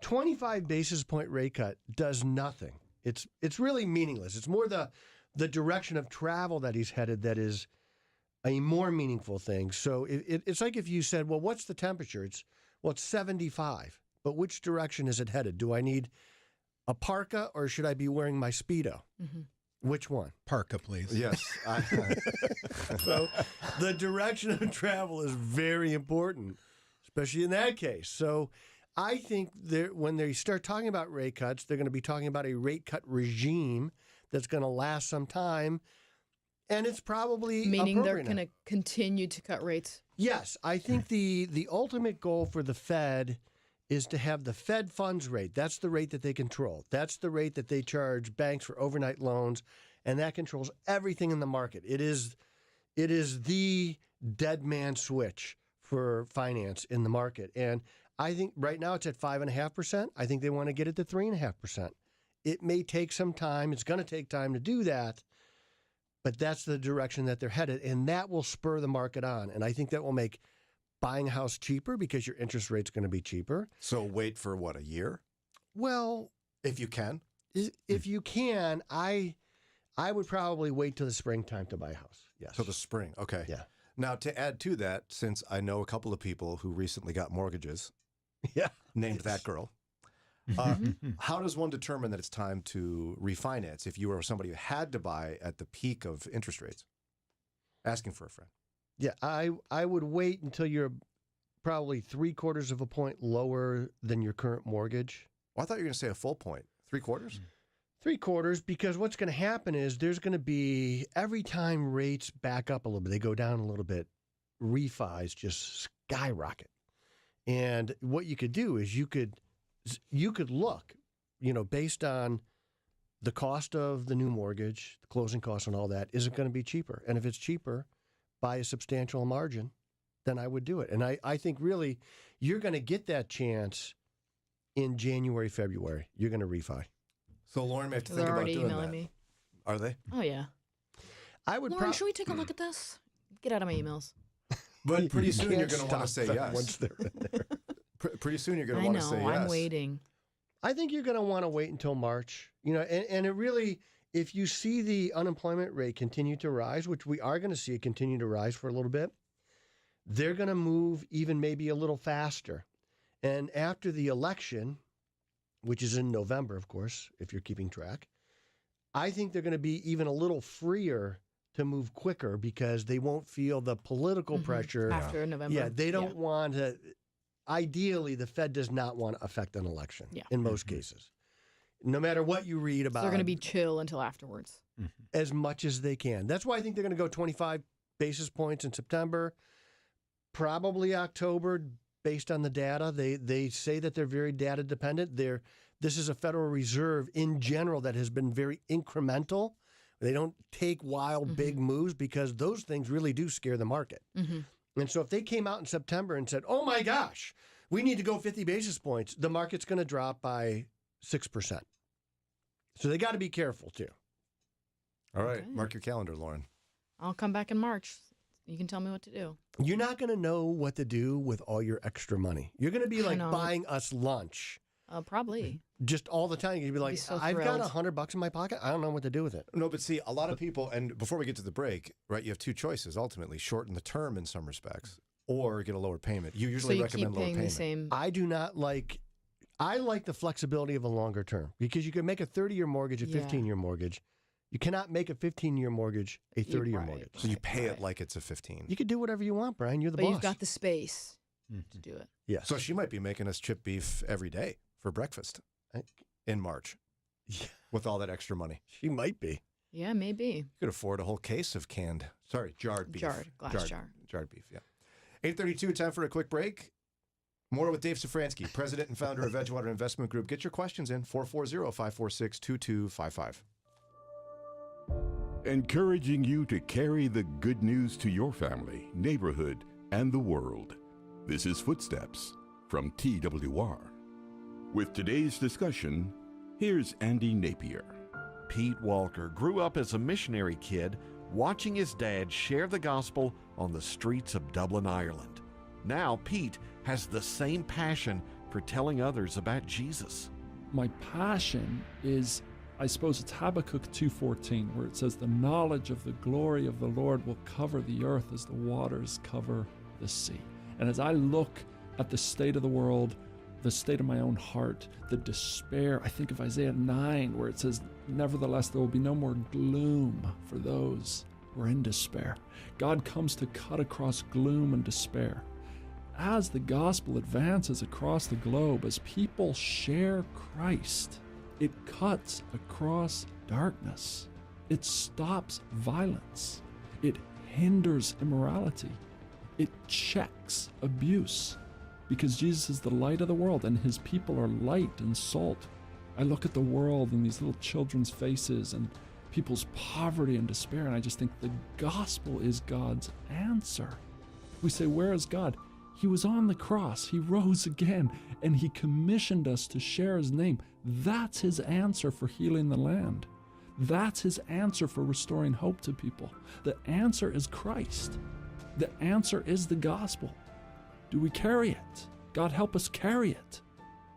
25 basis point rate cut does nothing. It's really meaningless. It's more the direction of travel that he's headed that is a more meaningful thing. So it's like if you said, well, what's the temperature? It's 75. But which direction is it headed? Do I need a parka or should I be wearing my Speedo? Mm-hmm. Which one? Parka, please. Yes. So the direction of travel is very important, especially in that case. So I think when they start talking about rate cuts, they're going to be talking about a rate cut regime that's going to last some time. And it's probably meaning they're going to continue to cut rates. Yes, I think the ultimate goal for the Fed is to have the Fed funds rate. That's the rate that they control. That's the rate that they charge banks for overnight loans, and that controls everything in the market. It is the dead man switch for finance in the market. And I think right now it's at 5.5%. I think they want to get it to 3.5%. It may take some time. It's going to take time to do that. But that's the direction that they're headed, and that will spur the market on. And I think that will make buying a house cheaper because your interest rate's going to be cheaper. So wait for what, a year? Well, if you can. If you can, I would probably wait till the springtime to buy a house. Yes. Till the spring. Okay. Yeah. Now, to add to that, since I know a couple of people who recently got mortgages, named that girl. How does one determine that it's time to refinance if you were somebody who had to buy at the peak of interest rates? Asking for a friend. Yeah, I would wait until you're probably 3/4 of a point lower than your current mortgage. Well, I thought you were going to say a full point. 3/4? 3/4, because what's going to happen is there's going to be, every time rates back up a little bit, they go down a little bit, refis just skyrocket. And what you could do is you could look, based on the cost of the new mortgage, the closing costs and all that isn't going to be cheaper. And if it's cheaper by a substantial margin, then I would do it. And I think really you're going to get that chance in January, February. You're going to refi. So Lauren may have to They're think about already doing emailing that. me. Are they? Oh, yeah. I would. Lauren, should we take a look at this? Get out of my emails. But pretty You soon you're can't going to want to stop say them yes. once they're in there. Pretty soon you're going I to want know. to say yes. I'm waiting. I think you're going to want to wait until March. You know, and it really, if you see the unemployment rate continue to rise, which we are going to see it continue to rise for a little bit, they're going to move even maybe a little faster. And after the election, which is in November, of course, if you're keeping track, I think they're going to be even a little freer to move quicker because they won't feel the political pressure. After November. Yeah, they don't want to. Ideally, the Fed does not want to affect an election in most cases, no matter what you read about. So they're going to be chill until afterwards. As much as they can. That's why I think they're going to go 25 basis points in September, probably October, based on the data. They say that they're very data dependent. This is a Federal Reserve in general that has been very incremental. They don't take wild, big moves because those things really do scare the market. And so if they came out in September and said, oh my gosh, we need to go 50 basis points, the market's going to drop by 6%. So they got to be careful too. All right. Mark your calendar, Lauren. I'll come back in March. You can tell me what to do. You're not going to know what to do with all your extra money. You're going to be like know. buying us lunch. Probably. Just all the time. You'd be like, so I've got thrilled. $100 in my pocket. I don't know what to do with it. No, but see, a lot of people, and before we get to the break, right, you have two choices ultimately: shorten the term in some respects, or get a lower payment. You usually recommend lower payment. I do not like. I like the flexibility of a longer term because you can make a 30-year mortgage a 15-year mortgage. You cannot make a 15-year mortgage a 30-year mortgage. So you pay it like it's a 15. You could do whatever you want, Brian. You're the But boss. you've got the space to do it. Yeah. So she might be making us chip beef every day for breakfast in March with all that extra money. She might be. Yeah, maybe. You could afford a whole case of jarred beef. Glass jar. Jarred beef, yeah. 8:32, time for a quick break. More with Dave Szfranski, president and founder of Edgewater Investment Group. Get your questions in, 440-546-2255. Encouraging you to carry the good news to your family, neighborhood, and the world. This is Footsteps from TWR. With today's discussion, here's Andy Napier. Pete Walker grew up as a missionary kid watching his dad share the gospel on the streets of Dublin, Ireland. Now Pete has the same passion for telling others about Jesus. My passion is, I suppose it's Habakkuk 2:14, where it says, the knowledge of the glory of the Lord will cover the earth as the waters cover the sea. And as I look at the state of the world, the state of my own heart, the despair, I think of Isaiah 9, where it says, nevertheless, there will be no more gloom for those who are in despair. God comes to cut across gloom and despair. As the gospel advances across the globe, as people share Christ, it cuts across darkness. It stops violence. It hinders immorality. It checks abuse. Because Jesus is the light of the world and his people are light and salt. I look at the world and these little children's faces and people's poverty and despair, and I just think the gospel is God's answer. We say, where is God? He was on the cross, he rose again, and he commissioned us to share his name. That's his answer for healing the land. That's his answer for restoring hope to people. The answer is Christ. The answer is the gospel. Do we carry it? God help us carry it.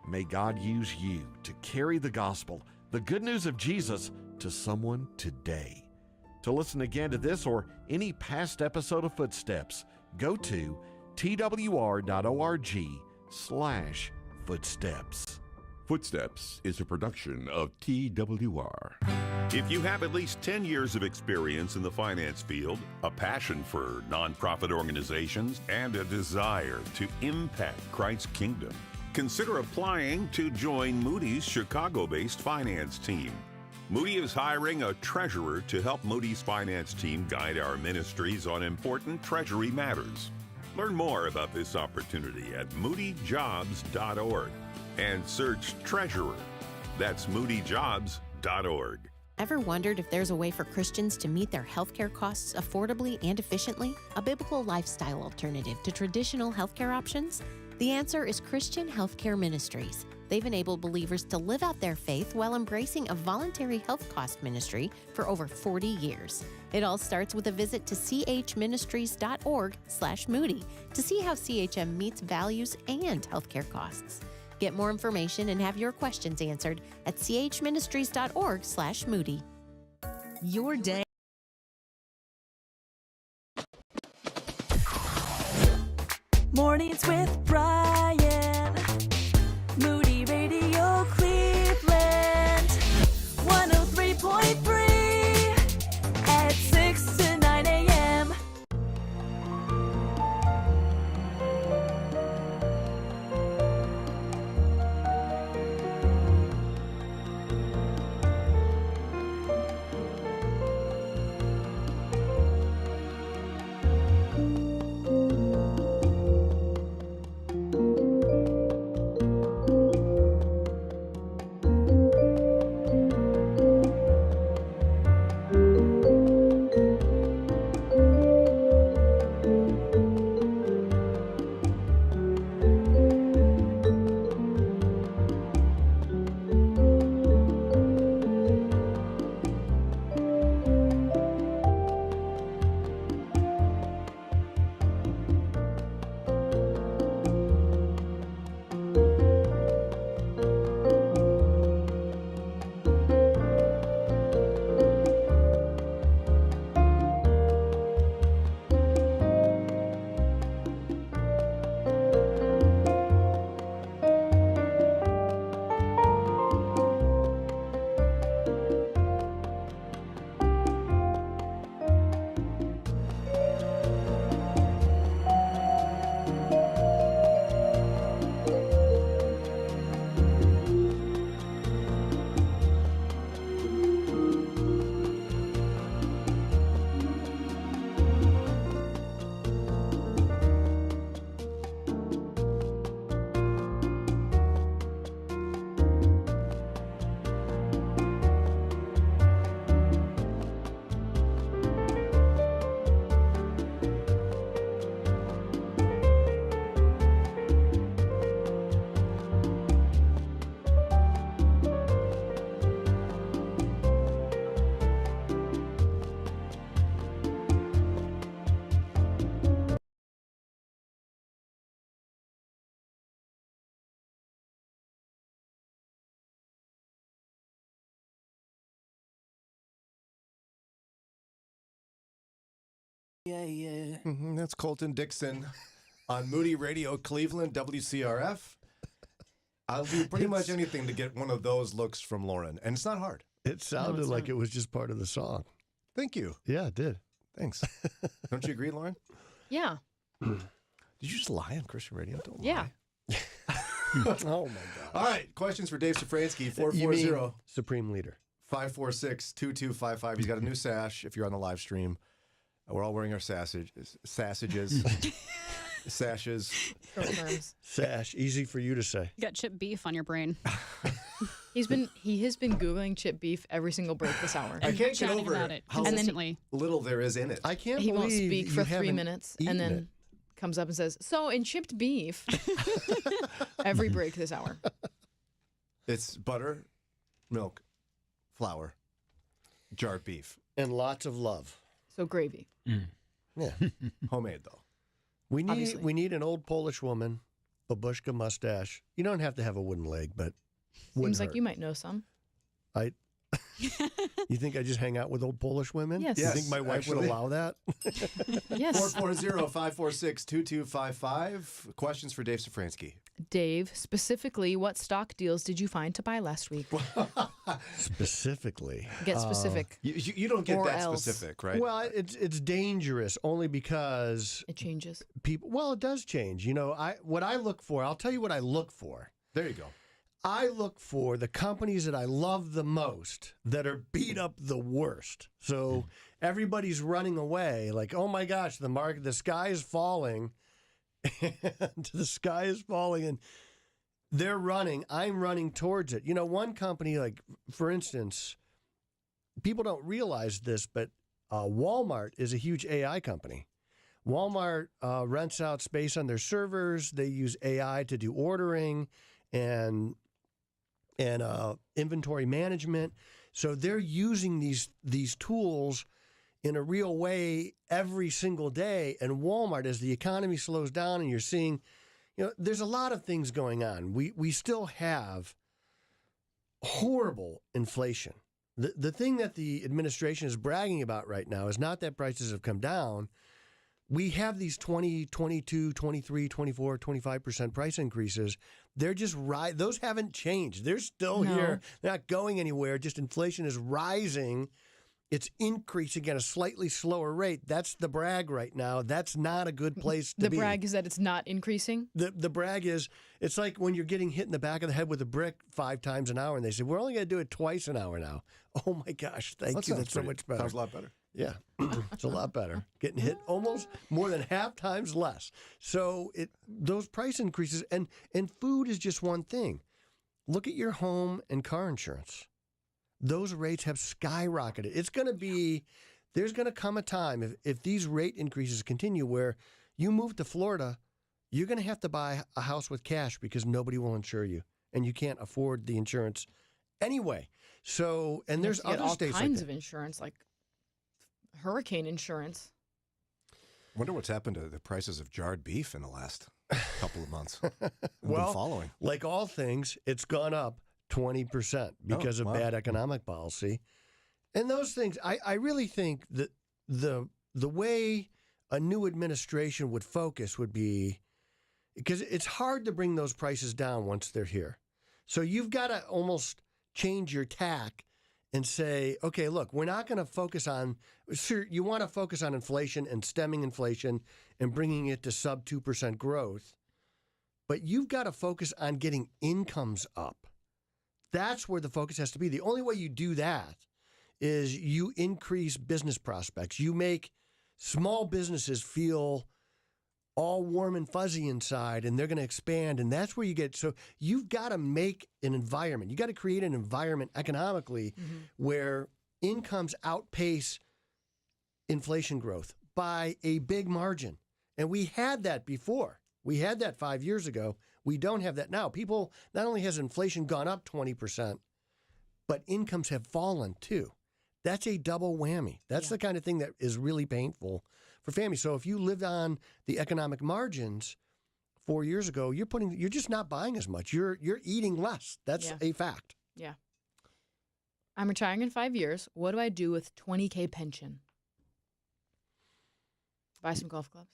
May God use you to carry the gospel, the good news of Jesus, to someone today. To listen again to this or any past episode of Footsteps, go to twr.org/footsteps. Footsteps is a production of TWR. If you have at least 10 years of experience in the finance field, a passion for nonprofit organizations, and a desire to impact Christ's kingdom, consider applying to join Moody's Chicago-based finance team. Moody is hiring a treasurer to help Moody's finance team guide our ministries on important treasury matters. Learn more about this opportunity at moodyjobs.org and search treasurer. That's moodyjobs.org. cmhc.org. Ever wondered if there's a way for Christians to meet their healthcare costs affordably and efficiently? A biblical lifestyle alternative to traditional healthcare options? The answer is Christian Healthcare Ministries. They've enabled believers to live out their faith while embracing a voluntary health cost ministry for over 40 years. It all starts with a visit to chministries.org/Moody to see how CHM meets values and healthcare costs. Get more information and have your questions answered at chministries.org/Moody. Your day. Mornings with Brian. Moody Radio Cleveland. 103.3 at 6 to 9 a.m. Yeah. That's Colton Dixon on Moody Radio Cleveland, WCRF. I'll do pretty much anything to get one of those looks from Lauren, and it's not hard. It sounded like it was just part of the song. Thank you. Yeah, it did. Thanks. Don't you agree, Lauren? Yeah. Did you just lie on Christian radio? Don't Yeah. lie. Oh, my God. All right. Questions for Dave Szfranski, You 440 mean Supreme Leader. 546-2255. He's got a new sash if you're on the live stream. We're all wearing our sashes. Sashes. Short terms. Sash, easy for you to say. You got chip beef on your brain. He has been Googling chip beef every single break this hour. I can't get Chatting over about it how consistently. little there is in it. I can't He believe won't speak you for 3 haven't minutes eaten and then it. comes up and says, "So in chipped beef." Every break this hour. It's butter, milk, flour, jarred beef. And lots of love. So gravy. Yeah. Homemade, though. We Obviously. need an old Polish woman, babushka mustache. You don't have to have a wooden leg, but Seems like you might know some. You think I just hang out with old Polish women? Yes. You think my wife would actually. allow that? Yes. 440-546-2255. Questions for Dave Szfranski. Dave, specifically, what stock deals did you find to buy last week? Specifically. Get specific. You don't get Or that else. specific, right? Well, it's dangerous only because It changes. people. Well, it does change. You know, what I look for. I'll tell you what I look for. There you go. I look for the companies that I love the most that are beat up the worst. So everybody's running away, like, oh my gosh, the sky is falling, and the sky is falling, and they're running. I'm running towards it. You know, one company, like, for instance, people don't realize this, but Walmart is a huge AI company. Walmart rents out space on their servers. They use AI to do ordering and inventory management. So they're using these tools in a real way every single day. And Walmart, as the economy slows down and you're seeing, you know, there's a lot of things going on. We still have horrible inflation. The thing that the administration is bragging about right now is not that prices have come down. We have these 20, 22, 23, 24, 25% price increases. They're just those haven't changed. They're still here. They're not going anywhere. Just inflation is rising. It's increasing at a slightly slower rate. That's the brag right now. That's not a good place to be. The brag is that it's not increasing? The brag is, it's like when you're getting hit in the back of the head with a brick 5 times an hour, and they say, we're only going to do it twice an hour now. Oh, my gosh. Thank you. That's so much better. Sounds a lot better. Yeah, it's a lot better. Getting hit almost more than half times less. So those price increases, and food is just one thing. Look at your home and car insurance. Those rates have skyrocketed. There's going to come a time, if these rate increases continue, where you move to Florida, you're going to have to buy a house with cash because nobody will insure you, and you can't afford the insurance anyway. So, and there's other states all kinds like of insurance, like hurricane insurance. Wonder what's happened to the prices of jarred beef in the last couple of months. Well, following. Like all things, it's gone up 20% because of bad economic policy. And those things, I really think that the way a new administration would focus would be, because it's hard to bring those prices down once they're here. So you've got to almost change your tack and say, okay, look, we're not going to focus on, sure, you want to focus on inflation and stemming inflation and bringing it to sub 2% growth, but you've got to focus on getting incomes up. That's where the focus has to be. The only way you do that is you increase business prospects. You make small businesses feel all warm and fuzzy inside, and they're going to expand, and that's where you get. So you've got to make an environment. You got to create an environment economically where incomes outpace inflation growth by a big margin. And we had that before. We had that 5 years ago. We don't have that now. People, not only has inflation gone up 20%, but incomes have fallen too. That's a double whammy. That's the kind of thing that is really painful for families. So if you lived on the economic margins 4 years ago, you're just not buying as much. You're eating less. That's a fact. Yeah. I'm retiring in 5 years. What do I do with $20K pension? Buy some golf clubs?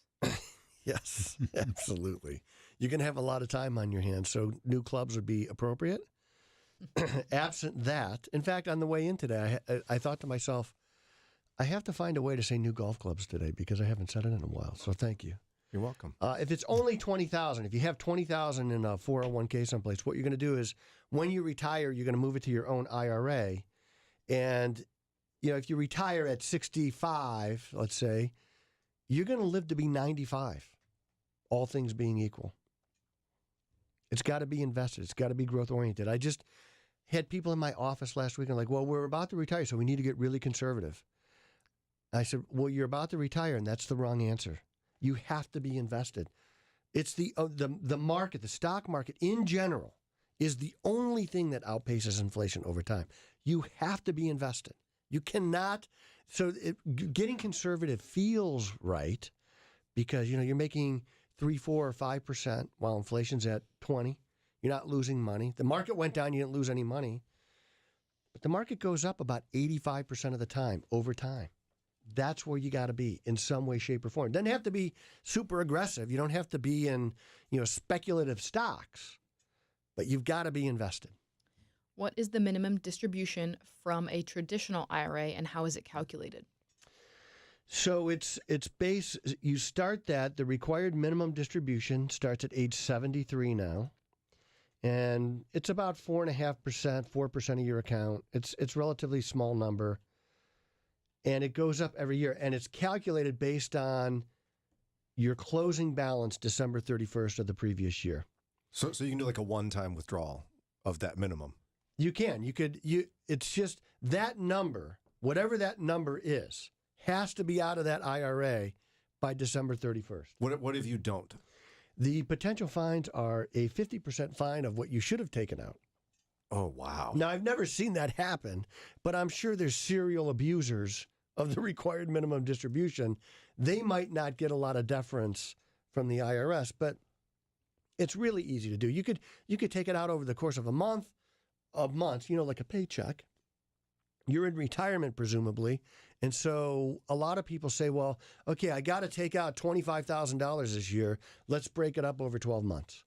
Yes, absolutely. You're going to have a lot of time on your hands, so new clubs would be appropriate. Absent that, in fact, on the way in today, I thought to myself, I have to find a way to say new golf clubs today because I haven't said it in a while. So thank you. You're welcome. If it's only $20,000, if you have $20,000 in a 401k someplace, what you're going to do is when you retire, you're going to move it to your own IRA. And, you know, if you retire at 65, let's say, you're going to live to be 95, all things being equal. It's got to be invested. It's got to be growth oriented. I just had people in my office last week and like, well, we're about to retire, so we need to get really conservative. I said, well, you're about to retire, and that's the wrong answer. You have to be invested. It's the market, the stock market in general, is the only thing that outpaces inflation over time. You have to be invested. You cannot. So getting conservative feels right because, you know, you're making 3, 4, or 5% while inflation's at 20. You're not losing money. The market went down. You didn't lose any money. But the market goes up about 85% of the time over time. That's where you got to be in some way, shape, or form. It doesn't have to be super aggressive. You don't have to be in, you know, speculative stocks, but you've got to be invested. What is the minimum distribution from a traditional IRA and how is it calculated? So it's base. You start that. The required minimum distribution starts at age 73 now, and it's about 4.5%, 4% of your account. It's relatively small number, and it goes up every year. And it's calculated based on your closing balance December 31st of the previous year. So you can do like a one-time withdrawal of that minimum. You can. It's just that number, whatever that number is, has to be out of that IRA by December 31st. What if you don't? The potential fines are a 50% fine of what you should have taken out. Oh, wow. Now, I've never seen that happen, but I'm sure there's serial abusers of the required minimum distribution. They might not get a lot of deference from the IRS, but it's really easy to do. You could take it out over the course of months, like a paycheck. You're in retirement, presumably. And so a lot of people say, well, okay, I got to take out $25,000 this year. Let's break it up over 12 months.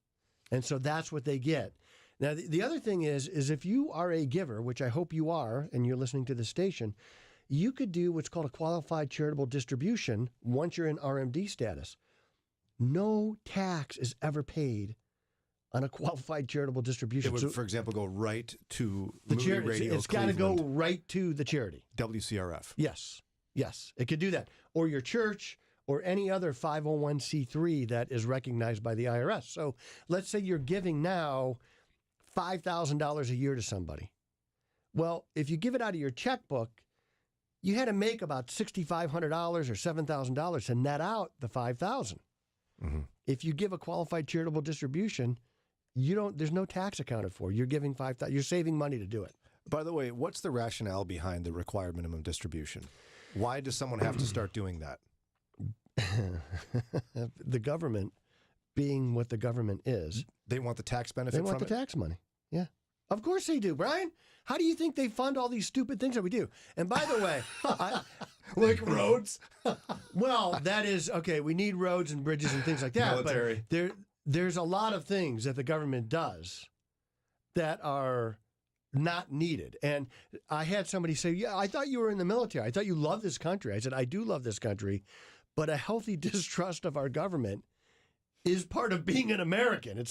And so that's what they get. Now, the other thing is if you are a giver, which I hope you are, and you're listening to the station, you could do what's called a qualified charitable distribution once you're in RMD status. No tax is ever paid on a qualified charitable distribution. It would, for example, go right to the Moody charity. Radio. It's got to go right to the charity. WCRF. Yes. It could do that. Or your church or any other 501c3 that is recognized by the IRS. So let's say you're giving now $5,000 a year to somebody. Well, if you give it out of your checkbook, you had to make about $6,500 or $7,000 to net out the $5,000. Mm-hmm. If you give a qualified charitable distribution, there's no tax accounted for. You're giving $5,000. You're saving money to do it. By the way, what's the rationale behind the required minimum distribution? Why does someone have to start doing that? The government, being what the government is, they want the tax benefit. They want the tax money. Yeah, of course they do, Brian. How do you think they fund all these stupid things that we do? And by the way, like roads. Well, that is okay. We need roads and bridges and things like that. Military. But there's a lot of things that the government does that are not needed. And I had somebody say, yeah, I thought you were in the military. I thought you loved this country. I said, I do love this country, but a healthy distrust of our government is part of being an American.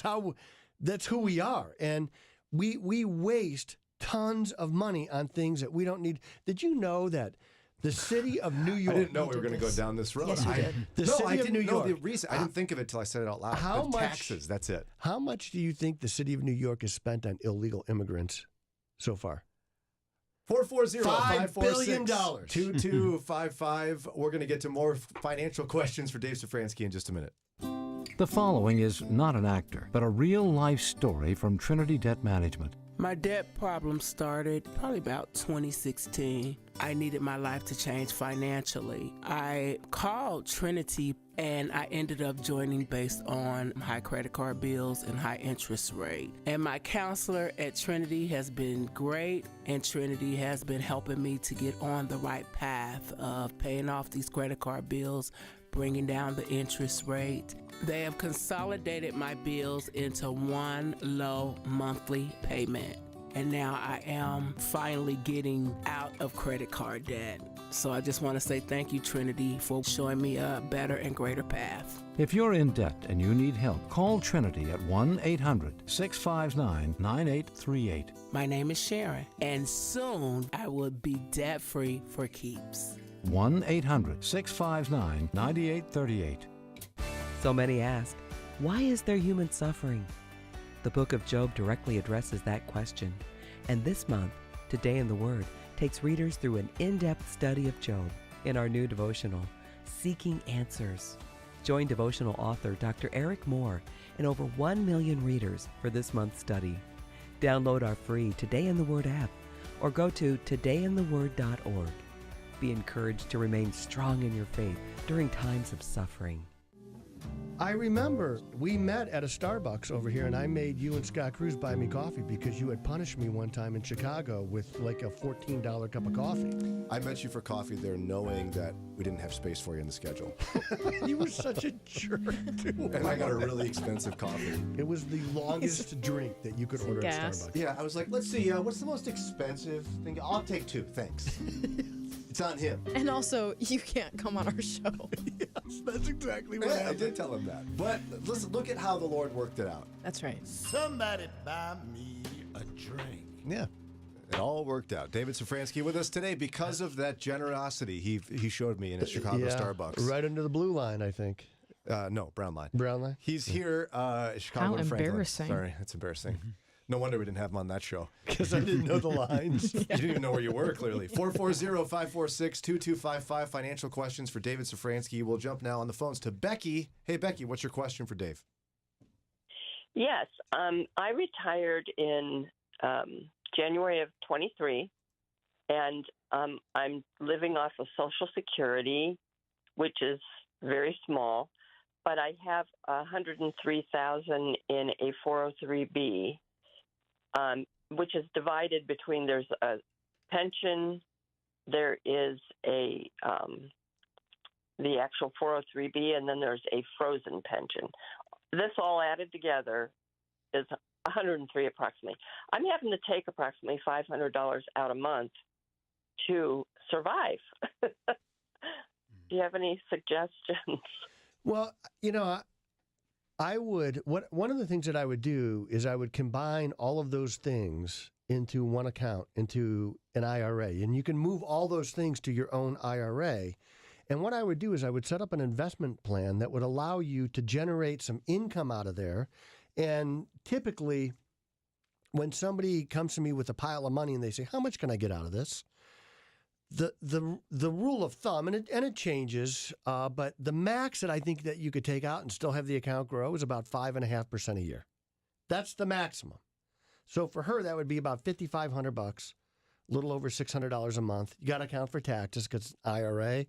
That's who we are. And we waste tons of money on things that we don't need. Did you know that the city of New York... I didn't know we were going to go down this road. Yes, you did. The city of New York. The reason, I didn't think of it till I said it out loud. Taxes, that's it. How much do you think the city of New York has spent on illegal immigrants so far? 440-546-2255. $5 billion. We're going to get to more financial questions for Dave Szfranski in just a minute. The following is not an actor, but a real-life story from Trinity Debt Management. My debt problem started probably about 2016. I needed my life to change financially. I called Trinity and I ended up joining based on high credit card bills and high interest rate. And my counselor at Trinity has been great, and Trinity has been helping me to get on the right path of paying off these credit card bills, bringing down the interest rate. They have consolidated my bills into one low monthly payment. And now I am finally getting out of credit card debt. So I just want to say thank you, Trinity, for showing me a better and greater path. If you're in debt and you need help, call Trinity at 1-800-659-9838. My name is Sharon, and soon I will be debt-free for keeps. 1-800-659-9838. So many ask, why is there human suffering? The book of Job directly addresses that question. And this month, Today in the Word takes readers through an in-depth study of Job in our new devotional, Seeking Answers. Join devotional author Dr. Eric Moore and over 1 million readers for this month's study. Download our free Today in the Word app or go to todayintheword.org. Be encouraged to remain strong in your faith during times of suffering. I remember we met at a Starbucks over here, and I made you and Scott Cruz buy me coffee because you had punished me one time in Chicago with like a $14 cup of coffee. I met you for coffee there knowing that we didn't have space for you in the schedule. You were such a jerk, too. And I got a really expensive coffee. It was the longest drink that you could order at Starbucks. Yeah, I was like, let's see, what's the most expensive thing? I'll take 2, thanks. It's on him. And also, you can't come on our show. Yes, that's exactly what Yeah, happened. I did tell him that. But listen, look at how the Lord worked it out. That's right. Somebody buy me a drink. Yeah. It all worked out. David Szfranski with us today because of that generosity he showed me in a Chicago Starbucks. Right under the blue line, I think. No, Brown Line. Brown Line? He's here, Chicago How and Franklin. embarrassing. Sorry, that's embarrassing. No wonder we didn't have him on that show. Because I didn't know the lines. You didn't even know where you were, clearly. 440-546-2255. Financial questions for David Szfranski. We'll jump now on the phones to Becky. Hey, Becky, what's your question for Dave? Yes. I retired in January of 23, and I'm living off of Social Security, which is very small, but I have $103,000 in a 403B. Which is divided between there's a pension, there is the actual 403B, and then there's a frozen pension. This all added together is 103 approximately. I'm having to take approximately $500 out a month to survive. Do you have any suggestions? Well, one of the things that I would do is I would combine all of those things into one account, into an IRA. And you can move all those things to your own IRA. And what I would do is I would set up an investment plan that would allow you to generate some income out of there. And typically, when somebody comes to me with a pile of money and they say, how much can I get out of this? The rule of thumb, and it changes, but the max that I think that you could take out and still have the account grow is about 5.5% a year. That's the maximum. So for her, that would be about $5,500, a little over $600 a month. You got to account for taxes because IRA,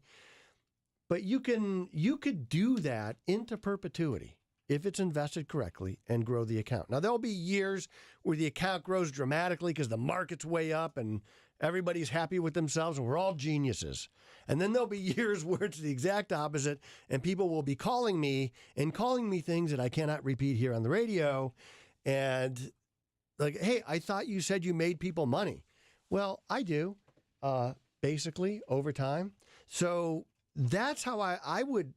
but you could do that into perpetuity if it's invested correctly and grow the account. Now there'll be years where the account grows dramatically because the market's way up and everybody's happy with themselves and we're all geniuses. And then there'll be years where it's the exact opposite and people will be calling me things that I cannot repeat here on the radio. And like, hey, I thought you said you made people money. Well, I do, basically over time. So that's how I would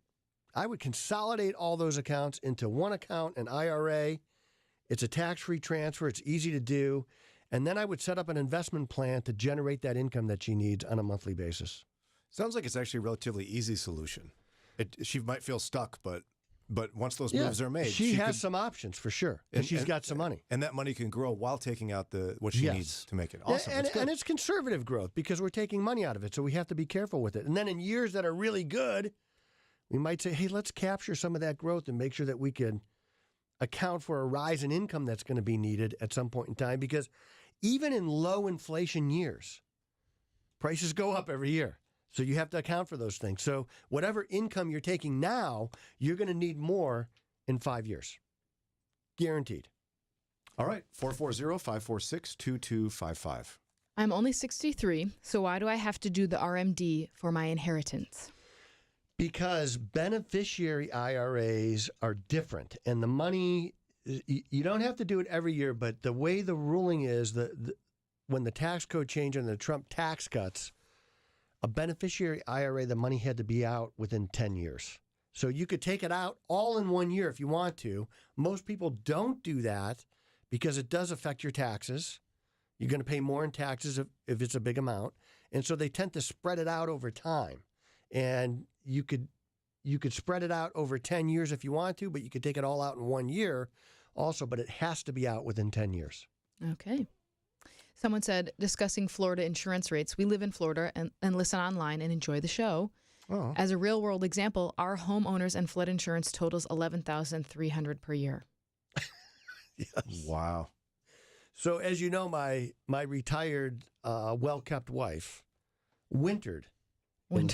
consolidate all those accounts into one account, an IRA. It's a tax-free transfer. It's easy to do. And then I would set up an investment plan to generate that income that she needs on a monthly basis. Sounds like it's actually a relatively easy solution. She might feel stuck, but once those moves are made, she has some options for sure, and she's got some money. And that money can grow while taking out what she needs to make it. Awesome. And it's conservative growth because we're taking money out of it, so we have to be careful with it. And then in years that are really good, we might say, hey, let's capture some of that growth and make sure that we can account for a rise in income that's going to be needed at some point in time, because even in low inflation years, prices go up every year. So you have to account for those things. So whatever income you're taking now, you're going to need more in 5 years. Guaranteed. All right. 440-546-2255. I'm only 63, so why do I have to do the RMD for my inheritance? Because beneficiary IRAs are different, and the money, you don't have to do it every year, but the way the ruling is, when the tax code changed and the Trump tax cuts, a beneficiary IRA, the money had to be out within 10 years. So you could take it out all in 1 year if you want to. Most people don't do that because it does affect your taxes. You're going to pay more in taxes if it's a big amount. And so they tend to spread it out over time. And you could spread it out over 10 years if you want to, but you could take it all out in 1 year also, but it has to be out within 10 years. Okay. Someone said, discussing Florida insurance rates. We live in Florida and listen online and enjoy the show. Oh. As a real world example, our homeowners and flood insurance totals $11,300 per year. Yes. Wow. So as you know, my retired, well-kept wife wintered in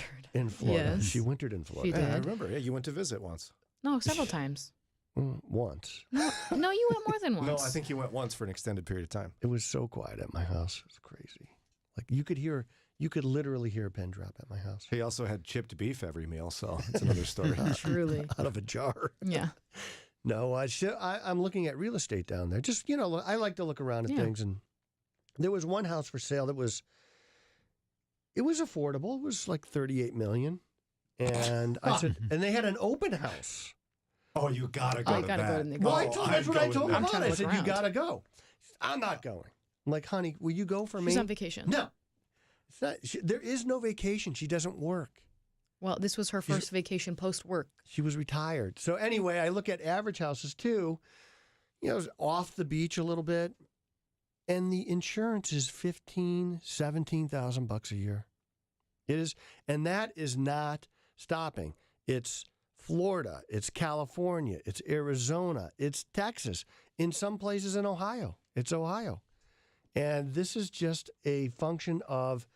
Florida. Yes. She wintered in Florida. She did. Yeah, I remember. Yeah, you went to visit once. No, several times. Once. No, you went more than once. No, I think you went once for an extended period of time. It was so quiet at my house. It was crazy. Like you could literally hear a pin drop at my house. He also had chipped beef every meal, so it's another story. Truly. Out of a jar. Yeah. No, I'm looking at real estate down there. Just, I like to look around at things. And there was one house for sale that was affordable. It was like $38 million. And I said, and they had an open house. Oh, you gotta go to that. Well, that's what I told my mom. I said, you around. gotta go. I'm not going. I'm like, honey, will you go for me? She's on vacation. No. It's not, there is no vacation. She doesn't work. Well, this was her first vacation post-work. She was retired. So anyway, I look at average houses too, off the beach a little bit, and the insurance is $17,000 a year. It is, and that is not stopping. It's Florida, it's California, it's Arizona, it's Texas. In some places in Ohio, it's Ohio. And this is just a function of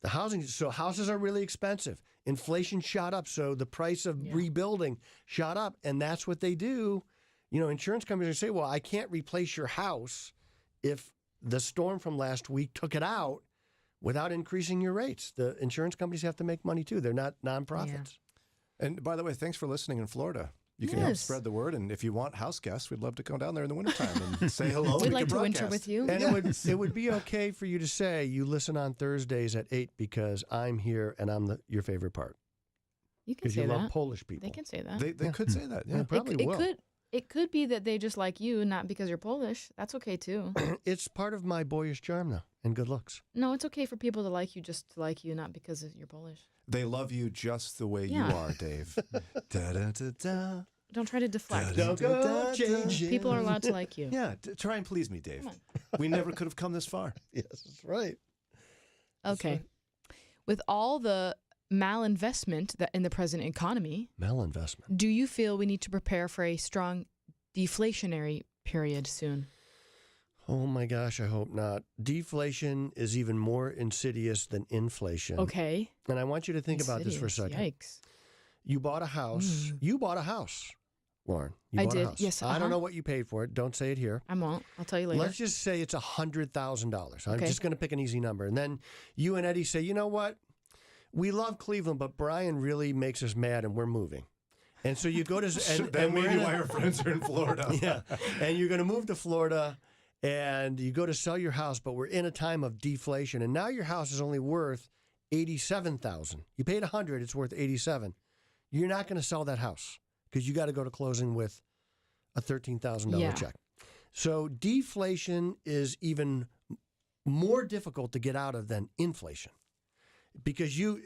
the housing. So houses are really expensive. Inflation shot up, so the price of rebuilding shot up. And that's what they do. Insurance companies say, well, I can't replace your house if the storm from last week took it out without increasing your rates. The insurance companies have to make money too. They're not nonprofits. Yeah. And by the way, thanks for listening in Florida. You can help spread the word. And if you want house guests, we'd love to come down there in the wintertime and say hello. We'd like to winter with you. And it would be okay for you to say you listen on Thursdays at 8 because I'm here and I'm your favorite part. You can say you that. love Polish people. They can say that. They could say that. Yeah, they probably will. It could be that they just like you, not because you're Polish. That's okay too. It's part of my boyish charm now and good looks. No, it's okay for people to like you just to like you, not because you're Polish. They love you just the way you are, Dave. Da, da, da, da. Don't try to deflect. Don't go changing. People are allowed to like you. Yeah, try and please me, Dave. We never could have come this far. Yes, that's right. Okay. With all the malinvestment that in the present economy, malinvestment, do you feel we need to prepare for a strong deflationary period soon? Oh my gosh, I hope not. Deflation is even more insidious than inflation. Okay. And I want you to think about this for a second. Yikes. You bought a house. You bought a house, Lauren. I bought did. A house. Yes. I don't know what you paid for it. Don't say it here. I won't. I'll tell you later. Let's just say it's $100,000. I'm Okay. just going to pick an easy number. And then you and Eddie say, you know what? We love Cleveland, but Brian really makes us mad and we're moving. And so you go to... That may be why our friends are in Florida. Yeah. And you're going to move to Florida and you go to sell your house, but we're in a time of deflation. And now your house is only worth $87,000. You paid $100, it's worth $87,000. You're not going to sell that house because you got to go to closing with a $13,000 check. So deflation is even more difficult to get out of than inflation because you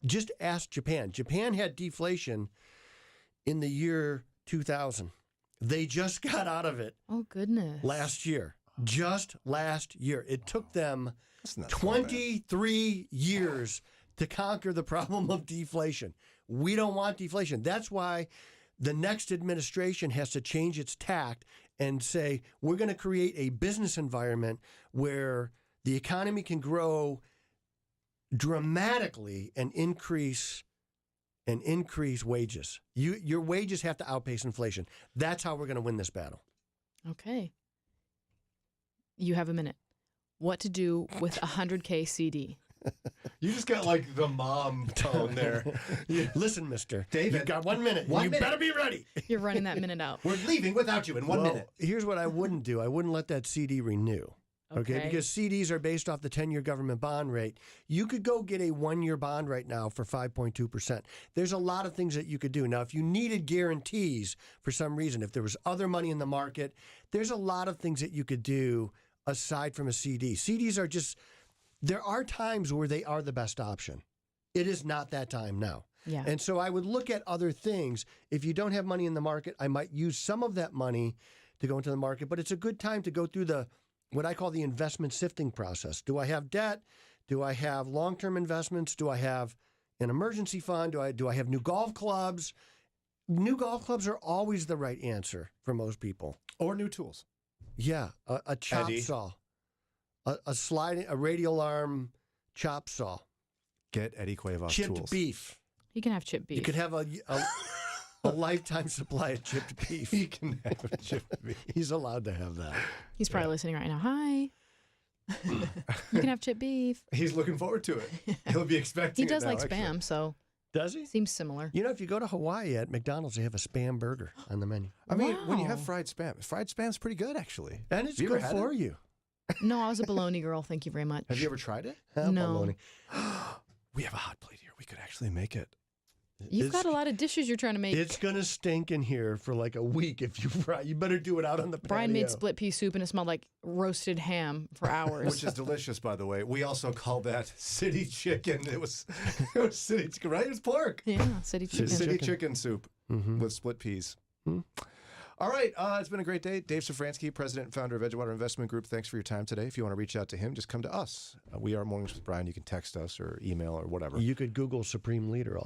just ask Japan. Japan had deflation in the year 2000. They just got out of it. Oh, goodness. Last year. Just last year. It took them 23 years to conquer the problem of deflation. We don't want deflation. That's why the next administration has to change its tact and say, we're going to create a business environment where the economy can grow dramatically and increase wages. Your wages have to outpace inflation. That's how we're going to win this battle. Okay. You have a minute. What to do with a 100K CD? You just got like the mom tone there. Listen, mister. David, you've got 1 minute. You better be ready. You're running that minute out. We're leaving without you in 1 minute. Here's what I wouldn't do. I wouldn't let that CD renew. Okay, because CDs are based off the 10-year government bond rate. You could go get a 1-year bond right now for 5.2%. There's a lot of things that you could do. Now, if you needed guarantees for some reason, if there was other money in the market, there's a lot of things that you could do aside from a CD. CDs are just, there are times where they are the best option. It is not that time now. Yeah. And so I would look at other things. If you don't have money in the market, I might use some of that money to go into the market, but it's a good time to go through what I call the investment sifting process. Do I have debt? Do I have long-term investments? Do I have an emergency fund? Do I have new golf clubs? New golf clubs are always the right answer for most people. Or new tools. Yeah, a chop saw, a radial arm chop saw. Get Eddie Cuevas chipped tools. Beef. You can have chipped beef. You could have a lifetime supply of chipped beef. He can have a chipped beef. He's allowed to have that. He's probably listening right now. Hi. You can have chipped beef. He's looking forward to it. He'll be expecting He does it now, like actually. Spam, so. Does he? Seems similar. You know, if you go to Hawaii at McDonald's, they have a Spam burger on the menu. I mean, when you have fried Spam's pretty good, actually. And it's Have you ever good had for it? you. No, I was a bologna girl. Thank you very much. Have you ever tried it? No. Bologna. We have a hot plate here. We could actually make it. You've got a lot of dishes you're trying to make. It's going to stink in here for like a week if you fry. You better do it out on the patio. Brian made split pea soup and it smelled like roasted ham for hours. Which is delicious, by the way. We also call that city chicken. It was city chicken, right? It was pork. Yeah, city chicken. City chicken soup with split peas. All right, it's been a great day. Dave Szfranski, president and founder of Edgewater Investment Group. Thanks for your time today. If you want to reach out to him, just come to us. We are Mornings with Brian. You can text us or email or whatever. You could Google Supreme Leader.